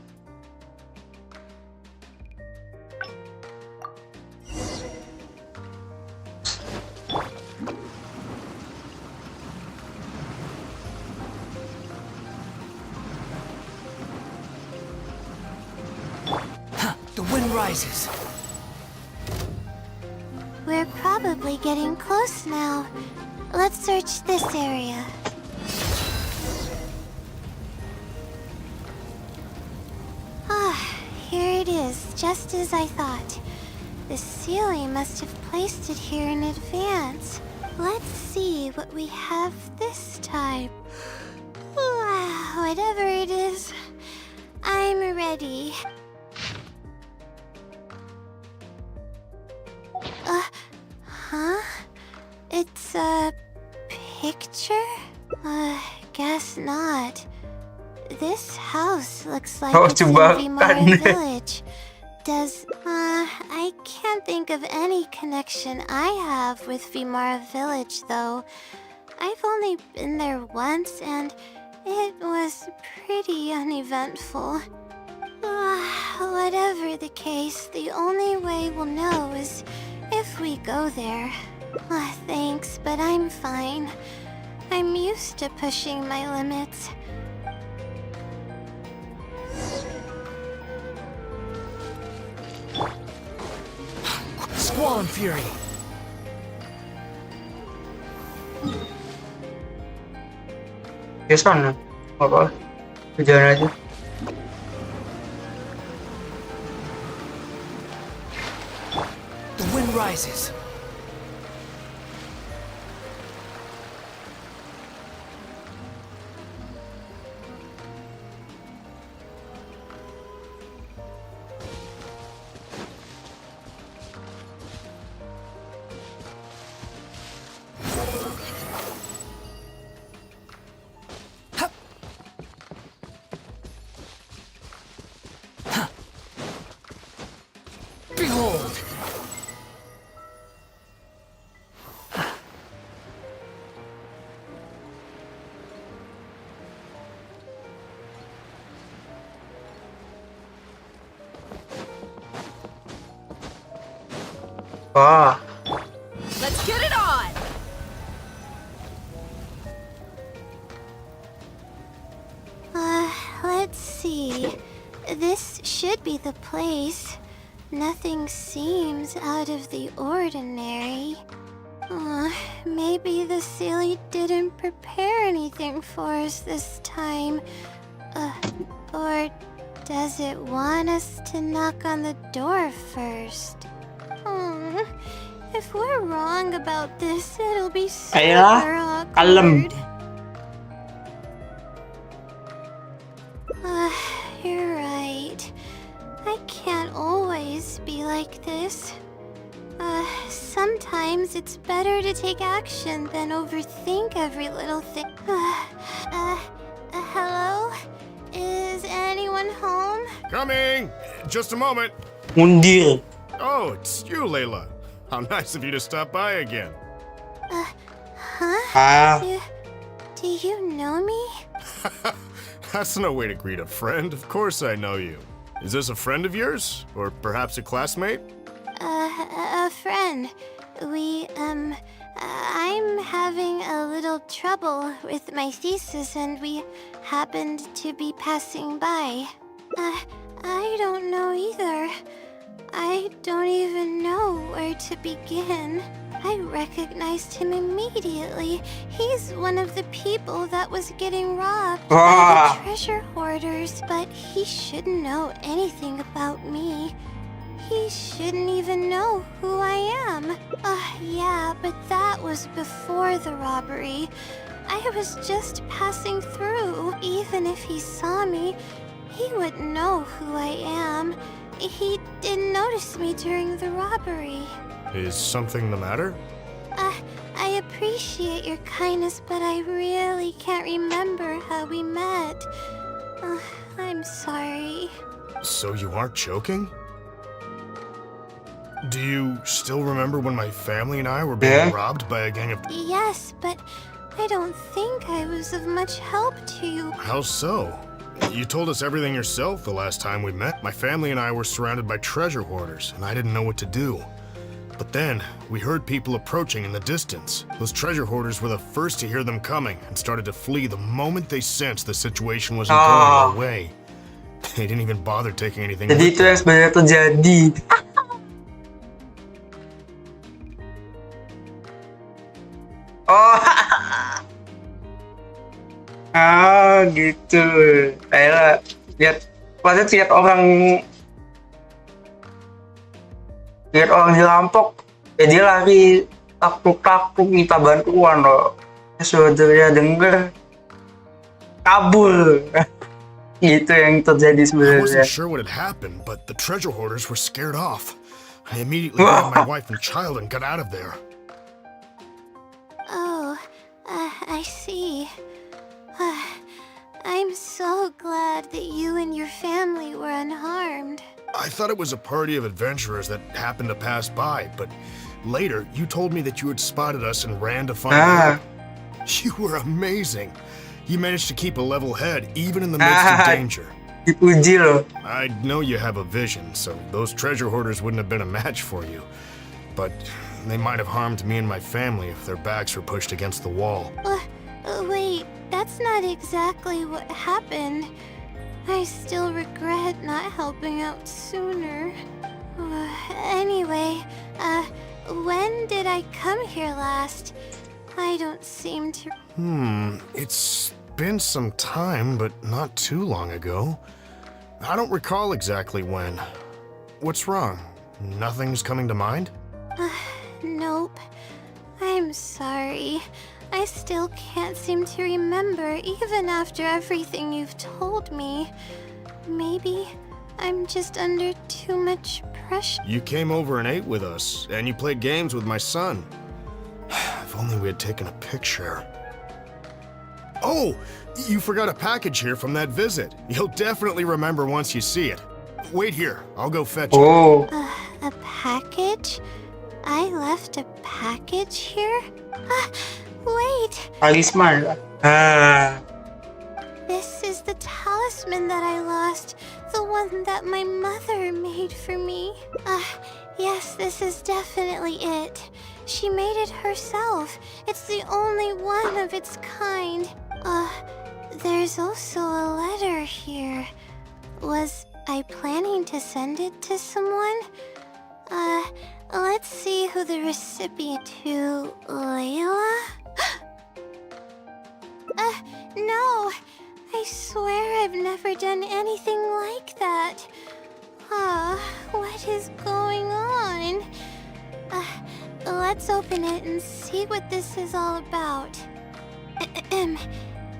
The wind rises. We're probably getting close now. Let's search this area. Here it is, just as I thought. The ceiling must have placed it here in advance. Let's see what we have this time. Whatever it is, I'm ready. Huh? It's a picture? Guess not. This house looks like it's in Vimara Village. I can't think of any connection I have with Vimara Village, though. I've only been there once, and it was pretty uneventful. Whatever the case, the only way we'll know is if we go there. Thanks, but I'm fine. I'm used to pushing my limits. Squall and fury. Di sana. Apa? Kejalan aja. The wind rises. Behold! Wah. Let's get it on! Let's see. This should be the place. Nothing seems out of the ordinary. Maybe the Sealy didn't prepare anything for us this time. Or does it want us to knock on the door first? If we're wrong about this, it'll be super Ayolah, kalem. awkward. You're right. I can't always be like this. Sometimes it's better to take action than overthink every little thing. Hello? Is anyone home? Coming! Just a moment. Mundir. Oh, it's you, Layla. How nice of you to stop by again. Huh? Do you know me? That's no way to greet a friend. Of course I know you. Is this a friend of yours? Or perhaps a classmate? A friend. I'm having a little trouble with my thesis, and we happened to be passing by. I don't know either. I don't even know where to begin. I recognized him immediately. He's one of the people that was getting robbed by the treasure hoarders, but he shouldn't know anything about me. He shouldn't even know who I am. Yeah, but that was before the robbery. I was just passing through. Even if he saw me, he wouldn't know who I am. He didn't notice me during the robbery. Is something the matter? I appreciate your kindness, but I really can't remember how we met. I'm sorry. So you aren't joking? Do you still remember when my family and I were being robbed by a gang of... Yes, but I don't think I was of much help to you. How so? You told us everything yourself the last time we met. My family and I were surrounded by treasure hoarders, and I didn't know what to do. But then, we heard people approaching in the distance. Those treasure hoarders were the first to hear them coming and started to flee the moment they sensed the situation wasn't going their way. They didn't even bother taking anything Jadi with itu yang them. sebenarnya terjadi. Oh. Gitu. Layla lihat orang dirampok, ya dia lari takluk minta bantuan loh. Saudaranya denger kabur. Gitu yang terjadi I sebenarnya. wasn't sure what had happened, but the treasure hoarders were scared off. I immediately grabbed my wife and child and got out of there. Oh, I see. I'm so glad that you and your family were unharmed. I thought it was a party of adventurers that happened to pass by, but later you told me that you had spotted us and ran to find help. You were amazing. You managed to keep a level head even in the midst of danger. Dipuji loh. I know you have a vision, so those treasure hoarders wouldn't have been a match for you. But they might have harmed me and my family if their backs were pushed against the wall. Wait, that's not exactly what happened. I still regret not helping out sooner. Anyway, when did I come here last? I don't seem to... It's been some time, but not too long ago. I don't recall exactly when. What's wrong? Nothing's coming to mind? Nope. I'm sorry. I still can't seem to remember, even after everything you've told me. Maybe I'm just under too much pressure. You came over and ate with us, and you played games with my son. If only we had taken a picture. Oh, you forgot a package here from that visit. You'll definitely remember once you see it. Wait here, I'll go fetch it. Oh. A package? I left a package here? Wait! Talisman. This is the talisman that I lost. The one that my mother made for me. Yes, this is definitely it. She made it herself. It's the only one of its kind. There's also a letter here. Was I planning to send it to someone? Let's see who the recipient to... Layla? No! I swear I've never done anything like that. What is going on? Let's open it and see what this is all about.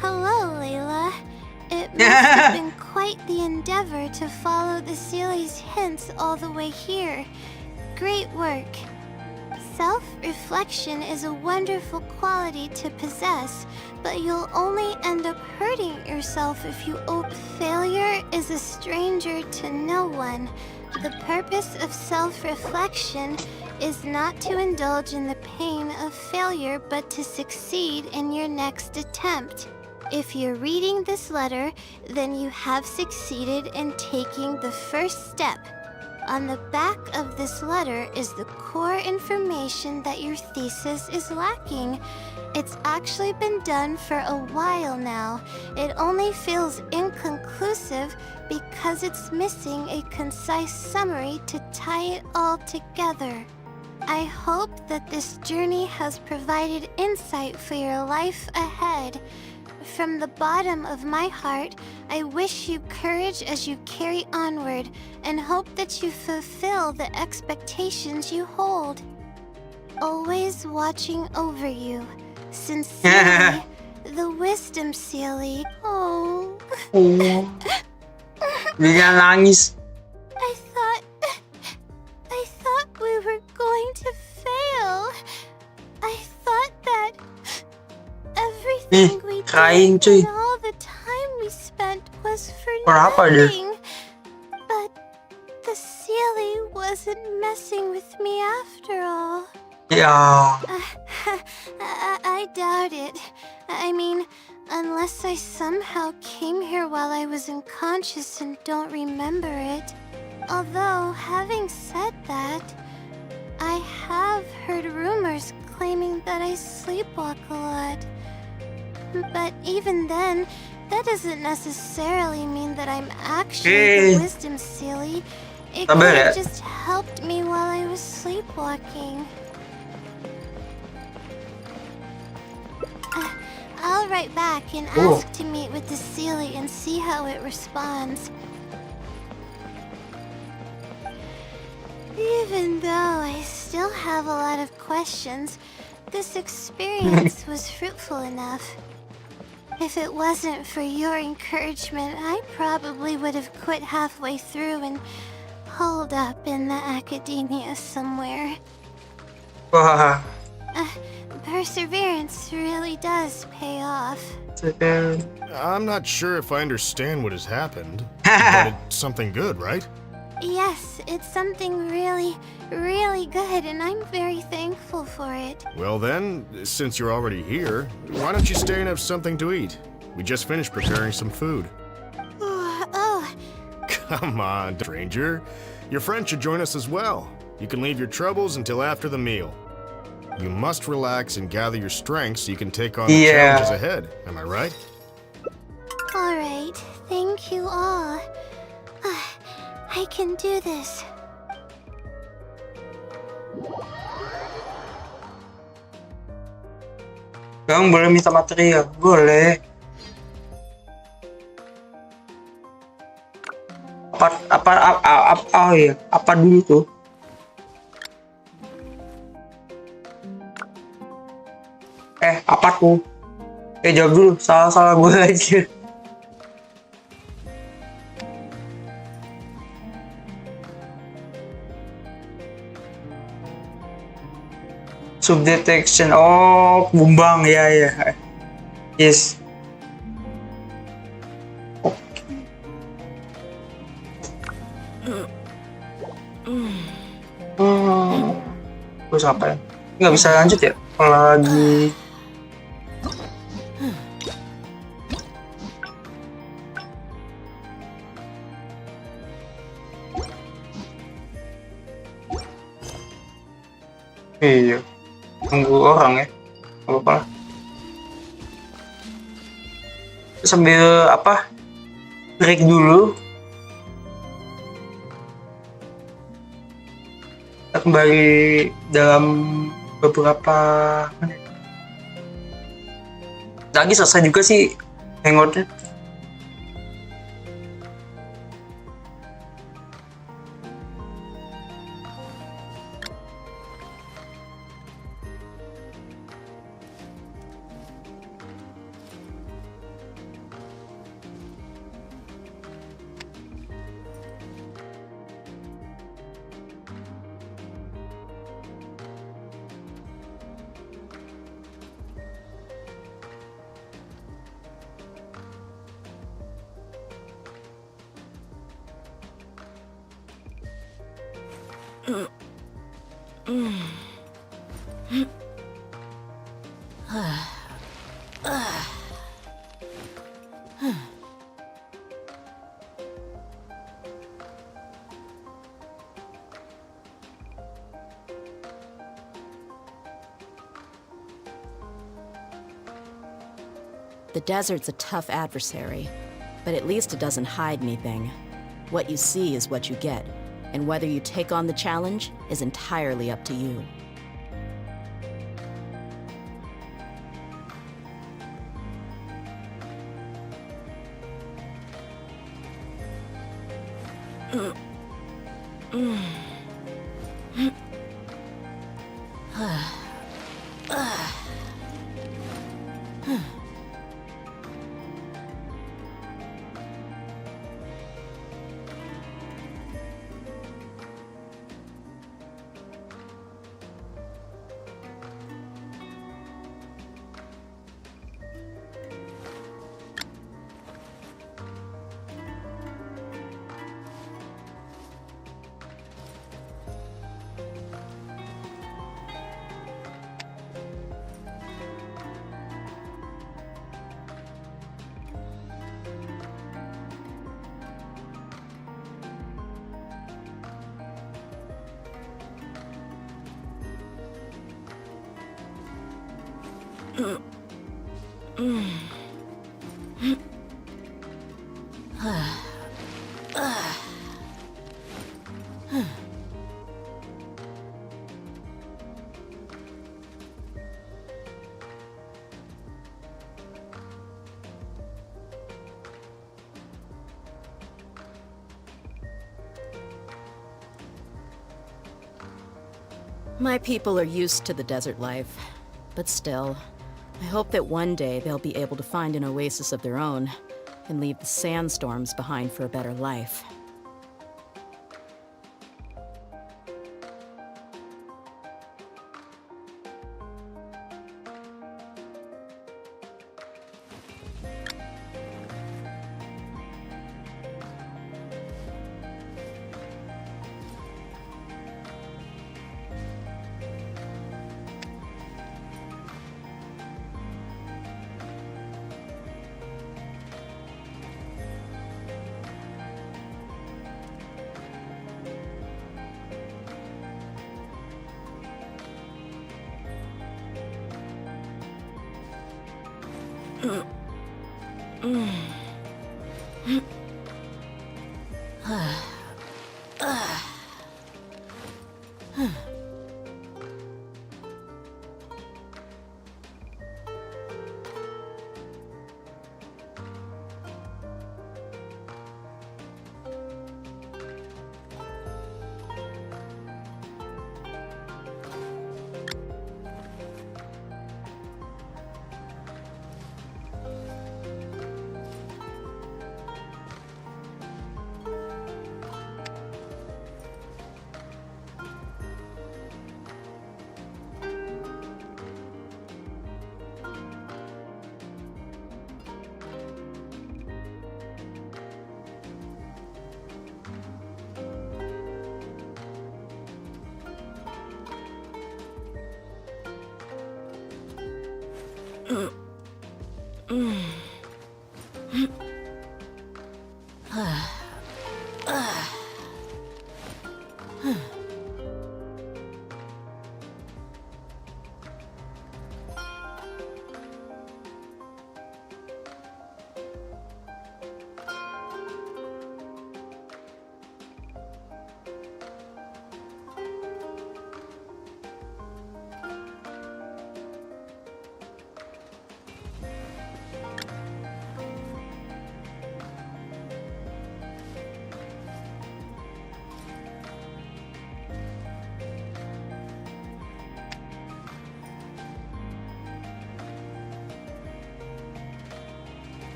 Hello, Layla. It must have been quite the endeavor to follow the Sealy's hints all the way here. Great work. Self-reflection is a wonderful quality to possess, but you'll only end up hurting yourself if you failure is a stranger to no one. The purpose of self-reflection is not to indulge in the pain of failure, but to succeed in your next attempt. If you're reading this letter, then you have succeeded in taking the first step. On the back of this letter is the core information that your thesis is lacking. It's actually been done for a while now. It only feels inconclusive because it's missing a concise summary to tie it all together. I hope that this journey has provided insight for your life ahead. From the bottom of my heart, I wish you courage as you carry onward and hope that you fulfill the expectations you hold. Always watching over you. Sincerely, the Wisdom Sealy. Oh. Dia nangis. I thought we were going to fail. I thought think we kain, did cuy. that all the time we spent was for Berapa dia? nothing. But the Sealy wasn't messing with me after all. Ya, I doubt it. I mean, unless I somehow came here while I was unconscious and don't remember it. Although, having said that, I have heard rumors claiming that I sleepwalk a lot. But even then, that doesn't necessarily mean that I'm actually the Wisdom Sealy. It Sabar could ya. have just helped me while I was sleepwalking. I'll write back and ask to meet with the Sealy and see how it responds. Even though I still have a lot of questions, this experience was fruitful enough. If it wasn't for your encouragement, I probably would have quit halfway through and holed up in the academia somewhere. wah. Perseverance really does pay off. I'm not sure if I understand what has happened, but it's something good, right? Yes, it's something really, really good, and I'm very thankful for it. Well then, since you're already here, why don't you stay and have something to eat? We just finished preparing some food. Oh, Come on, stranger. Your friend should join us as well. You can leave your troubles until after the meal. You must relax and gather your strength so you can take on the Yeah. challenges ahead. Am I right? all right. Thank you all. I can do this. Kamu boleh minta material, boleh. Oh iya, apa dulu tuh? Apa tuh? Jawab dulu, salah gue aja. Subdetection, oh bumbang ya. Yes. Oke. Terus apa ya? Nggak bisa lanjut ya? Kalau lagi iya, tunggu orang ya, nggak apa-apa lah. Sambil apa? Break dulu. Kita kembali dalam beberapa menit. Lagi selesai juga sih hangoutnya. The desert's a tough adversary, but at least it doesn't hide anything. What you see is what you get, and whether you take on the challenge is entirely up to you. My people are used to the desert life, but still, I hope that one day they'll be able to find an oasis of their own and leave the sandstorms behind for a better life.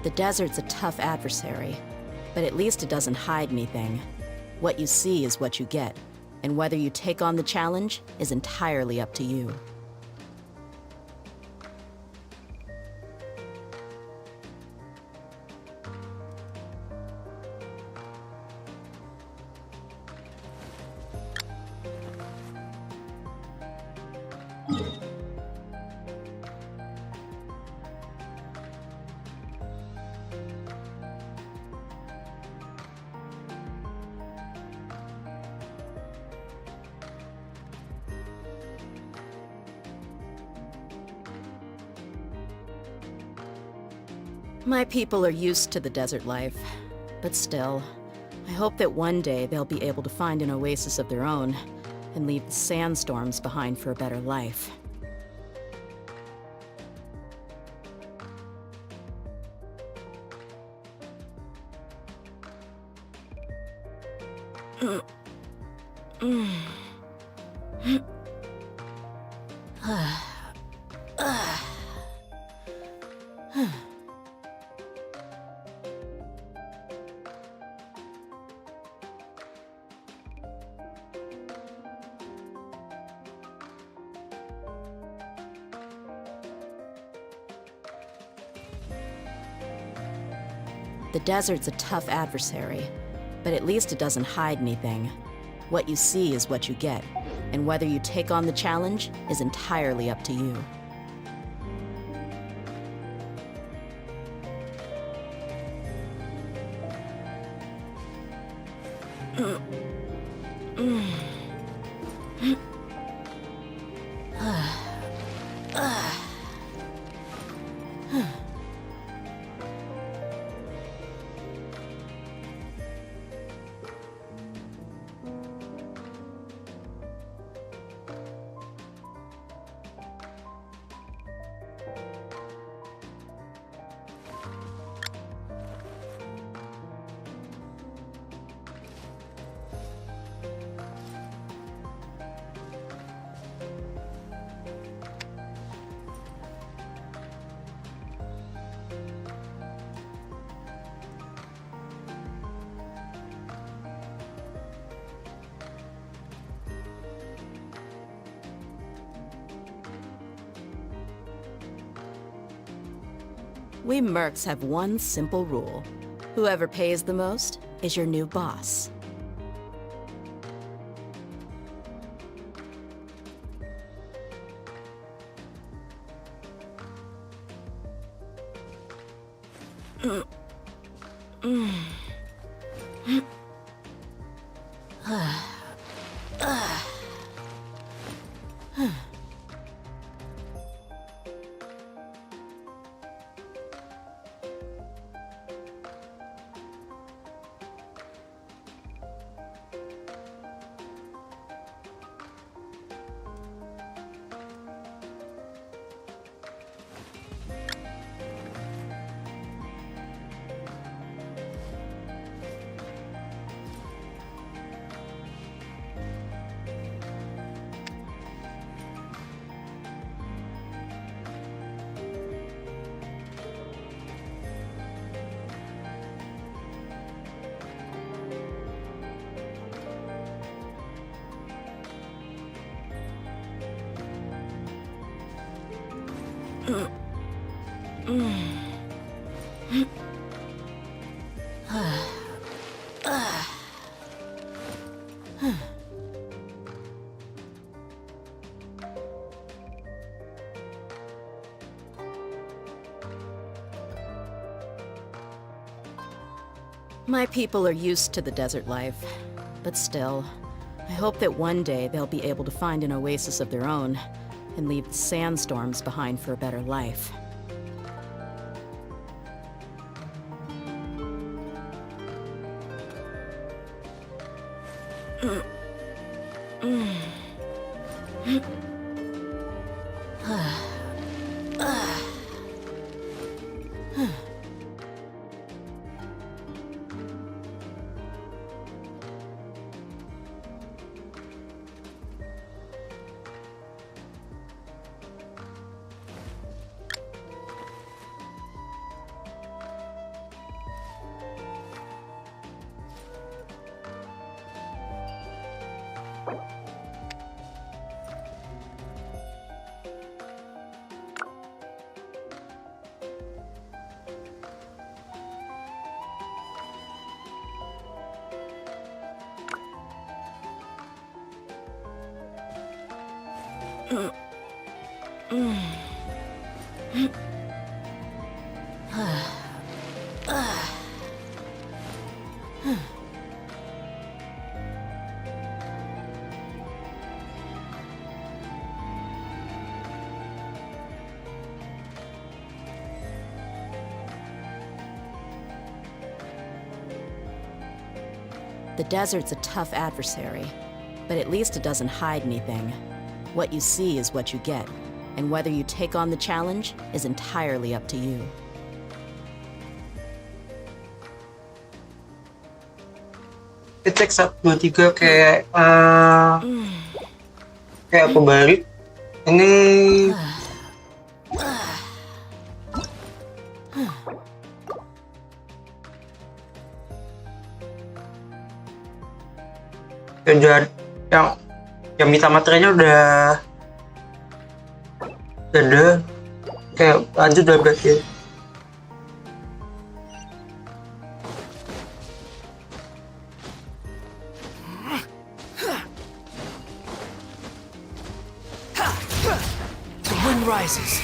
The desert's a tough adversary, but at least it doesn't hide anything. What you see is what you get, and whether you take on the challenge is entirely up to you. My people are used to the desert life, but still, I hope that one day they'll be able to find an oasis of their own and leave the sandstorms behind for a better life. The desert's a tough adversary, but at least it doesn't hide anything. What you see is what you get, and whether you take on the challenge is entirely up to you. We mercs have one simple rule. Whoever pays the most is your new boss. My people are used to the desert life, but still, I hope that one day they'll be able to find an oasis of their own and leave the sandstorms behind for a better life. The desert's a tough adversary, but at least it doesn't hide anything. What you see is what you get, and whether you take on the challenge is entirely up to you. Cek 1, 2, 3 kayak kayak kebalik. Ini yang minta materinya udah ada, kayak lanjut udah berarti. The wind rises.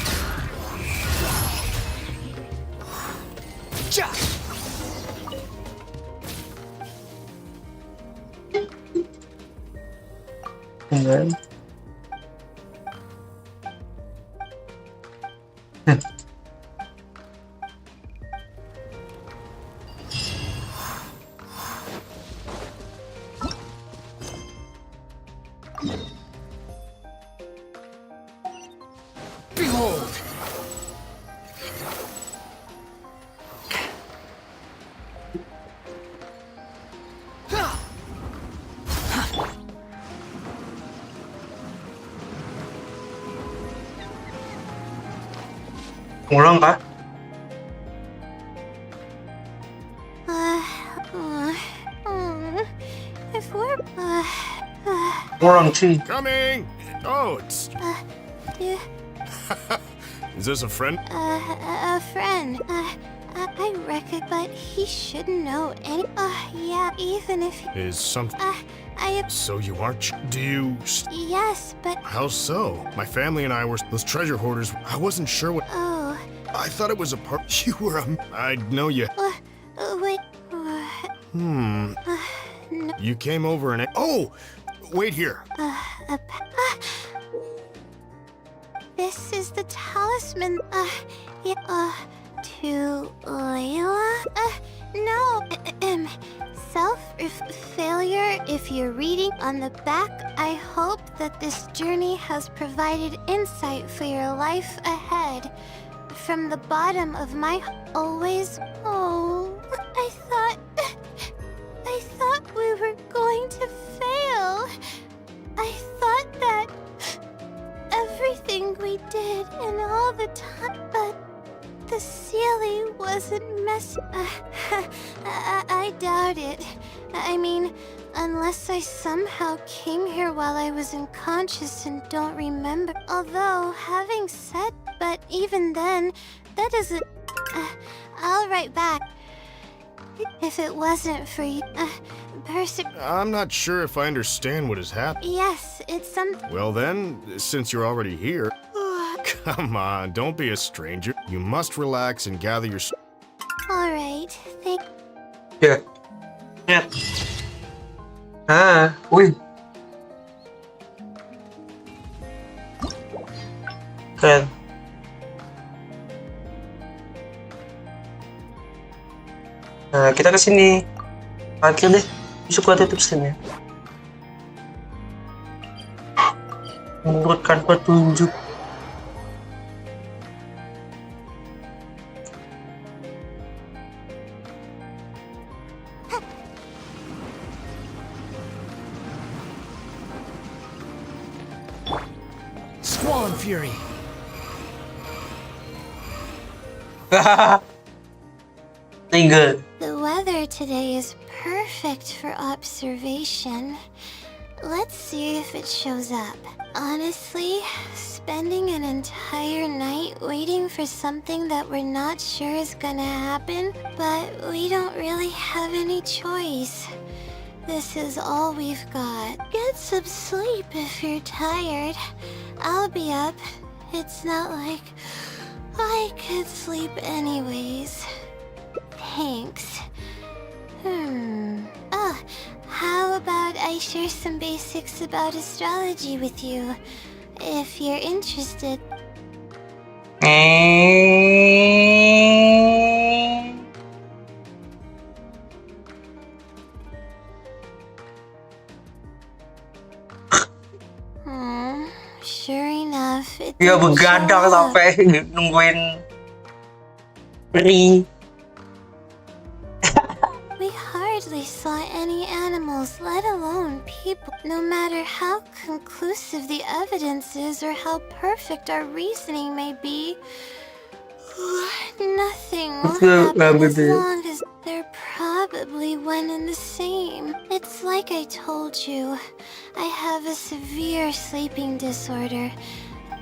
Ja! Behold! Ngulang kah? If we're Ngulang sih. Coming! Oh, it's... yeah. Is this a friend? A friend. I reckon, but he shouldn't know any. Yeah, even if he, Is something. I. So you are. Do you. Yes, but. How so? My family and I were. Those treasure hoarders. I wasn't sure what. Oh. I thought it was a part. You were a. I know you. Wait. No. You came over and. Oh! Wait here. This is the talisman. Yeah, to Layla? No. Failure. If you're reading on the back, I hope that this journey has provided insight for your life ahead. From the bottom of my always. Oh, I thought we were going to fail. I thought that everything we did and all the time, but the Sealy wasn't messy. I doubt it. I mean, unless I somehow came here while I was unconscious and don't remember. Although, having said, but even then, that doesn't. I'll write back. If it wasn't for you, I'm not sure if I understand what has happened. Yes, it's something. Well then, since you're already here, come on, don't be a stranger. You must relax and gather your. All right, thank. Ya. Nyet. Wih. Keren. Nah, kita ke sini. Parkir deh. Besok gua tutup streamnya. Menurutkan petunjuk. Squall and Fury. Tiga. The weather today is perfect for observation. Let's see if it shows up. Honestly, spending an entire night waiting for something that we're not sure is gonna happen, but we don't really have any choice. This is all we've got. Get some sleep if you're tired. I'll be up. It's not like I could sleep anyways. Thanks. How about I share some basics about astrology with you, if you're interested. Sure enough, it Dia didn't begadang show up. sampai nungguin Pri. We hardly saw any animals, let alone people. No matter how conclusive the evidence is or how perfect our reasoning may be, nothing will happen as long as they're probably one and the same. It's like I told you, I have a severe sleeping disorder.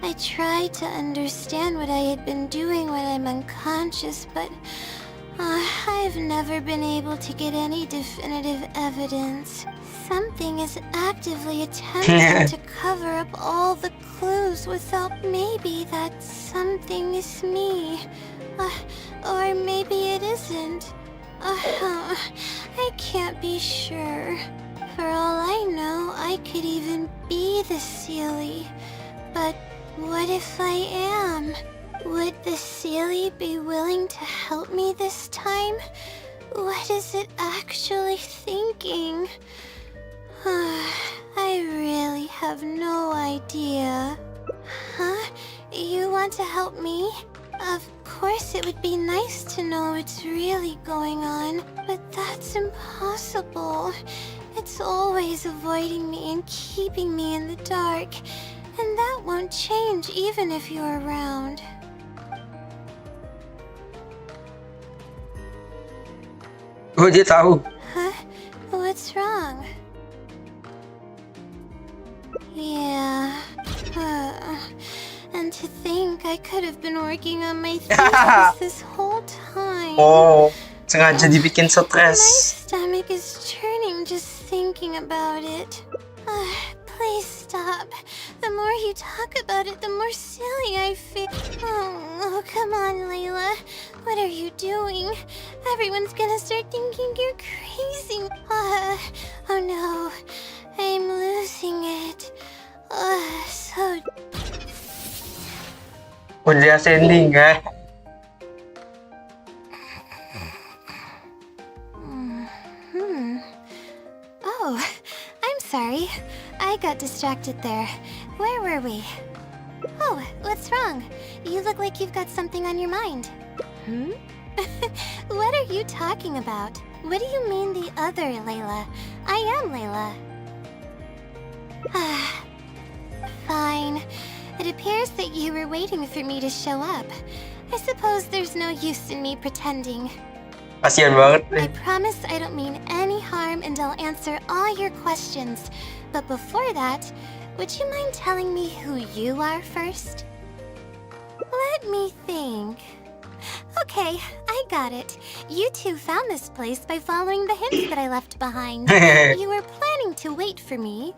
I tried to understand what I had been doing when I'm unconscious, but I've never been able to get any definitive evidence. Something is actively attempting to cover up all the clues without maybe that something is me. Or maybe it isn't. I can't be sure. For all I know, I could even be the Sealy. But what if I am? Would the Sealy be willing to help me this time? What is it actually thinking? I really have no idea. Huh? You want to help me? Of course it would be nice to know what's really going on, but that's impossible. It's always avoiding me and keeping me in the dark, and that won't change even if you're around. Oh, dia tahu. Huh? What's wrong? Yeah. And to think like I could have been working on my thesis this whole time. Oh, sengaja dibikin My stres. stomach is churning just thinking about it. Please stop. The more you talk about it, the more silly I feel. Oh, come on, Layla. What are you doing? Everyone's gonna start thinking you're crazy. Oh no. I'm losing it. So... Udah ascending ya. Oh, I'm sorry. I got distracted there. Where were we? Oh, what's wrong? You look like you've got something on your mind. What are you talking about? What do you mean the other Layla? I am Layla. Fine. It appears that you were waiting for me to show up. I suppose there's no use in me pretending. Kasian banget I nih. promise I don't mean any harm and I'll answer all your questions. But before that, would you mind telling me who you are first? Let me think. Okay, I got it. You two found this place by following the hints that I left behind. You were planning to wait for me.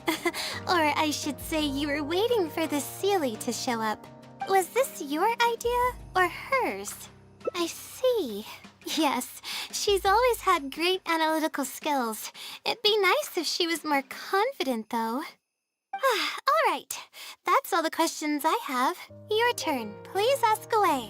Or I should say you were waiting for the Seelie to show up. Was this your idea or hers? I see. Yes, she's always had great analytical skills. It'd be nice if she was more confident, though. All right, that's all the questions I have. Your turn. Please ask away.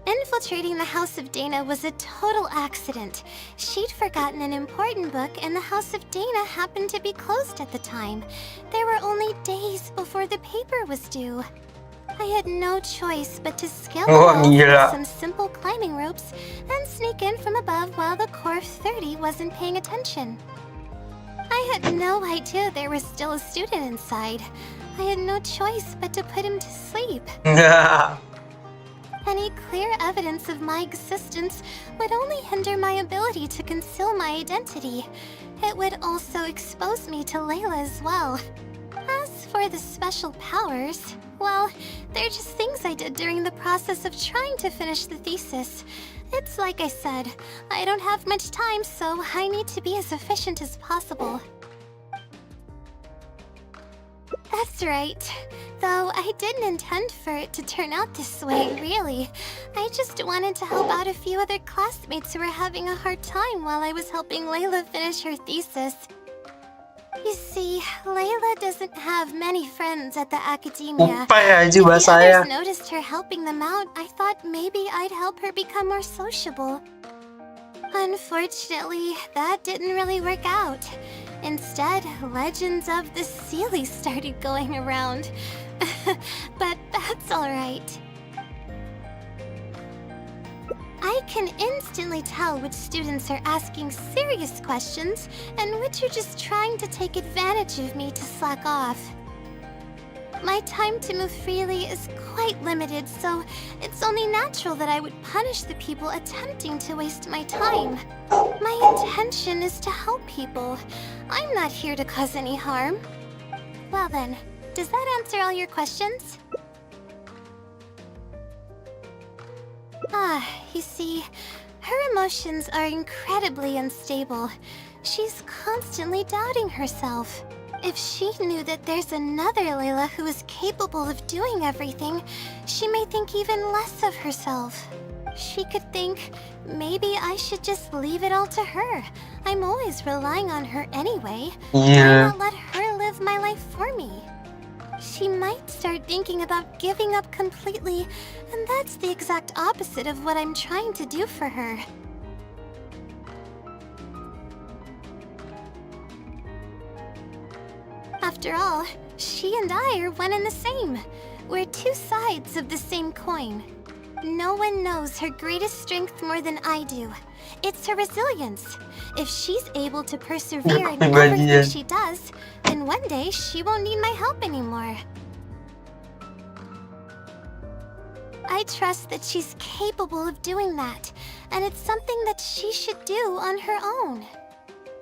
Infiltrating the House of Dana was a total accident. She'd forgotten an important book and the House of Dana happened to be closed at the time. There were only days before the paper was due. I had no choice but to scale the Oh, walls with gila. some simple climbing ropes and sneak in from above while the core of 30 wasn't paying attention. I had no idea there was still a student inside. I had no choice but to put him to sleep. Any clear evidence of my existence would only hinder my ability to conceal my identity. It would also expose me to Layla as well. As for the special powers, well, they're just things I did during the process of trying to finish the thesis. It's like I said, I don't have much time, so I need to be as efficient as possible. That's right. Though I didn't intend for it to turn out this way, really. I just wanted to help out a few other classmates who were having a hard time while I was helping Layla finish her thesis. You see, Layla doesn't have many friends at the academia. Upay aja If the bahasanya. others noticed her helping them out, I thought maybe I'd help her become more sociable. Unfortunately, that didn't really work out. Instead, legends of the Seelie started going around. But that's alright. I can instantly tell which students are asking serious questions and which are just trying to take advantage of me to slack off. My time to move freely is quite limited, so it's only natural that I would punish the people attempting to waste my time. My intention is to help people. I'm not here to cause any harm. Well then, does that answer all your questions? You see, her emotions are incredibly unstable. She's constantly doubting herself. If she knew that there's another Layla who is capable of doing everything, she may think even less of herself. She could think, maybe I should just leave it all to her. I'm always relying on her anyway. Why Iya. not let her live my life for me? She might start thinking about giving up completely, and that's the exact opposite of what I'm trying to do for her. After all, she and I are one and the same. We're two sides of the same coin. No one knows her greatest strength more than I do. It's her resilience. If she's able to persevere in everything she does, then one day she won't need my help anymore. I trust that she's capable of doing that, and it's something that she should do on her own.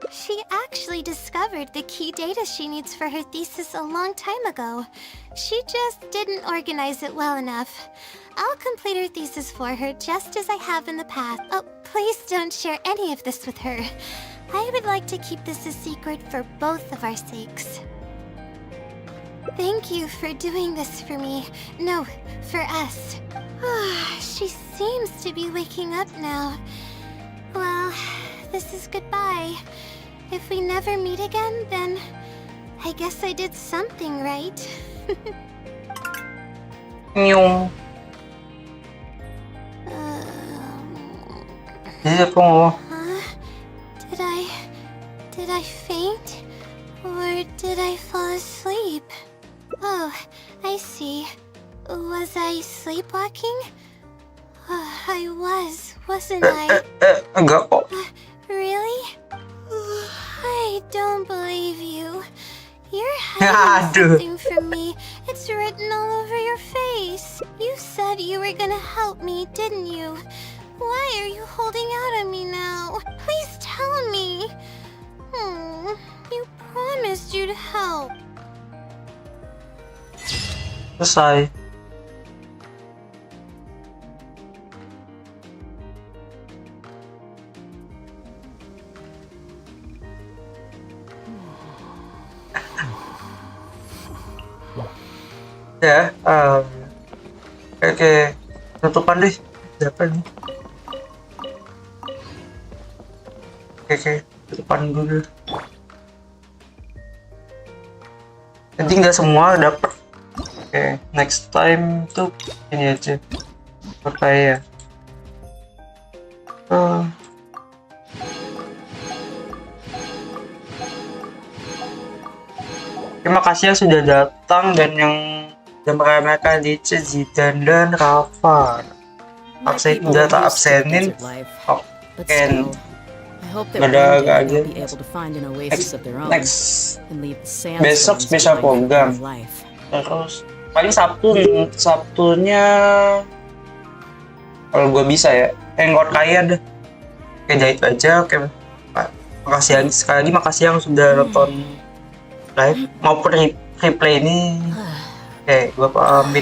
She actually discovered the key data she needs for her thesis a long time ago. She just didn't organize it well enough. I'll complete her thesis for her just as I have in the past. Oh, please don't share any of this with her. I would like to keep this a secret for both of our sakes. Thank you for doing this for me. No, for us. She seems to be waking up now. Well, this is goodbye. If we never meet again, then I guess I did something right. Nyung. Huh? Did I faint? Or did I fall asleep? Oh, I see. Was I sleepwalking? I was, wasn't I? Enggak kok. Really? I don't believe you. You're hiding something from me. It's written all over your face. You said you were gonna help me, didn't you? Why are you holding out on me now? Please tell me. You promised you'd help. Selesai. Ya, oke, tutupan deh. Siapa nih? Oke, tutupan dulu. Nanti nggak semua dapet. Oke, next time tuh ini aja. Kaeya. Terima kasih yang sudah datang dan yang mereka di Zidan dan Rafa. Absen data absenin. Oke. Ada aja. Next. Besok bisa program. Terus paling Sabtunya kalau gue bisa ya. Hangout Kaeya deh. Oke, jahit aja. Oke. Makasih sekali lagi, makasih yang sudah nonton live maupun replay ini. Oke, gue pamit.